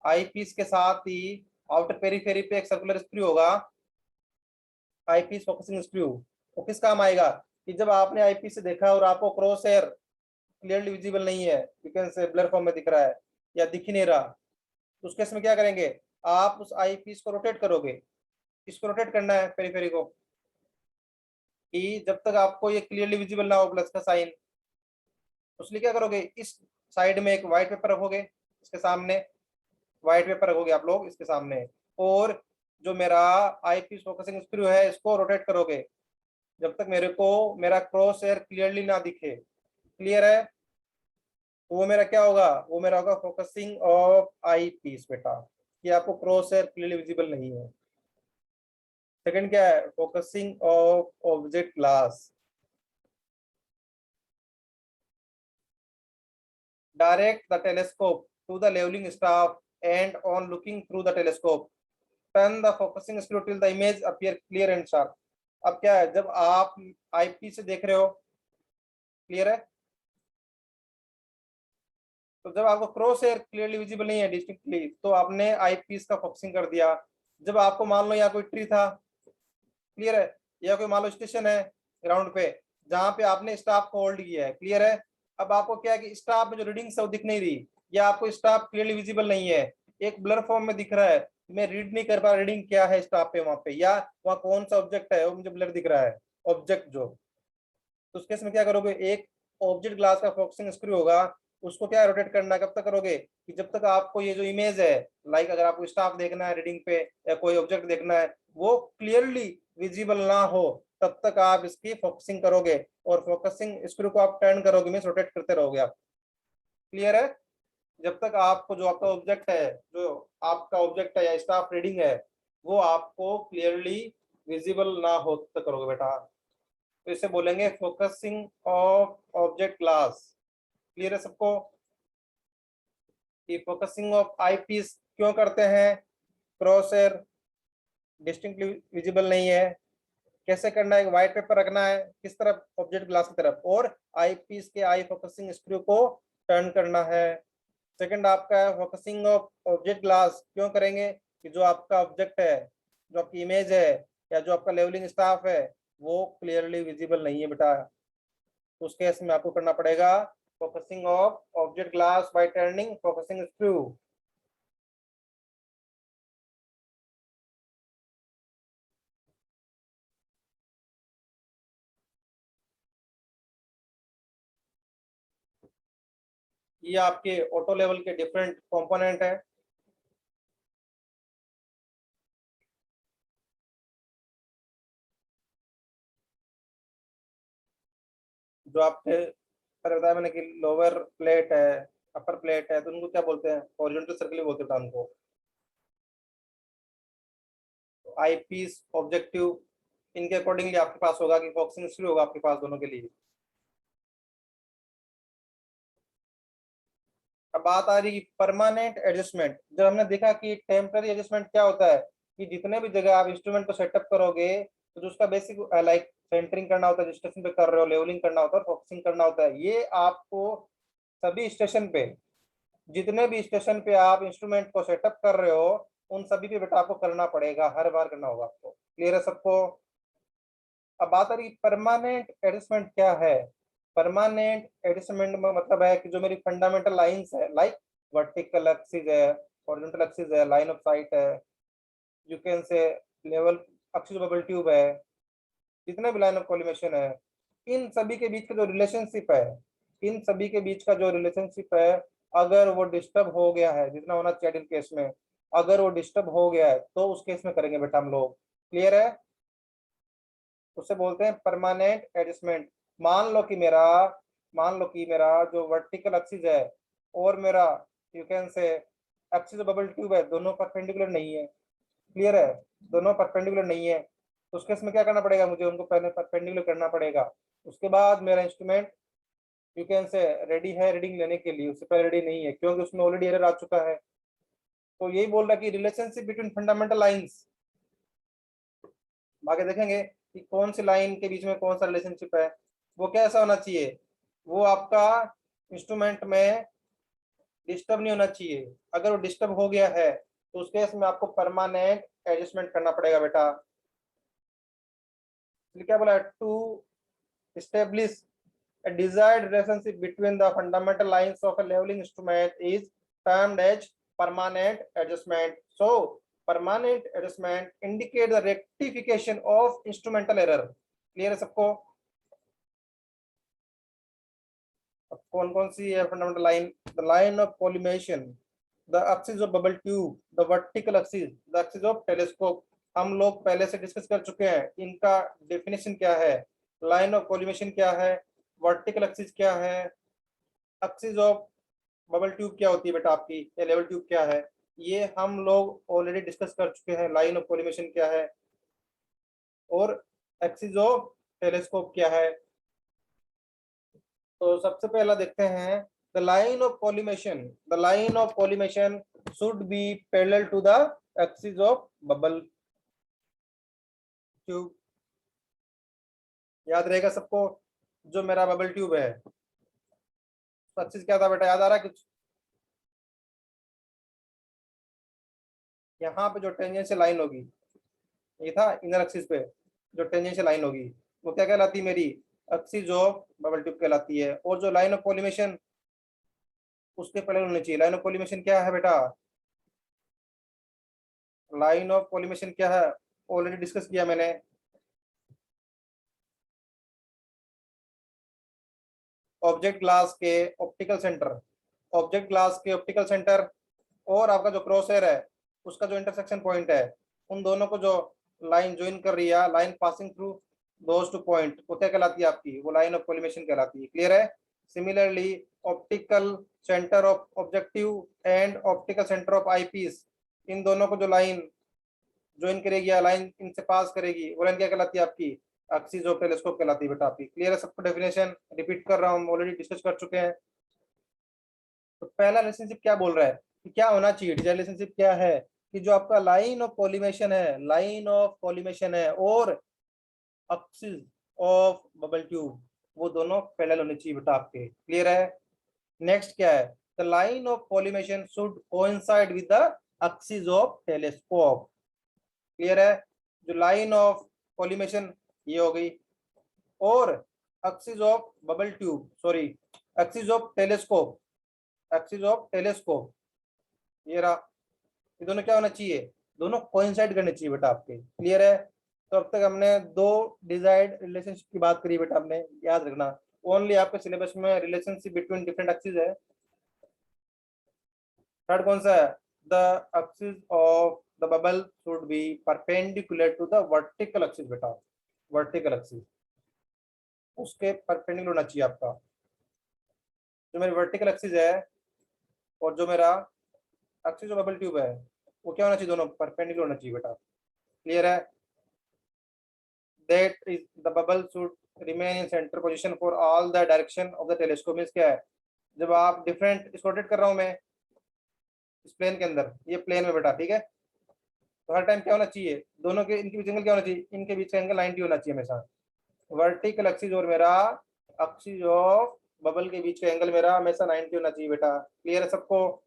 आई पीस के साथ ही आउटर पेरीफेरी पे एक सर्कुलर स्क्रू होगा, आई पीस फोकसिंग स्क्रू। वो किस काम आएगा कि जब आपने आई पीस से देखा और आपको क्रॉस हेयर क्लियरली विजिबल नहीं है, यू कैन से ब्लर फॉर्म में दिख रहा है या दिख ही नहीं रहा, तो उस केस में क्या करेंगे, आप उस आई पीस को रोटेट करोगे। इसको रोटेट करना है पेरीफेरी को, कि जब तक आपको ये क्लियरली विजिबल ना हो प्लस का साइन, उसलिए क्या करोगे, इस साइड में एक व्हाइट पेपर रखोगे, इसके सामने व्हाइट पेपर रखोगे आप लोग इसके सामने, और जो मेरा आई पीस फोकसिंग स्क्रू है इसको रोटेट करोगे जब तक मेरे को मेरा क्रॉस हेयर क्लियरली ना दिखे। क्लियर है? तो वो मेरा क्या होगा, वो मेरा होगा फोकसिंग ऑफ आई पीस बेटा, कि आपको क्रॉस हेयर क्लियरली विजिबल नहीं है। सेकंड क्या है, focusing of object glass. Direct the telescope to the leveling staff and on looking through the telescope, turn the focusing screw till the image appear clear and sharp. अब क्या है, जब आप आईपी से देख रहे हो, क्लियर है, तो जब आपको क्रॉस हेयर क्लियरली विजिबल नहीं है डिस्टिंक्टली, तो आपने आईपीस का फोकसिंग कर दिया। जब आपको मान लो यहाँ कोई ट्री था, क्लियर है, या कोई मान लो स्टेशन है ग्राउंड पे, जहां पे आपने स्टाफ को होल्ड किया है। क्लियर है? अब आपको क्या है कि स्टाफ में जो रीडिंग्स है वो दिख नहीं रही, या आपको स्टाफ क्लियरली विजिबल नहीं है, एक ब्लर फॉर्म में दिख रहा है, मैं रीड नहीं कर पा रहा रीडिंग क्या है स्टाफ पे वहां पे, या वहाँ कौन सा ऑब्जेक्ट है वो मुझे ब्लर दिख रहा है, ऑब्जेक्ट जो। तो उस केस में क्या करोगे, एक ऑब्जेक्ट ग्लास का फोकसिंग स्क्रू होगा, उसको क्या रोटेट करना है, कब तक करोगे कि जब तक आपको ये जो इमेज है, लाइक अगर आपको स्टाफ देखना है रीडिंग पे या कोई ऑब्जेक्ट देखना है, वो क्लियरली विजिबल ना हो, तब तक आप इसकी फोकसिंग करोगे, और फोकसिंग स्क्रू को आप टर्न करोगे, मीन्स रोटेट करते रहोगे आप। क्लियर है? जब तक आपको जो आपका ऑब्जेक्ट है, जो आपका ऑब्जेक्ट है या स्टाफ रीडिंग है, वो आपको क्लियरली विजिबल ना हो तब तक करोगे बेटा। तो इसे बोलेंगे focusing of object class. Clear है सबको? कि फोकसिंग ऑफ आई पीस क्यों करते हैं, क्रॉस हेयर डिस्टिंक्टली विजिबल नहीं है, कैसे करना है, व्हाइट पेपर रखना है किस तरफ, ऑब्जेक्ट ग्लास की तरफ, और आई पीस के आई फोकसिंग स्क्रू को टर्न करना है। सेकंड आपका है फोकसिंग ऑफ ऑब्जेक्ट ग्लास क्यों करेंगे, कि जो आपका ऑब्जेक्ट है, जो आपकी इमेज है, या जो आपका लेवलिंग स्टाफ है, वो क्लियरली विजिबल नहीं है बेटा। तो उस केस में आपको करना पड़ेगा focusing of object glass bye turning focusing screw. ये आपके ऑटो लेवल के डिफरेंट कंपोनेंट है। जो आपके पर बताया मैंने कि लोअर प्लेट है, अपर प्लेट है, तो उनको क्या बोलते हैं, हॉरिजॉन्टल सर्कल बोलते हैं उनको। आई पीस ऑब्जेक्टिव इनके अकॉर्डिंगली आपके पास होगा कि फोकसिंग स्क्रू होगा आपके पास दोनों के लिए। अब बात आ रही परमानेंट एडजस्टमेंट। जब हमने देखा कि टेम्पररी एडजस्टमेंट क्या होता है, कि जितने भी जगह आप इंस्ट्रूमेंट को सेटअप करोगे, तो जो उसका बेसिक लाइक सेंटरिंग करना होता है, जिस स्टेशन पे कर रहे हो, लेवलिंग करना होता है, फोकसिंग करना होता है, ये आपको सभी स्टेशन पे, जितने भी स्टेशन पे आप इंस्ट्रूमेंट को सेटअप कर रहे हो, उन सभी पे बेटा आपको करना पड़ेगा, हर बार करना होगा आपको। क्लियर है सबको? अब बात आ रही परमानेंट एडजस्टमेंट क्या है। परमानेंट एडजस्टमेंट में मतलब है कि जो मेरी फंडामेंटल लाइंस है, लाइक वर्टिकल एक्सिस है, हॉरिजॉन्टल एक्सिस है, लाइन ऑफ साइट है, यू कैन से लेवल एक्सिस बबल ट्यूब है, जितने भी लाइन ऑफ कॉलिमेशन है, इन सभी के बीच का जो रिलेशनशिप है, इन सभी के बीच का जो रिलेशनशिप है, अगर वो डिस्टर्ब हो गया है, जितना होना चाहिए केस में, अगर वो डिस्टर्ब हो गया है, तो उस केस में करेंगे बेटा हम लोग। क्लियर है? उसे बोलते हैं परमानेंट एडजस्टमेंट। मान लो कि मेरा मान लो कि मेरा जो वर्टिकल एक्सिस है और मेरा यू कैन से एक्सिस बबल ट्यूब है, दोनों परपेंडिकुलर नहीं है। क्लियर है? दोनों परपेंडिकुलर नहीं है, तो उसके इसमें क्या करना पड़ेगा, मुझे उनको पहले परपेंडिकुलर करना पड़ेगा। उसके बाद मेरा इंस्ट्रूमेंट यू कैन से रेडी है रीडिंग लेने के लिए, उससे पहले रेडी नहीं है क्योंकि उसमें ऑलरेडी एरर आ चुका है। तो यही बोल रहा है कि रिलेशनशिप बिटवीन फंडामेंटल लाइंस, आगे देखेंगे कि कौन सी लाइन के बीच में कौन सा रिलेशनशिप है, वो कैसा होना चाहिए, वो आपका इंस्ट्रूमेंट में डिस्टर्ब नहीं होना चाहिए। अगर वो डिस्टर्ब हो गया है, तो उस केस में आपको परमानेंट एडजस्टमेंट करना पड़ेगा बेटा। क्या बोला, to establish a desired relationship between the fundamental lines of a leveling instrument is termed as permanent adjustment. So, permanent adjustment indicate the rectification of instrumental error. Clear है सबको? अब कौन कौन सी है fundamental line? The line of collimation, the axis of bubble tube, the vertical axis, the axis of telescope. हम लोग पहले से डिस्कस कर चुके हैं, इनका डेफिनेशन क्या है, लाइन ऑफ कॉलिमेशन क्या है, वर्टिकल एक्सिस क्या है, एक्सिस ऑफ बबल ट्यूब क्या होती है बेटा आपकी, या लेवल ट्यूब क्या है, ये हम लोग ऑलरेडी डिस्कस कर चुके हैं। लाइन ऑफ कॉलिमेशन क्या है और एक्सिस ऑफ टेलीस्कोप क्या है। तो सबसे पहला देखते हैं, the line of collimation, the line of collimation should be parallel to the axis of bubble tube. याद रहेगा सबको, जो मेरा बबल ट्यूब है, तो एक्सिस क्या था बेटा, याद आ रहा है कुछ? यहाँ पे जो टेंजेंशियल लाइन होगी, ये था इनर एक्सिस पे, जो टेंजेंशियल लाइन होगी वो क्या कहलाती है मेरी, एक्सिस ऑफ बबल ट्यूब कहलाती है। और जो लाइन ऑफ कॉलिमेशन उसके पैरेलल होनी चाहिए। लाइन ऑफ कॉलिमेशन क्या है बेटा? लाइन ऑफ कॉलिमेशन क्या है? ऑलरेडी डिस्कस किया मैंने। ऑब्जेक्ट ग्लास के ऑप्टिकल सेंटर, ऑब्जेक्ट ग्लास के ऑप्टिकल सेंटर और आपका जो क्रॉस हेयर है उसका जो इंटरसेक्शन पॉइंट है, उन दोनों को जो लाइन ज्वाइन कर रही है, line passing through those two point, वो क्या कहलाती है आपकी? वो लाइन ऑफ कॉलिमेशन कहलाती है। क्लियर है? Similarly optical centre of objective and optical centre of eyepiece, इन दोनों को जो लाइन ज्वाइन करेगी या लाइन इनसे पास करेगी, वो लाइन क्या कहलाती है आपकी? एक्सिस ऑफ टेलीस्कोप कहलाती है बेटा आपकी। क्लियर है सबको? डेफिनेशन रिपीट कर रहा हूँ, ऑलरेडी डिस्कस कर चुके हैं। तो पहला रिलेशनशिप क्या बोल रहा है कि क्या होना चाहिए? डिजाइन रिलेशनशिप क्या है कि जो आपका लाइन ऑफ कॉलिमेशन है, लाइन ऑफ कॉलिमेशन है और एक्सिस ऑफ बबल ट्यूब, वो दोनों पैरेलल होने चाहिए बेटा आपके। क्लियर है? नेक्स्ट क्या है? The line of collimation should coincide with the axis of telescope. Clear है? जो लाइन ऑफ कॉलिमेशन ये हो गई, और axis of bubble tube, sorry axis of telescope, axis of telescope ये रहा, ये दोनों क्या होना चाहिए? दोनों कोइंसाइड करने चाहिए बेटा आपके। क्लियर है? तो अब तक हमने दो डिजायर्ड रिलेशनशिप की बात करी बेटा, आपने याद रखना। ओनली आपके सिलेबस में रिलेशनशिप बिटवीन डिफरेंट एक्सिस है। थर्ड कौन सा है? The axis of the bubble should be perpendicular to the vertical axis बेटा, वर्टिकल एक्सिस उसके परपेंडिकुलर होना चाहिए आपका। जो मेरी वर्टिकल एक्सिस है और जो मेरा एक्सिस ऑफ बबल ट्यूब है, वो क्या होना चाहिए? दोनों परपेंडिकुलर होना चाहिए बेटा। क्लियर है? That is the bubble should remain in centre position for all the direction of the telescope. Means क्या है? जब आप डिफरेंट, इसको रोटेट कर रहा हूं मैं इस प्लेन के अंदर, ये प्लेन में बेटा, ठीक है? तो हर टाइम क्या होना चाहिए? दोनों के इनके बीच एंगल क्या होना चाहिए? इनके बीच का एंगल 90 होना चाहिए हमेशा। वर्टिकल एक्सिस और मेरा एक्सिस ऑफ बबल के बीच का एंगल मेरा हमेशा 90 होना चाहिए बेटा। क्लियर है सबको?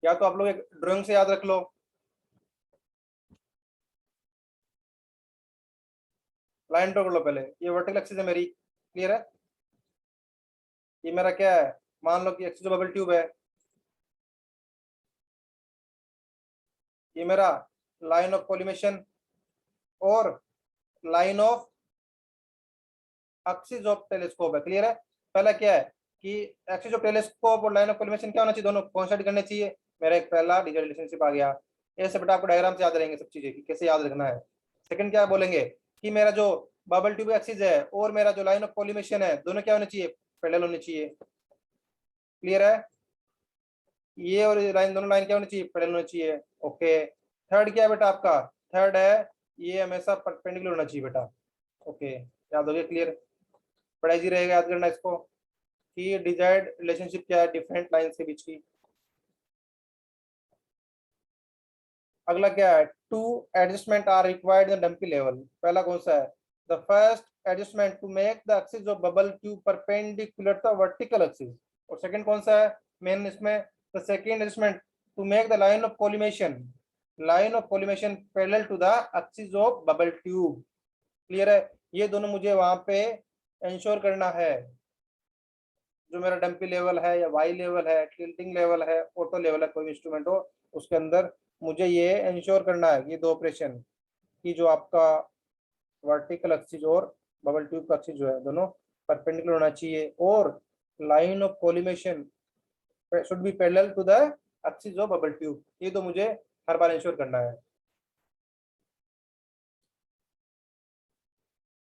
या तो आप लोग एक ड्राइंग से याद रख लो। लाइन ड्रॉ कर लो पहले। ये वर्टिकल एक्सिस है मेरी। क्लियर है? ये मेरा क्या है? मान लो कि एक्सिस ऑफ बबल ट्यूब है। ये मेरा लाइन ऑफ कॉलिमेशन और line of axis of telescope है। क्लियर है? पहला क्या है कि एक्सिस ऑफ टेलीस्कोप और लाइन ऑफ कॉलिमेशन क्या होना चाहिए? दोनों कोइंसाइड करने चाहिए। मेरा एक पहला डिजिटल रिलेशनशिप आ गया। ऐसे बेटा आपको डायग्राम से याद रहेंगे सब चीजें कि कैसे याद रखना है। सेकंड क्या बोलेंगे कि मेरा जो बबल ट्यूब एक्सिस है और मेरा जो लाइन ऑफ कॉलिमेशन है, दोनों क्या होने चाहिए? पैरेलल होने चाहिए। क्लियर है? ये और ये लाइन, दोनों लाइन क्या होनी चाहिए? पैरेलल होनी चाहिए। ओके। थर्ड क्या है बेटा आपका? थर्ड है ये हमेशा परपेंडिकुलर होना चाहिए बेटा। ओके, याद हो गया? क्लियर? बड़ा इजी रहेगा याद करना इसको कि डिजायर्ड रिलेशनशिप क्या है डिफरेंट लाइंस के बीच की। अगला क्या है? Two adjustment are required in dumpy level. पहला कौन सा है? The first adjustment to make the axis of bubble tube perpendicular to vertical axis. और सेकंड कौन सा है मेन इसमें? The second adjustment to make the line of collimation, line of collimation parallel to the axis of bubble tube. Clear है? ये दोनों मुझे वहां पे इंश्योर करना है। जो मेरा डंपी लेवल है या वाई लेवल है, टिल्टिंग लेवल है, ऑटो लेवल है, कोई इंस्ट्रूमेंट हो उसके अंदर, मुझे ये इंश्योर करना है ये दो ऑपरेशन कि जो आपका वर्टिकल एक्सिस और बबल ट्यूब का एक्सिस जो है दोनों परपेंडिकुलर होना चाहिए, और line of collimation should be parallel to the axis of bubble tube. ये तो मुझे हर बार इंश्योर करना है।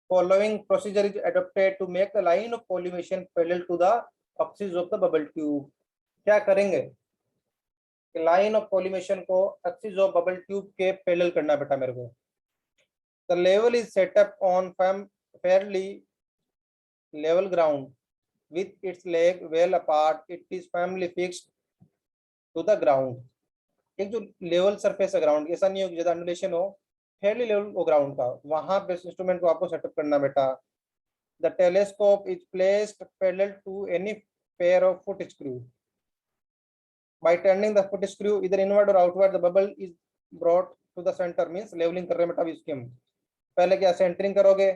Following procedure is adopted to make the line of collimation parallel to the axis of the bubble tube। क्या करेंगे? लाइन ऑफ कॉलिमेशन को एक्सिस ऑफ बबल ट्यूब के पैरेलल करना बेटा मेरे को। The level is set up on fairly level ground with its leg well apart, it is firmly fixed to the ground। एक जो लेवल सरफेस है ग्राउंड की, ऐसा नहीं हो कि ज्यादा अंडुलेशन हो, फेयरली लेवल हो ग्राउंड का, वहां पे इंस्ट्रूमेंट को आपको सेटअप करना बेटा। The telescope is placed parallel to any pair of foot screw. By turning the foot screw either inward or outward, the bubble is brought to the center, means leveling कर रहे हैं बेटा अभी इसके हम पहले क्या सेंटरिंग करोगे,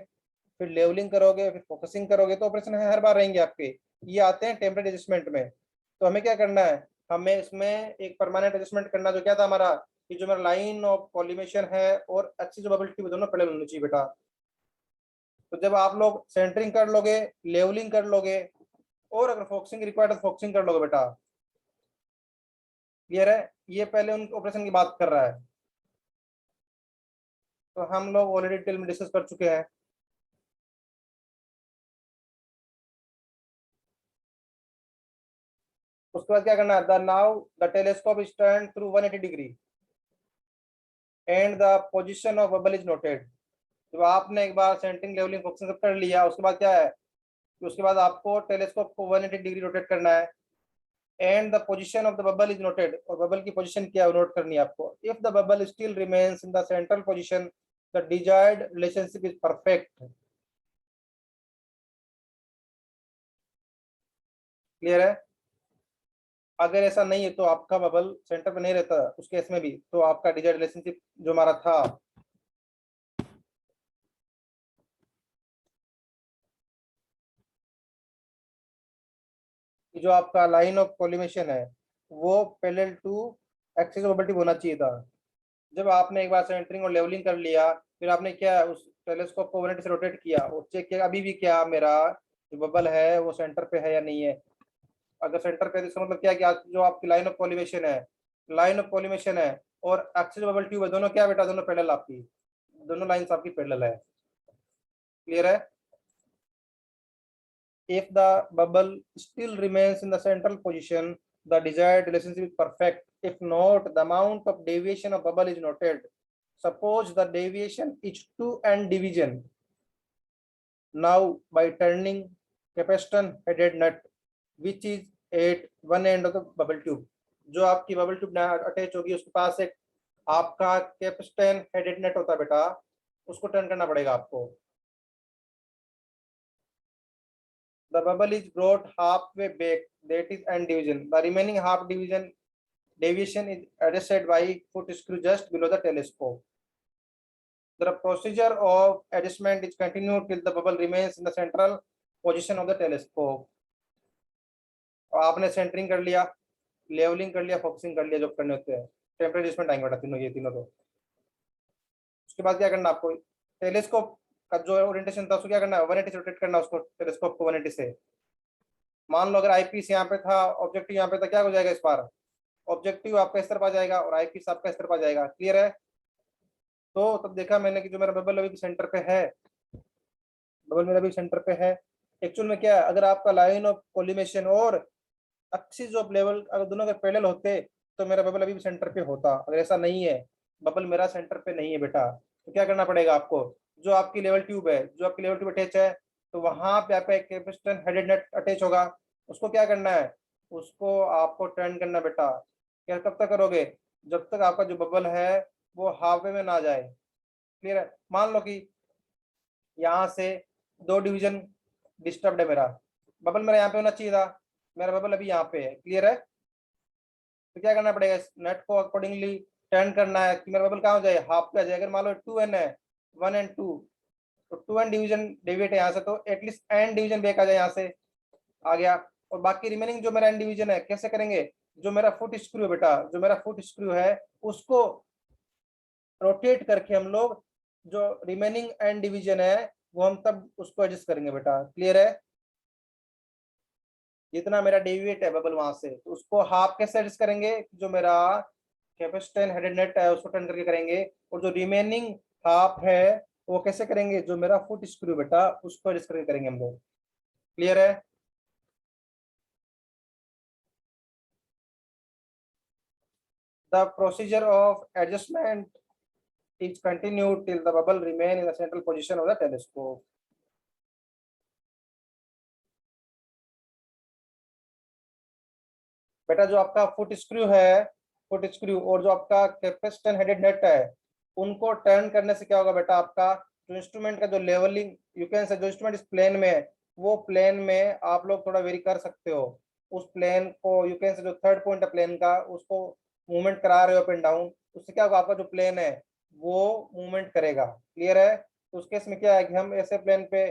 फिर लेवलिंग करोगे, फिर फोकसिंग करोगे, तो ऑपरेशन है हर बार रहेंगे आपके, ये आते हैं टेम्परेरी एडजस्टमेंट में। तो हमें क्या करना है, हमें इसमें एक परमानेंट एडजस्टमेंट करना, जो क्या था हमारा कि जो मेरा लाइन ऑफ कॉलिमेशन है और अच्छी जो बबल ट्यूब दोनों पहले होनी चाहिए बेटा। तो जब आप लोग सेंटरिंग कर लोगे, लेवलिंग कर लोगे, और अगर फोकसिंग रिक्वायर्ड तो फोकसिंग कर लोगे बेटा। क्लियर है, ये पहले उन ऑपरेशन की बात कर रहा है, तो हम लोग ऑलरेडी डिटेल में डिस्कस कर चुके हैं। उसके बाद क्या करना है, the now the telescope is turn through 180 degree and the position of bubble is noted. जब आपने एक बार सेंटरिंग लेवलिंग फोकसिंग सब कर लिया, उसके बाद क्या है, उसके बाद आपको टेलीस्कोप को 180 डिग्री रोटेट करना है and the position of the bubble is noted, और बबल की पोजीशन क्या है नोट करनी है आपको। If the bubble still remains in the central position, the desired relationship is perfect. Clear है, अगर ऐसा नहीं है तो आपका बबल सेंटर पे नहीं रहता उस केस में भी, तो आपका डिजायर्ड रिलेशनशिप जो हमारा था, जो आपका लाइन ऑफ कॉलिमेशन है वो parallel to axis of bubble tube होना चाहिए था। जब आपने एक बार सेंटरिंग और लेवलिंग कर लिया, फिर आपने क्या उस टेलीस्कोप को 180 से रोटेट किया और चेक किया अभी भी क्या मेरा जो बबल है वो सेंटर पे है या नहीं है। अगर सेंटर पे है तो इसका मतलब क्या है कि जो आपकी लाइन ऑफ कॉलिमेशन है, लाइन ऑफ कॉलिमेशन है और एक्सिस बबल ट्यूब है, दोनों क्या बेटा, दोनों पैरेलल, आपकी दोनों लाइंस आपकी पैरेलल है। क्लियर है, if the bubble still remains in the central position, the desired relationship is perfect. If not, the amount of deviation of bubble is noted. Suppose the deviation is 2 and division. Now, by turning capstan headed nut, which is at one end of the bubble tube, जो आपकी बबल ट्यूब अटैच होगी उसके पास एक आपका कैप्स्टन हेडेड नट होता है बेटा, उसको टर्न करना पड़ेगा आपको। The bubble is brought halfway back, that is end division. The remaining half deviation is adjusted by foot screw just below the telescope. The procedure of adjustment is continued till the bubble remains in the central position of the telescope. आपने सेंटरिंग कर लिया, लेवलिंग कर लिया, फोकसिंग कर लिया, जो करने होते हैं टेम्परेचर एडजस्टमेंट आएंगे बेटा तीनों, ये तीनों। तो उसके बाद क्या करना आपको, टेलीस्कोप का जो ओरिएंटेशन था उसको क्या करना है, 180 से रोटेट करना उसको, टेलीस्कोप को 180 से। मान लो अगर आईपीस यहाँ पे था, ऑब्जेक्टिव यहाँ पे था, क्या हो जाएगा इस बार, ऑब्जेक्टिव आपका इस तरफ आ जाएगा और आईपीस आपका इस तरफ आ जाएगा। क्लियर है, तो तब देखा मैंने कि जो मेरा बबल अभी सेंटर पे है, बबल मेरा भी सेंटर पे है। एक्चुअल में क्या है, अगर आपका लाइन ऑफ कोलिमेशन और एक्सिस ऑफ लेवल अगर दोनों अगर पैरेलल होते तो मेरा बबल अभी भी सेंटर पे होता। अगर ऐसा नहीं है, बबल मेरा सेंटर पे नहीं है बेटा, तो क्या करना पड़ेगा आपको, जो आपकी लेवल ट्यूब है, जो आपकी लेवल ट्यूब अटैच है, तो वहां पे आपका एक कैपेसिटर हेडेड नेट अटैच होगा, उसको क्या करना है, उसको आपको टर्न करना बेटा। क्या कब तक करोगे, जब तक आपका जो बबल है वो हाफवे में ना जाए। क्लियर है, मान लो कि यहाँ से 2 डिवीजन डिस्टर्ब है, मेरा बबल मेरा यहाँ पे होना चाहिए था, मेरा बबल अभी यहाँ पे है। क्लियर है, तो क्या करना पड़ेगा, नेट को अकॉर्डिंगली टर्न करना है कि मेरा बबल कहाँ हो जाए, हाफ पे आ जाए। अगर मान लो 2n है, 1 and 2, तो 2n डिवीजन डेविएट है यहाँ से, तो एटलीस्ट n डिवीजन बैक आ जाए, यहाँ से आ गया। और बाकी रिमेनिंग जो मेरा n डिवीजन है कैसे करेंगे, जो मेरा फुट स्क्रू है बेटा, जो मेरा फुट स्क्रू है उसको रोटेट करके हम लोग जो रिमेनिंग n डिवीजन है वो हम तब उसको एडजस्ट करेंगे बेटा। क्लियर है, जितना मेरा डेविएट है बबल वहां से, तो उसको हाफ कैसे एडजस्ट करेंगे, जो मेरा कैपेसिटेंस हेडेड नेट है उसको टर्न करके करेंगे, और जो रिमेनिंग हाफ है वो कैसे करेंगे, जो मेरा फुट स्क्रू बेटा उसको एडजस्ट करके करेंगे हम लोग। क्लियर है, the procedure of adjustment is continued till the bubble remain in the central position of the telescope. बेटा जो आपका फुट स्क्रू है, फुट स्क्रू और जो आपका कैपेसिटेंस हेडेड नेट है, उनको टर्न करने से क्या होगा बेटा, आपका जो इंस्ट्रूमेंट का जो लेवलिंग यू कैन से, जो इंस्ट्रूमेंट इस प्लेन में है वो प्लेन में आप लोग थोड़ा वेरी कर सकते हो। उस प्लेन को यू कैन से जो थर्ड पॉइंट है प्लेन का उसको मूवमेंट करा रहे हो अप एंड डाउन, उससे क्या होगा, आपका जो प्लेन है वो मूवमेंट करेगा। क्लियर है? तो उस केस में क्या है कि हम ऐसे प्लेन पे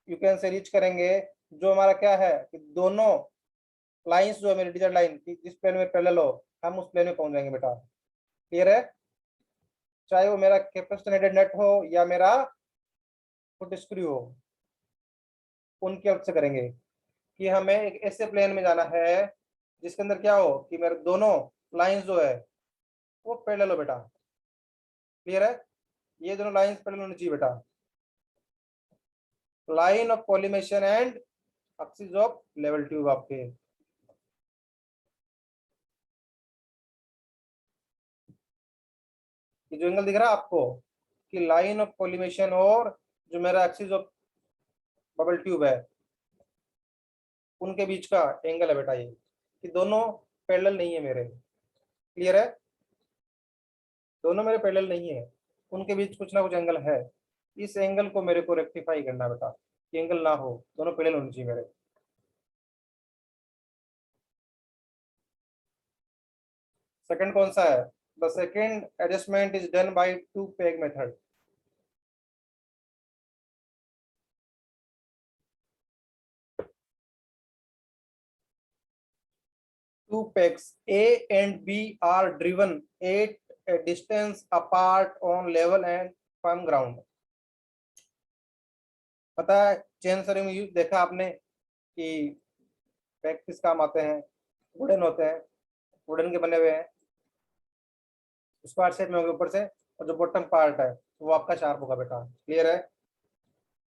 यू कैन से रीच करेंगे जो हमारा क्या है कि दोनों लाइंस जो है मेरी डिजाइड लाइन की जिस प्लेन में पैरेलल हो हम उस प्लेन में पहुंच जाएंगे बेटा। क्लियर है? चाहे वो मेरा कैपेसिटेड नेट हो या मेरा फुट स्क्रू हो, उनकी हेल्प से करेंगे कि हमें एक ऐसे प्लेन में जाना है जिसके अंदर क्या हो कि मेरे दोनों लाइंस जो है वो पैरेलल हो बेटा। क्लियर है? ये दोनों लाइंस पैरेलल होनी चाहिए बेटा। Line of collimation and axis of level tube आपके। ये जो एंगल दिख रहा है आपको कि लाइन ऑफ कॉलिमेशन और जो मेरा एक्सिस ऑफ बबल ट्यूब है उनके बीच का एंगल है बेटा ये, कि दोनों पैरेलल नहीं है मेरे। क्लियर है? दोनों मेरे पैरेलल नहीं है, उनके बीच कुछ ना कुछ एंगल है। इस एंगल को मेरे को रेक्टिफाई करना है बेटा कि एंगल ना हो, दोनों पैरेलल होनी चाहिए मेरे। सेकंड कौन सा है? The second adjustment is done by two peg method. Two pegs A and B are driven at a distance apart on level and firm ground। पता है चेन सरिंग में देखा आपने कि पेग किस काम आते हैं? वुडन होते हैं, वुडन के बने हुए हैं, स्क्वायर शेप में होंगे ऊपर से, और जो बॉटम पार्ट है वो आपका शार्प होगा बेटा। क्लियर है?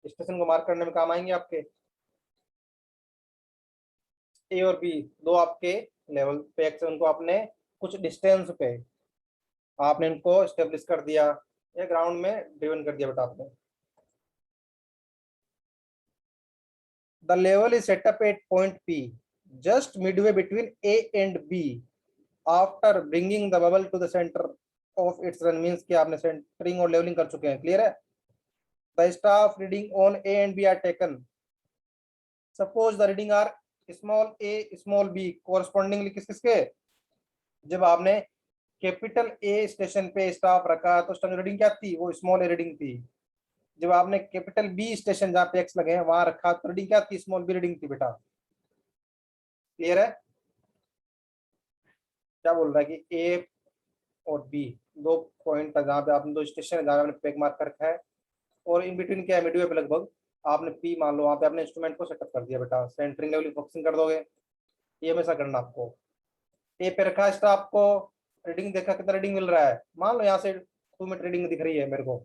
स्टेशन को मार्क करने में काम आएंगे आपके। ए और बी दो आपके लेवल पेग से, उनको आपने कुछ डिस्टेंस पे आपने इनको स्टेब्लिश कर दिया या ग्राउंड में ड्रिवन कर दिया बेटा आपने। The level is set up at point P, just midway between A and B. After bringing the bubble to the center of its run means कि आपने सेंटरिंग और लेवलिंग कर चुके हैं। क्लियर है? The staff reading on A and B are taken. Suppose the reading are small a, small b, correspondingly किस किसके? जब आपने कैपिटल ए स्टेशन पे स्टाफ रखा तो उस टाइम रीडिंग क्या थी? वो स्मॉल ए रीडिंग थी। जब आपने कैपिटल बी स्टेशन जहाँ पे एक्स लगे हैं वहां रखा तो रीडिंग क्या थी? स्मॉल बी रीडिंग थी बेटा। क्लियर है? क्या बोल रहा है कि ए और बी दो पॉइंट है जहाँ पे आपने, दो स्टेशन है जहाँ पे आपने पेग मार्क कर रखा है, और इन बिटवीन क्या है? मिडवे पे लगभग आपने पी मान लो, वहाँ पे आपने इंस्ट्रूमेंट को सेटअप कर दिया बेटा। सेंटरिंग लेवलिंग फोकसिंग कर दोगे, ये हमेशा करना आपको। ए पे रखा है आपको, रीडिंग देखा कितना रीडिंग मिल रहा है, मान लो यहाँ से 2 मिनट रीडिंग दिख रही है मेरे को,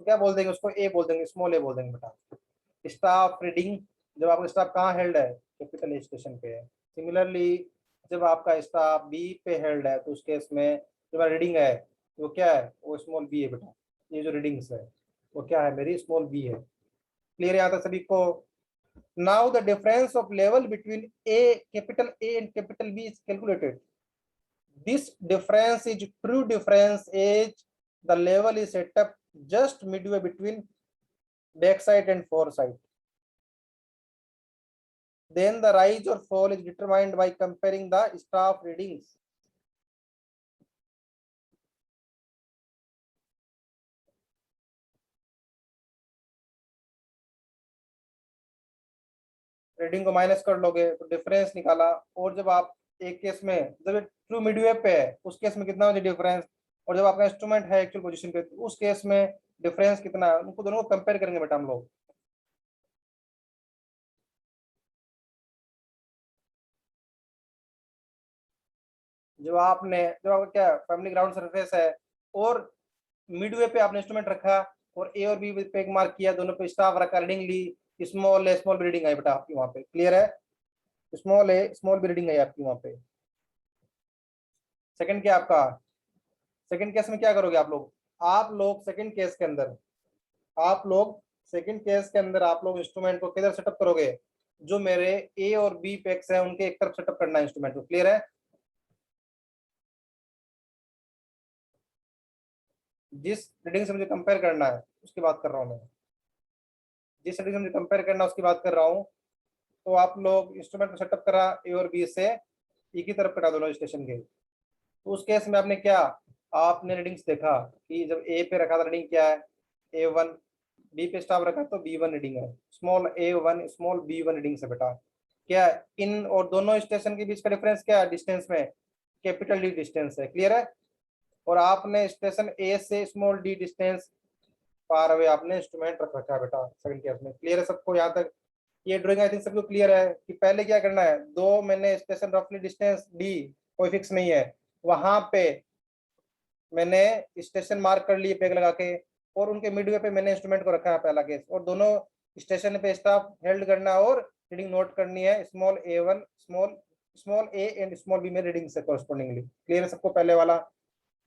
तो क्या बोल देंगे उसको? ए बोल देंगे, स्मॉल ए बोल देंगे बेटा। स्टाफ रीडिंग, जब आपका स्टाफ कहाँ हेल्ड है? कैपिटल ए स्टेशन पे है। सिमिलरली जब आपका स्टाफ बी पे हेल्ड है तो उस केस में जो रीडिंग है वो क्या है? वो स्मॉल बी है बेटा। ये जो रीडिंग्स है वो क्या है? मेरी स्मॉल बी है। क्लियर है यहाँ तक सभी को? Now the difference of level between a capital A and capital B is calculated. This difference is true difference as the level is set up just midway between back side and fore side. Then the rise or fall is determined by comparing the staff readings. Reading को माइनस कर लोगे तो डिफरेंस निकाला, और जब आप एक केस में जब ट्रू मिडवे पे है उस केस में कितना हो डिफरेंस, और जब आपका इंस्ट्रूमेंट है एक्चुअल पोजीशन पे तो उस केस में डिफरेंस कितना है, उनको दोनों को कंपेयर करेंगे बेटा हम लोग। जब आपका क्या फैमिली ग्राउंड सरफेस है और मिडवे पे आपने इंस्ट्रूमेंट रखा और ए और बी पे एक मार्क किया, दोनों पे स्टाफ रखा, रीडिंग ली, स्मॉल रीडिंग आई बेटा आपकी वहां पे। क्लियर है? स्मॉल है, स्मॉल भी रीडिंग आई आपकी वहां पे। सेकंड क्या आपका? सेकंड केस में क्या करोगे आप लोग सेकंड केस के अंदर आप लोग सेकंड केस के अंदर आप लोग इंस्ट्रूमेंट को किधर सेटअप करोगे? जो मेरे ए और बी पेक्स है उनके एक तरफ सेटअप करना है इंस्ट्रूमेंट को। क्लियर है? जिस रीडिंग से मुझे कंपेयर करना है उसकी बात कर रहा हूँ मैं, जिस रीडिंग से मुझे कंपेयर करना है उसकी बात कर रहा हूँ। तो आप लोग इंस्ट्रूमेंट को सेटअप करा ए और बी से ई की तरफ कटा दोनों स्टेशन के। तो उस केस में आपने क्या, आपने रीडिंग्स देखा कि जब ए पे रखा था रीडिंग क्या है A1, बी पे स्टॉप रखा तो B1 रीडिंग है, small A1 small B1 reading से बेटा। क्या इन और दोनों स्टेशन के बीच का डिफरेंस क्या है डिस्टेंस में, कैपिटल डी डिस्टेंस है, क्लियर है। और आपने स्टेशन ए से small D distance far away आपने इंस्ट्रूमेंट रख रखा है बेटा सेकंड केस में, क्लियर है सबको। यहाँ तक ये ड्राइंग आई थिंक सबको क्लियर है कि पहले क्या करना है, दो मैंने स्टेशन रफली डिस्टेंस डी कोई फिक्स नहीं है, वहां पे मैंने स्टेशन मार्क कर लिए पेग लगा के, और उनके मिडवे पे मैंने इंस्ट्रूमेंट को रखा है पहला केस, और दोनों स्टेशन पे स्टॉप हेल्ड करना और रीडिंग नोट करनी है small A1 small a and small b में रीडिंग से कॉरस्पॉन्डिंगली, क्लियर है सबको पहले वाला।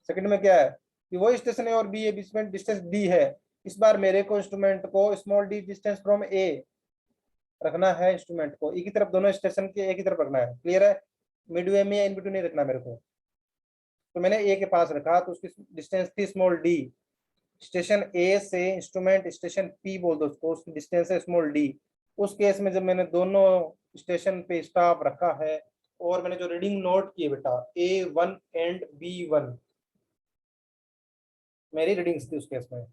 सेकंड में क्या है कि वो स्टेशन ए और बी है, बीच में डिस्टेंस डी है, इस बार मेरे को इंस्ट्रूमेंट को स्मॉल डी डिस्टेंस फ्रॉम ए रखना है, इंस्ट्रूमेंट को ई की तरफ, दोनों स्टेशन के एक ही तरफ रखना है, क्लियर है। मिडवे में इन बिटवीन नहीं रखना मेरे को। तो मैंने ए के पास रखा तो उसकी डिस्टेंस थी स्मॉल डी, स्टेशन ए से इंस्ट्रूमेंट स्टेशन पी बोल दो उसको, उसकी डिस्टेंस है स्मॉल डी। उस केस में जब मैंने दोनों स्टेशन पे स्टॉप रखा है और मैंने जो रीडिंग नोट की है बेटा A1 एंड B1 मेरी रीडिंग्स थी उस केस में,